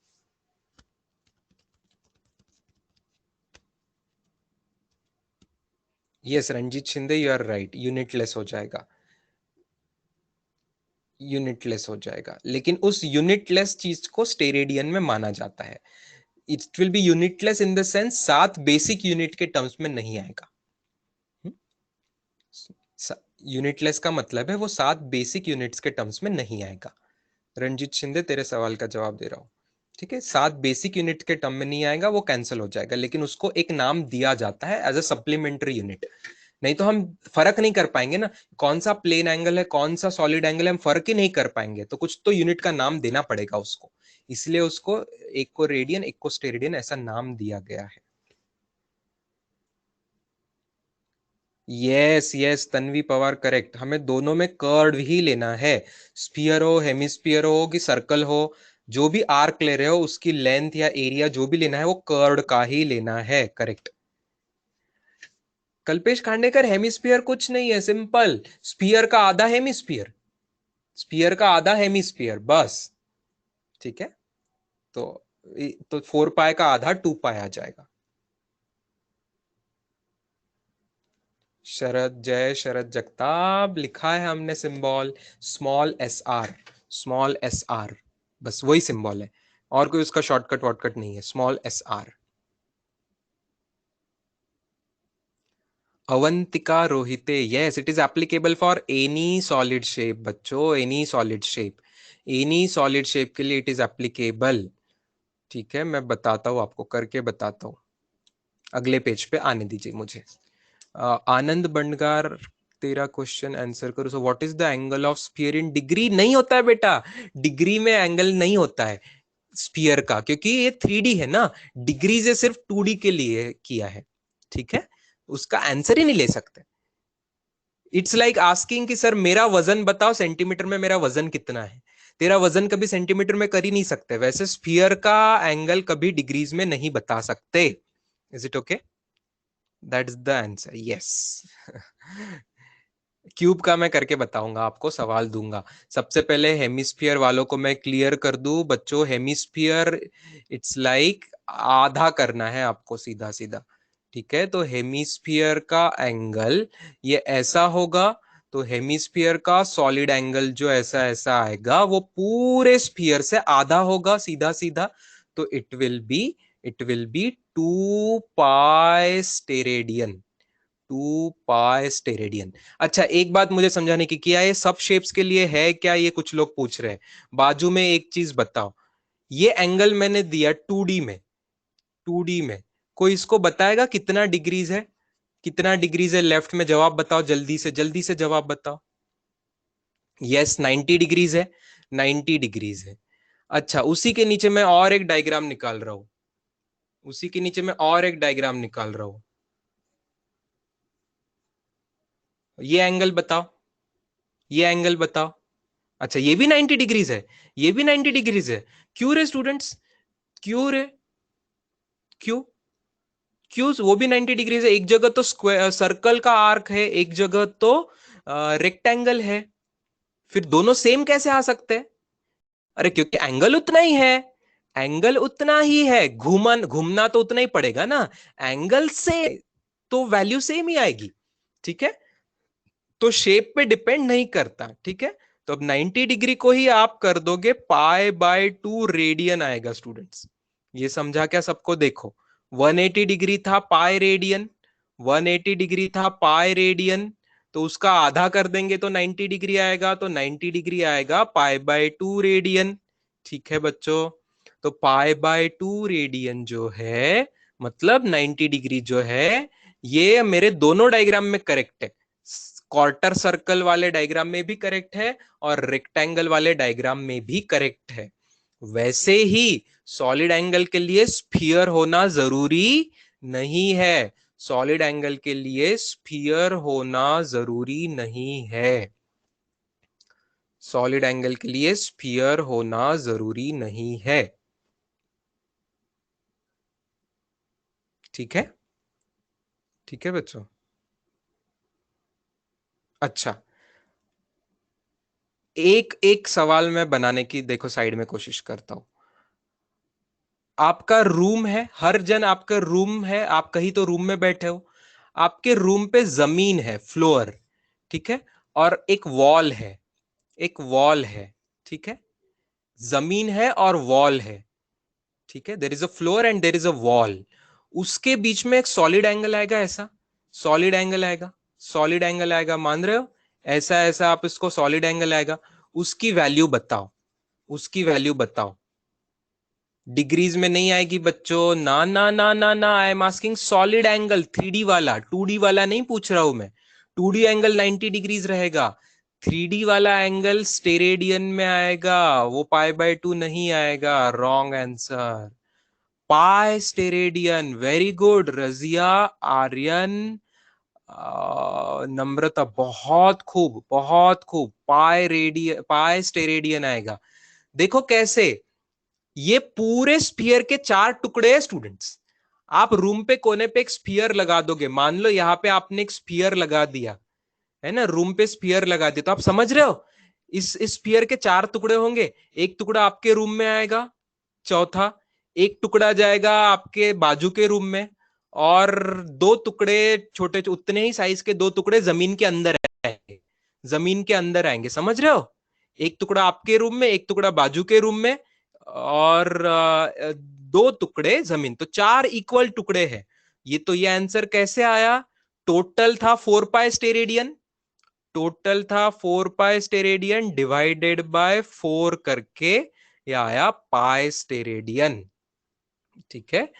Yes Ranjit Shinde, you are right, unitless हो जाएगा, यूनिटलेस हो जाएगा, लेकिन उस यूनिटलेस चीज को स्टेरेडियन में माना जाता है। It will be unitless in the sense 7 basic unit के टर्म्स में नहीं आएगा। यूनिटलेस का मतलब है वो 7 बेसिक यूनिट्स के टर्म्स में नहीं आएगा। रंजीत शिंदे, तेरे सवाल का जवाब दे रहा हूं, ठीक है। 7 बेसिक यूनिट के टर्म में नहीं आएगा, वो कैंसिल हो जाएगा, लेकिन उसको एक नाम दिया जाता है एज अ सप्लीमेंट्री यूनिट। नहीं तो हम फर्क नहीं कर पाएंगे ना, कौन सा प्लेन एंगल है कौन सा सॉलिड एंगल है, हम फर्क ही नहीं कर पाएंगे, तो कुछ तो यूनिट का नाम देना पड़ेगा उसको। इसलिए उसको, एक को रेडियन एक को स्टेरेडियन ऐसा नाम दिया गया है। Yes yes Tanvi Pawar, correct. हमें दोनों में कर्व ही लेना है, स्फीयर हो, हेमिस्फीयर हो कि सर्कल हो, जो भी आर्क ले रहे हो उसकी लेंथ या एरिया जो भी लेना है वो कर्व का ही लेना है, करेक्ट। कल्पेश खांडेकर, हेमिस्फीयर कुछ नहीं है, सिंपल, स्फीयर का आधा हेमिस्फीयर, स्फीयर का आधा हेमिस्फीयर बस, ठीक है। तो 4 पाई का आधा 2 पाई आ जाएगा। शरद जय, शरद जगताप, लिखा है हमने symbol small SR, small SR, बस वही सिंबल है, और कोई उसका शॉर्टकट वॉर्टकट नहीं है, small SR। Avantika Rohite, yes it is applicable for any solid shape बच्चों, any solid shape, any solid shape के लिए इट इज एप्लीकेबल। ठीक है, मैं बताता हूँ आपको, करके बताता हूँ, अगले पेज पे आने दीजिए मुझे। आनंद बंडगार, तेरा क्वेश्चन आंसर करो। So what is the angle of sphere in degree? नहीं होता है बेटा, डिग्री में एंगल नहीं होता है स्फीयर का, क्योंकि ये 3D है ना, डिग्री से सिर्फ 2D के लिए किया है, ठीक है। उसका आंसर ही नहीं ले सकते। इट्स लाइक आस्किंग कि सर मेरा वजन बताओ सेंटीमीटर में, मेरा वजन कितना है, तेरा वजन कभी सेंटीमीटर में कर ही नहीं सकते, वैसे स्फीयर का एंगल कभी डिग्रीज में नहीं बता सकते। Is it okay? That is the answer, yes. Cube का मैं करके बताऊंगा आपको, सवाल दूंगा। सबसे पहले हेमिस्फीयर वालों को मैं क्लियर कर दूं बच्चों, हेमिस्फीयर इट्स लाइक आधा करना है आपको, सीधा सीधा, ठीक है। तो हेमिस्फीयर का एंगल ये ऐसा होगा, तो हेमिस्फीयर का सॉलिड एंगल जो ऐसा ऐसा आएगा वो पूरे स्फीयर से आधा होगा, सीधा सीधा। तो it will be 2 pi steradian, 2 pi steradian. अच्छा, एक बात मुझे समझाने की, क्या ये सब शेप्स के लिए है क्या, ये कुछ लोग पूछ रहे हैं। बाजू में एक चीज बताओ, ये एंगल मैंने दिया 2D में, 2D में कोई इसको बताएगा कितना डिग्रीज है, कितना डिग्रीज है लेफ्ट में, जवाब बताओ जल्दी से, जल्दी से जवाब बताओ। यस 90 डिग्रीज है, 90 डिग्रीज है। अच्छा, उसी के नीचे मैं और एक डायग्राम निकाल रहा हूं, उसी के नीचे मैं और एक डायग्राम निकाल रहा हूं। ये एंगल बताओ, ये एंगल बताओ। अच्छा, ये भी 90 डिग्रीज है, ये भी 90 डिग्रीज है। क्यों रे स्टूडेंट्स, क्यों रे, क्यों, क्यों वो भी 90 डिग्रीज है? एक जगह तो स्क्वायर सर्कल का आर्क है, एक जगह तो रेक्टेंगल है, फिर दोनों सेम कैसे आ सकते हैं? अरे क्योंकि एंगल उतना ही है, एंगल उतना ही है, घूमन घूमना तो उतना ही पड़ेगा ना, एंगल से तो वैल्यू सेम ही आएगी। ठीक है, तो शेप पे डिपेंड नहीं करता। ठीक है, तो अब 90 डिग्री को ही आप कर दोगे π/2 रेडियन आएगा स्टूडेंट्स। ये समझा क्या सबको? देखो 180 डिग्री था पाई रेडियन, 180 डिग्री था पाई रेडियन, तो उसका आधा कर देंगे तो 90 डिग्री आएगा, तो 90 डिग्री आएगा π/2 रेडियन। ठीक है बच्चों, तो π/2 रेडियन जो है मतलब 90 डिग्री जो है, ये मेरे दोनों डायग्राम में करेक्ट है, क्वार्टर सर्कल वाले डायग्राम में भी करेक्ट है और रेक्टेंगल वाले डायग्राम में भी करेक्ट है। वैसे ही सॉलिड एंगल के लिए स्फीयर होना जरूरी नहीं है, सॉलिड एंगल के लिए स्फीयर होना जरूरी नहीं है, सॉलिड एंगल के लिए स्फीयर होना जरूरी नहीं है। ठीक है, ठीक है बच्चों। अच्छा, एक एक सवाल मैं बनाने की देखो साइड में कोशिश करता हूं। आपका रूम है, हर जन आपका रूम है, आप कहीं तो रूम में बैठे हो, आपके रूम पे जमीन है, फ्लोर, ठीक है, और एक वॉल है, एक वॉल है, ठीक है, जमीन है और वॉल है, ठीक है, there is a floor and there is a wall, उसके बीच में एक सॉलिड एंगल आएगा, ऐसा सॉलिड एंगल आएगा, सॉलिड एंगल आएगा, मान रहे हो? ऐसा ऐसा आप इसको सॉलिड एंगल आएगा, उसकी वैल्यू बताओ, उसकी वैल्यू बताओ। डिग्रीज में नहीं आएगी बच्चों, ना ना ना ना ना, I am asking solid angle, 3D वाला, 2D वाला नहीं पूछ रहा हूं मैं। 2D एंगल 90 डिग्रीज रहेगा, 3D वाला एंगल स्टेरेडियन में आएगा, वो π/2 नहीं आएगा, wrong answer. Pi steradian, very good Raziya, Aryan, Namrata, बहुत खूब बहुत खूब, पाई रेडियन, पाई स्टेरेडियन आएगा। देखो कैसे, ये पूरे स्फीयर के 4 टुकड़े हैं स्टूडेंट्स। आप रूम पे कोने पे एक स्फीयर लगा दोगे, मान लो यहां पे आपने एक स्फीयर लगा दिया है ना, रूम पे स्फीयर लगा दिया, तो आप समझ रहे हो इस स्फीयर के 4 टुकड़े होंगे, एक टुकड़ा आपके रूम में आएगा, चौथा एक टुकड़ा जाएगा आपके बाजू के रूम में, और 2 टुकड़े छोटे उतने ही साइज के 2 टुकड़े जमीन के अंदर आएंगे, जमीन के अंदर आएंगे, समझ रहे हो? एक टुकड़ा आपके रूम में, एक टुकड़ा बाजू के रूम में, और 2 टुकड़े जमीन, तो 4 इक्वल टुकड़े हैं। ये आंसर कैसे आया? टोटल था 4 पाई स्टेरेडियन, टोटल था 4 पाई स्टेरेडियन डिवाइडेड बाय 4 करके ये आया पाई स्टेरेडियन। ठीक है,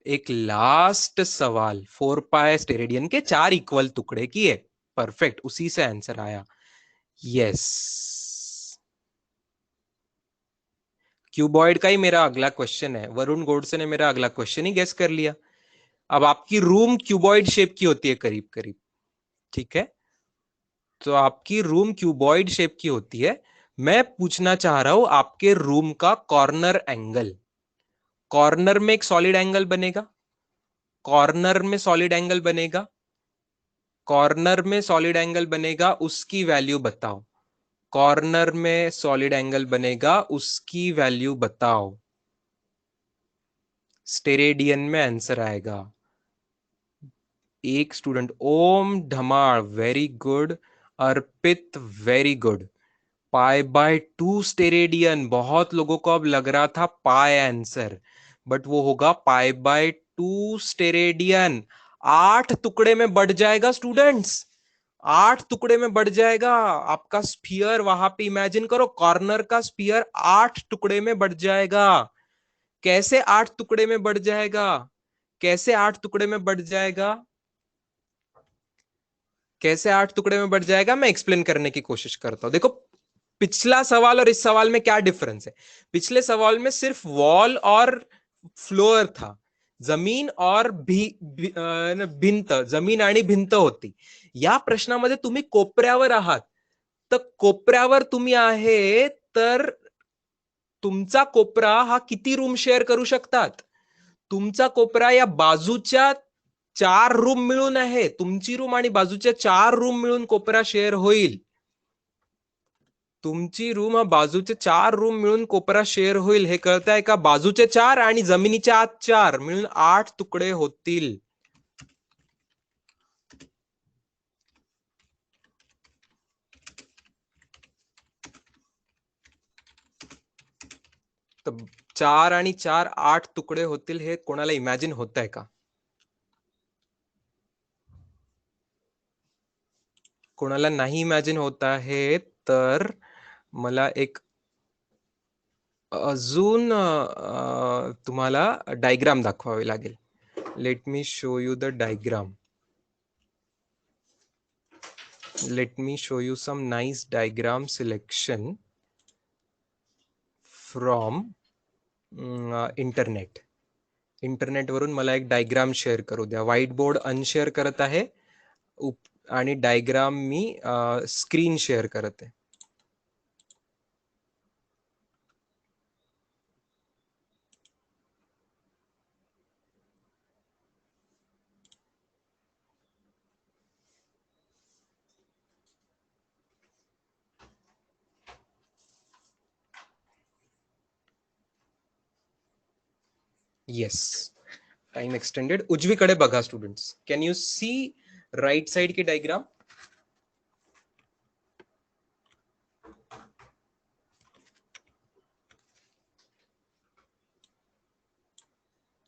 एक लास्ट सवाल, 4 पाई स्टेरेडियन के 4 इक्वल टुकड़े किए, परफेक्ट, उसी से आंसर आया। यस, क्यूबॉइड का ही मेरा अगला क्वेश्चन है, वरुण गोडसे ने मेरा अगला क्वेश्चन ही गेस कर लिया। अब आपकी रूम क्यूबॉइड शेप की होती है करीब करीब, ठीक है, तो आपकी रूम क्यूबॉइड शेप की होती है। मैं पूछना चाह रहा हूं आपके रूम का कॉर्नर एंगल, कॉर्नर में एक सॉलिड एंगल बनेगा, कॉर्नर में सॉलिड एंगल बनेगा, कॉर्नर में सॉलिड एंगल बनेगा, उसकी वैल्यू बताओ, कॉर्नर में सॉलिड एंगल बनेगा, उसकी वैल्यू बताओ, स्टेरेडियन में आंसर आएगा। एक स्टूडेंट, ओम धमार, वेरी गुड, अर्पित वेरी गुड, π/2 स्टेरेडियन, बहुत लोगों को अब लग रहा था पाई आंसर, बट वो होगा 2 स्टेरेडियन 8 टुकड़े में बढ़ जाएगा स्टूडेंट्स, 8 टुकड़े में बढ़ जाएगा। आपका स्फीयर वहां पे इमेजिन करो, कॉर्नर का स्फीयर 8 टुकड़े में बढ़ जाएगा। कैसे 8 टुकड़े में बढ़ जाएगा? कैसे 8 टुकड़े में बढ़ जाएगा? कैसे 8 टुकड़े में बढ़ जाएगा? मैं एक्सप्लेन करने की कोशिश करता हूं। देखो, पिछला सवाल और इस सवाल में क्या डिफरेंस है? पिछले सवाल में सिर्फ वॉल और फ्लोर था, जमीन और भिंत, जमीन आणि भिंत होती। या प्रश्नामध्ये तुम्ही कोपऱ्यावर आहात, तर कोपऱ्यावर तुम्ही आहे, तर तुमचा कोपरा हा किती रूम शेअर करू शकतात? तुमचा कोपरा या बाजूच्या 4 रूम मिळून आहे, तुमची रूम आणि बाजूच्या 4 रूम मिळून कोपरा शेअर होईल। तुमची रूम हा बाजूचे 4 रूम मिळून कोपरा शेअर होईल, हे कळतंय का? बाजूचे 4 आणि जमिनीच्या आत 4 मिळून 8 तुकडे होतील। तर 4 आणि 4 8 तुकडे होतील, हे कोणाला इमॅजिन होत आहे का? कोणाला नाही इमॅजिन होत आहे तर मला एक अजून तुम्हाला डायग्राम दाखवावी लागेल. Let me show you the diagram. Let me show you some nice diagram selection from internet. Internet वरून मला एक डायग्राम शेअर करू द्या. व्हाईट बोर्ड अनशेअर करत आहे आणि डायग्राम मी स्क्रीन शेअर करत आहे. Yes, time extended. उजवीकडे बघा students. Can you see right side की डायग्राम?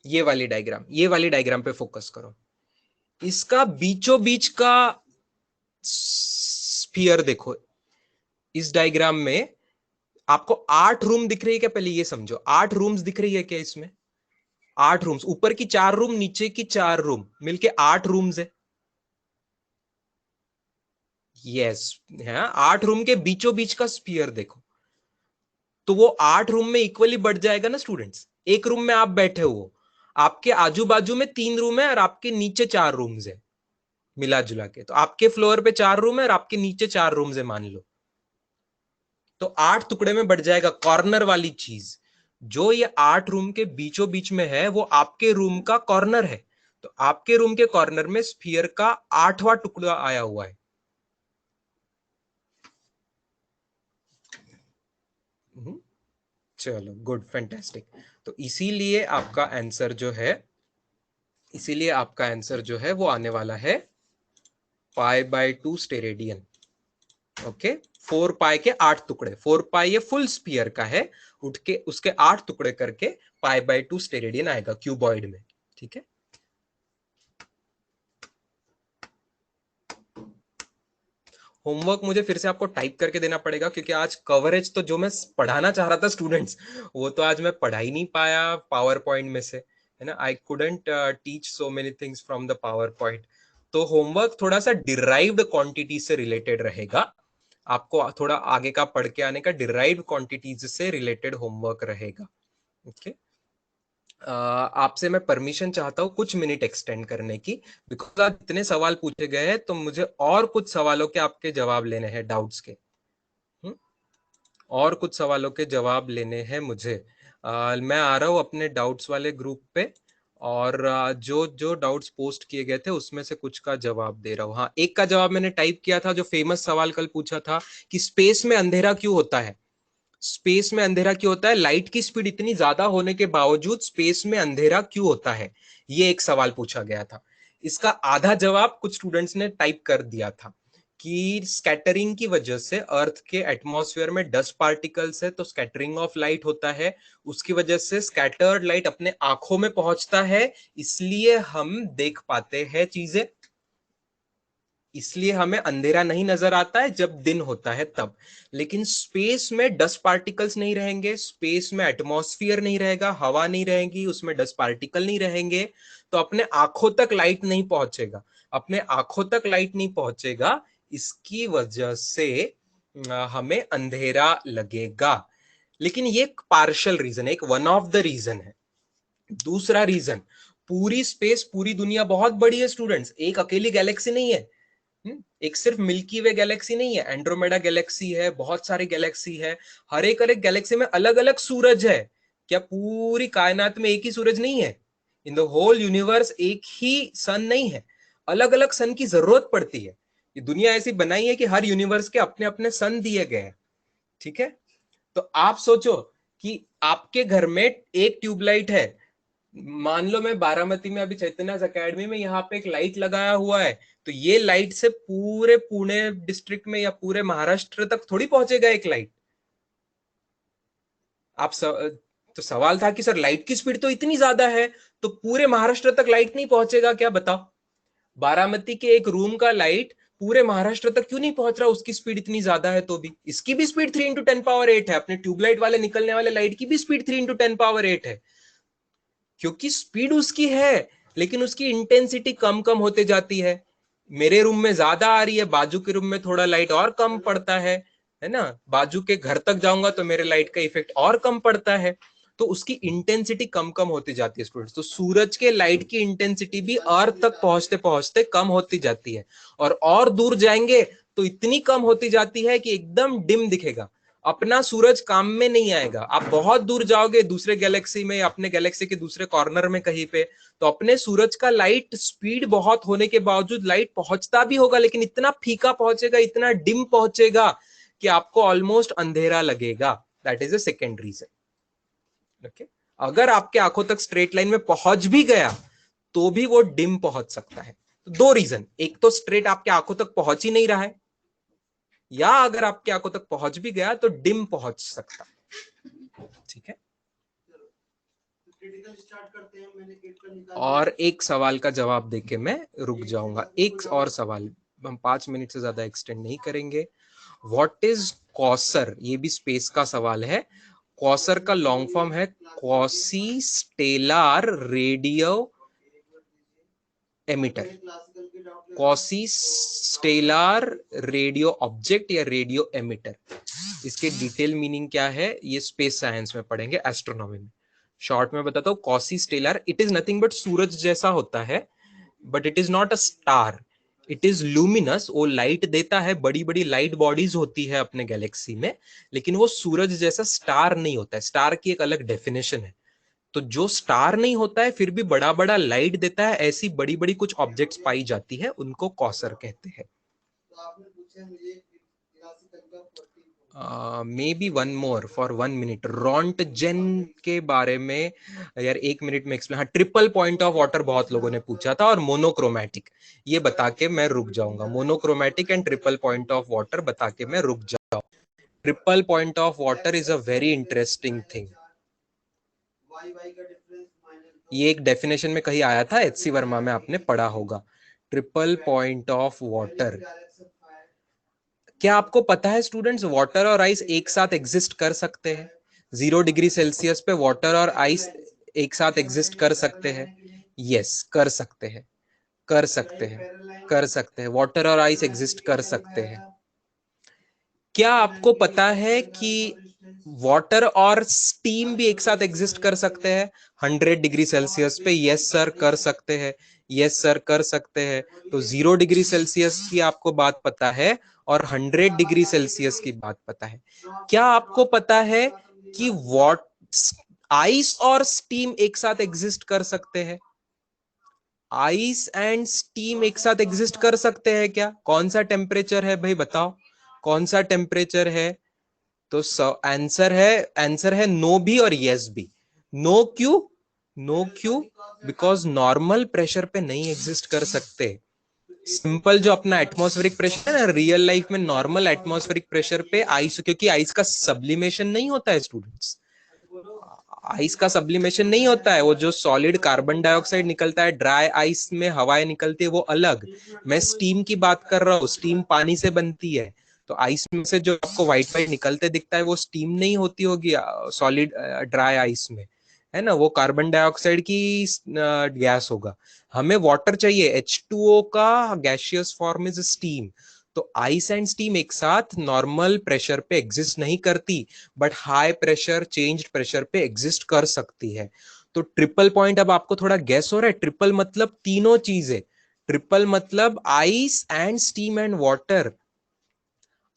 ये वाली डायग्राम पे फोकस करो. इसका बीचों बीच का स्फीयर देखो. इस डायग्राम में आपको 8 रूम दिख रही है क्या? पहले ये समझो, 8 रूम्स दिख रही है क्या इसमें? 8 रूम्स, ऊपर की 4 रूम, नीचे की 4 रूम, मिलके 8 रूम्स है. यस, है 8 रूम के बीचों बीच का स्फीयर देखो, तो वो 8 रूम में इक्वली बढ़ जाएगा ना स्टूडेंट्स. एक रूम में आप बैठे हो, आपके आजू बाजू में 3 रूम है और आपके नीचे 4 रूम्स है मिला जुला के. तो आपके फ्लोर पे 4 रूम है और आपके नीचे 4 रूम्स है मान लो, तो 8 टुकड़े में बढ़ जाएगा. कॉर्नर वाली चीज जो ये 8 रूम के बीचों बीच में है, वो आपके रूम का कॉर्नर है. तो आपके रूम के कॉर्नर में स्फीयर का 8वां टुकड़ा आया हुआ है. चलो, गुड, फैंटास्टिक. तो इसीलिए आपका आंसर जो है वो आने वाला है π/2 स्टेरेडियन. ओके, 4 पाई के 8 टुकड़े. 4 पाई ये फुल स्फीयर का है, उठ के उसके 8 टुकड़े करके π/2 स्टेरेडियन आएगा क्यूबॉइड में. ठीक है. होमवर्क मुझे फिर से आपको टाइप करके देना पड़ेगा, क्योंकि आज कवरेज तो जो मैं पढ़ाना चाह रहा था स्टूडेंट्स, वो तो आज मैं पढ़ा ही नहीं पाया पावर पॉइंट में से, है ना. I couldn't teach so many things from the power point. तो होमवर्क थोड़ा सा डिराइव्ड क्वांटिटी से रिलेटेड रहेगा. आपको थोड़ा आगे का पढ़ के आने का डिराइव्ड क्वांटिटीज से रिलेटेड होमवर्क रहेगा. ओके. आपसे मैं परमिशन चाहता हूँ कुछ मिनट एक्सटेंड करने की, बिकॉज आज इतने सवाल पूछे गए हैं, तो मुझे और कुछ सवालों के आपके जवाब लेने हैं, डाउट्स के. और कुछ सवालों के जवाब लेने हैं मुझे. मैं आ रहा हूँ अपने डाउट्स वाले ग्रुप पे, और जो जो डाउट्स पोस्ट किए गए थे उसमें से कुछ का जवाब दे रहा हूँ. हाँ, एक का जवाब मैंने टाइप किया था, जो फेमस सवाल कल पूछा था कि स्पेस में अंधेरा क्यों होता है. स्पेस में अंधेरा क्यों होता है? लाइट की स्पीड इतनी ज्यादा होने के बावजूद स्पेस में अंधेरा क्यों होता है, ये एक सवाल पूछा गया था. इसका आधा जवाब कुछ स्टूडेंट्स ने टाइप कर दिया था कि स्कैटरिंग की वजह से अर्थ के एटमॉस्फेयर में डस्ट पार्टिकल्स है, तो स्कैटरिंग ऑफ लाइट होता है, उसकी वजह से स्कैटर्ड लाइट अपने आंखों में पहुंचता है, इसलिए हम देख पाते हैं चीजें, इसलिए हमें अंधेरा नहीं नजर आता है जब दिन होता है तब। लेकिन स्पेस में डस्ट पार्टिकल्स नहीं रहेंगे, स्पेस में एटमॉस्फेयर नहीं रहेगा, हवा नहीं रहेगी, उसमें डस्ट पार्टिकल नहीं रहेंगे, तो अपने आंखों तक लाइट नहीं पहुंचेगा, अपने आंखों तक लाइट नहीं पहुंचेगा, इसकी वजह से हमें अंधेरा लगेगा। लेकिन ये एक पार्शियल रीजन है, एक वन ऑफ द रीजन है। दूसरा रीजन, पूरी स्पेस, पूरी दुनिया बहुत बड़ी है स्टूडेंट्स, एक अकेली गैलेक्सी नहीं है। एक सिर्फ मिल्की वे गैलेक्सी नहीं है, एंड्रोमेडा गैलेक्सी है, बहुत सारी गैलेक्सी है, हर एक गैलेक्सी में अलग अलग सूरज है। क्या पूरी कायनात में एक ही सूरज नहीं है? इन द होल यूनिवर्स एक ही सन नहीं है, अलग अलग सन की जरूरत पड़ती है। ये दुनिया ऐसी बनाई है कि हर यूनिवर्स के अपने अपने सन दिए गए हैं, ठीक है? तो आप सोचो कि आपके घर में एक ट्यूबलाइट है, मान लो मैं बारामती में अभी चैतन्य अकेडमी में यहाँ पे एक लाइट लगाया हुआ है, तो ये लाइट से पूरे पुणे डिस्ट्रिक्ट में या पूरे महाराष्ट्र तक थोड़ी पहुंचेगा एक लाइट। तो सवाल था कि सर लाइट की स्पीड तो इतनी ज्यादा है, तो पूरे महाराष्ट्र तक लाइट नहीं पहुंचेगा क्या? बताओ, बारामती के एक रूम का लाइट पूरे महाराष्ट्र तक क्यों नहीं पहुंच रहा? उसकी स्पीड इतनी ज्यादा है तो भी। इसकी भी स्पीड 3 × 10⁸ है, अपने ट्यूबलाइट वाले निकलने वाले लाइट की भी स्पीड 3 × 10⁸ है, क्योंकि स्पीड उसकी है, लेकिन उसकी इंटेंसिटी कम कम होते जाती है। मेरे रूम में ज्यादा आ रही है, बाजू के रूम में थोड़ा लाइट और कम पड़ता है ना? बाजू के घर तक जाऊंगा तो मेरे लाइट का इफेक्ट और कम पड़ता है, तो उसकी इंटेंसिटी कम कम होती जाती है स्टूडेंट्स। तो सूरज के लाइट की इंटेंसिटी भी अर्थ तक पहुंचते पहुंचते कम होती जाती है, और दूर जाएंगे तो इतनी कम होती जाती है कि एकदम डिम दिखेगा, अपना सूरज काम में नहीं आएगा। आप बहुत दूर जाओगे दूसरे गैलेक्सी में, अपने गैलेक्सी के दूसरे कॉर्नर में कहीं पे, तो अपने सूरज का लाइट स्पीड बहुत होने के बावजूद लाइट पहुंचता भी होगा, लेकिन इतना फीका पहुंचेगा, इतना डिम पहुंचेगा कि आपको ऑलमोस्ट अंधेरा लगेगा। That is a second reason. Okay, अगर आपके आंखों तक स्ट्रेट लाइन में पहुंच भी गया तो भी वो डिम पहुंच सकता है। तो दो रीजन, एक तो स्ट्रेट आपके आंखों तक पहुंच ही नहीं रहा है, या अगर आपके आंखों तक पहुंच भी गया तो डिम पहुंच सकता है, ठीक है? और एक सवाल का जवाब देके मैं रुक जाऊंगा, एक और सवाल, हम 5 मिनट से ज्यादा एक्सटेंड नहीं करेंगे। What is quasar? ये भी स्पेस का सवाल है। कॉसर का लॉन्ग फॉर्म है quasi stellar radio emitter, quasi stellar radio object या रेडियो एमिटर। इसके डिटेल मीनिंग क्या है ये स्पेस साइंस में पढ़ेंगे, एस्ट्रोनॉमी में। शॉर्ट में बताता हूँ, quasi stellar it is nothing but सूरज जैसा होता है, but it is not a star, it is luminous. वो लाइट देता है, बड़ी बड़ी लाइट बॉडीज होती है अपने गैलेक्सी में, लेकिन वो सूरज जैसा स्टार नहीं होता है। स्टार की एक अलग डेफिनेशन है। तो जो स्टार नहीं होता है फिर भी बड़ा बड़ा लाइट देता है, ऐसी बड़ी बड़ी कुछ ऑब्जेक्ट्स पाई जाती है, उनको कॉसर कहते हैं। May be one more for 1 minute, Roentgen के बारे में यार 1 मिनट में एक्सप्लेन। हाँ, ट्रिपल पॉइंट ऑफ वाटर बहुत लोगों ने पूछा था, और मोनोक्रोमैटिक, ये बता के मैं रुक जाऊंगा। Monochromatic and triple point of water बता के मैं रुक जाऊंगा। Triple point of water is a very interesting thing. ये एक डेफिनेशन में कहीं आया था, एच सी वर्मा में आपने पढ़ा होगा, ट्रिपल पॉइंट ऑफ वाटर। क्या आपको पता है स्टूडेंट्स, वाटर और आइस एक साथ एग्जिस्ट कर सकते हैं? 0 डिग्री सेल्सियस पे वाटर और आइस एक साथ एग्जिस्ट कर सकते हैं? यस, कर सकते हैं, कर सकते हैं, कर सकते हैं, वाटर और आइस एग्जिस्ट कर सकते हैं। क्या आपको पता है कि वाटर और स्टीम भी एक साथ एग्जिस्ट कर सकते हैं 100 डिग्री सेल्सियस पे? यस सर, कर सकते हैं, यस सर, कर सकते हैं। तो 0 डिग्री सेल्सियस की आपको बात पता है, और 100 डिग्री सेल्सियस की बात पता है। क्या आपको पता है कि वॉट आइस और स्टीम एक साथ एग्जिस्ट कर सकते हैं? आइस एंड स्टीम एक साथ एग्जिस्ट कर सकते हैं क्या? कौन सा टेम्परेचर है भाई, बताओ कौन सा टेम्परेचर है? तो आंसर है नो भी और यस भी। नो क्यों? नो क्यों? बिकॉज नॉर्मल प्रेशर पे नहीं एग्जिस्ट कर सकते। सिंपल जो अपना एटमॉस्फेरिक प्रेशर है ना, रियल लाइफ में नॉर्मल एटमॉस्फेरिक प्रेशर पे आइस, क्योंकि आइस का सब्लिमेशन नहीं होता है स्टूडेंट्स, आइस का सब्लिमेशन नहीं होता है, वो जो सॉलिड कार्बन डाइऑक्साइड निकलता है ड्राई आइस में, हवाएं निकलती है वो अलग। मैं स्टीम की बात कर रहा हूँ, स्टीम पानी से बनती है। तो आइस में से जो आपको व्हाइट व्हाइट निकलते दिखता है वो स्टीम नहीं होती होगी सॉलिड ड्राई आइस में, है ना, वो कार्बन डाइऑक्साइड की गैस होगा। हमें वाटर चाहिए, H2O का गैसियस फॉर्म इज स्टीम। तो आइस एंड स्टीम एक साथ नॉर्मल प्रेशर पे एग्जिस्ट नहीं करती, but high pressure changed pressure पे एग्जिस्ट कर सकती है। तो ट्रिपल पॉइंट अब आपको थोड़ा गैस हो रहा है, ट्रिपल मतलब तीनों चीजें, ट्रिपल मतलब ice and steam and water,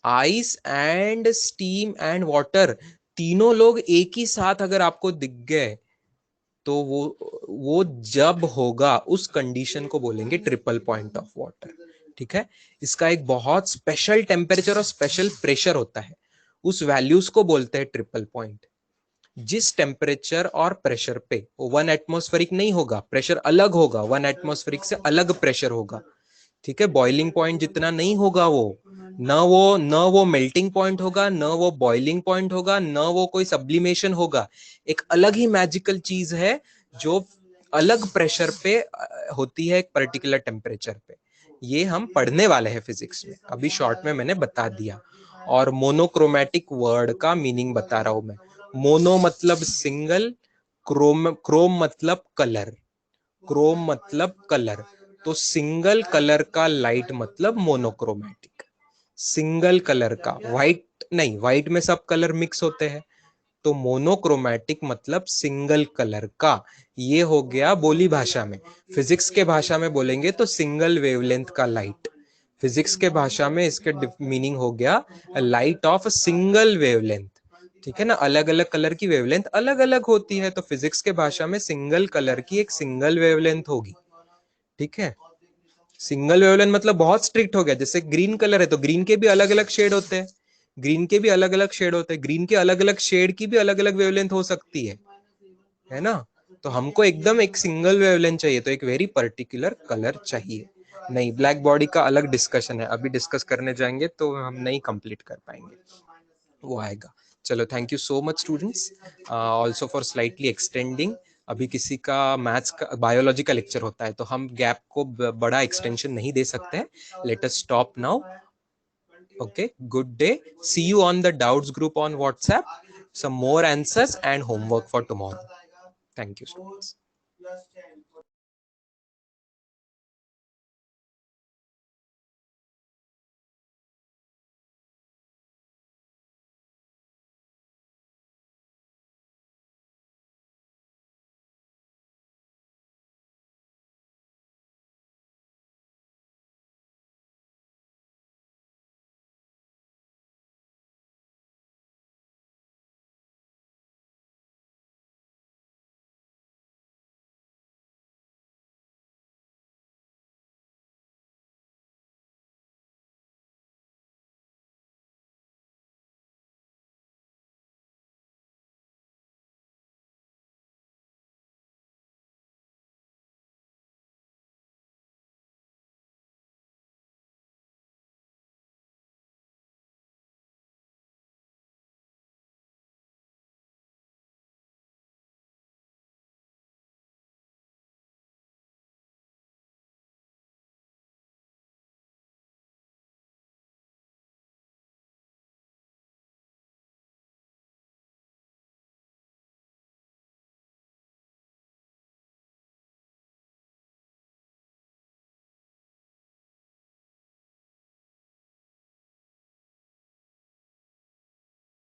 ice and steam and water, तीनों लोग एक ही साथ अगर आपको दिख गए तो वो जब होगा उस कंडीशन को बोलेंगे ट्रिपल पॉइंट ऑफ वाटर। ठीक है, इसका एक बहुत स्पेशल टेम्परेचर और स्पेशल प्रेशर होता है, उस वैल्यूज को बोलते हैं ट्रिपल पॉइंट। जिस टेम्परेचर और प्रेशर पे वन एटमॉस्फेरिक नहीं होगा, प्रेशर अलग होगा, वन एटमॉस्फेरिक से अलग प्रेशर होगा। ठीक है, बॉइलिंग पॉइंट जितना नहीं होगा वो, न वो मेल्टिंग पॉइंट होगा, न वो बॉइलिंग पॉइंट होगा, न वो कोई सब्लिमेशन होगा। एक अलग ही मैजिकल चीज है जो अलग प्रेशर पे होती है, एक पर्टिकुलर टेम्परेचर पे। ये हम पढ़ने वाले हैं फिजिक्स में, अभी शॉर्ट में मैंने बता दिया। और मोनोक्रोमैटिक वर्ड का मीनिंग बता रहा हूं मैं। मोनो मतलब सिंगल, क्रोम मतलब कलर, क्रोम मतलब कलर, तो सिंगल कलर का लाइट मतलब मोनोक्रोमैटिक। सिंगल कलर का, व्हाइट नहीं, व्हाइट में सब कलर मिक्स होते हैं, तो मोनोक्रोमैटिक मतलब सिंगल कलर का। ये हो गया बोली भाषा में। फिजिक्स के भाषा में बोलेंगे तो सिंगल वेवलेंथ का लाइट। फिजिक्स के भाषा में इसके मीनिंग हो गया लाइट ऑफ सिंगल वेवलेंथ। ठीक है ना, अलग अलग कलर की वेवलेंथ अलग अलग होती है, तो फिजिक्स के भाषा में सिंगल कलर की एक सिंगल वेवलेंथ होगी। ठीक है, सिंगल वेवलेंथ मतलब बहुत स्ट्रिक्ट हो गया, जैसे ग्रीन कलर है तो ग्रीन के भी अलग अलग शेड होते हैं, ग्रीन के भी अलग अलग शेड होते हैं, ग्रीन के अलग अलग शेड की भी अलग अलग वेवलेंथ हो सकती है ना। तो हमको एकदम एक सिंगल वेवलेंथ चाहिए, तो एक वेरी पर्टिकुलर कलर चाहिए। नहीं, ब्लैक बॉडी का अलग डिस्कशन है, अभी डिस्कस करने जाएंगे तो हम नहीं कंप्लीट कर पाएंगे, वो आएगा। चलो, thank you so much students, also for slightly extending. अभी किसी का मैथ्स का बायोलॉजी का लेक्चर होता है तो हम गैप को बड़ा एक्सटेंशन नहीं दे सकते। Let us stop now. Okay, good day, see you on the doubts group on WhatsApp, some more answers and homework for tomorrow. Thank you students.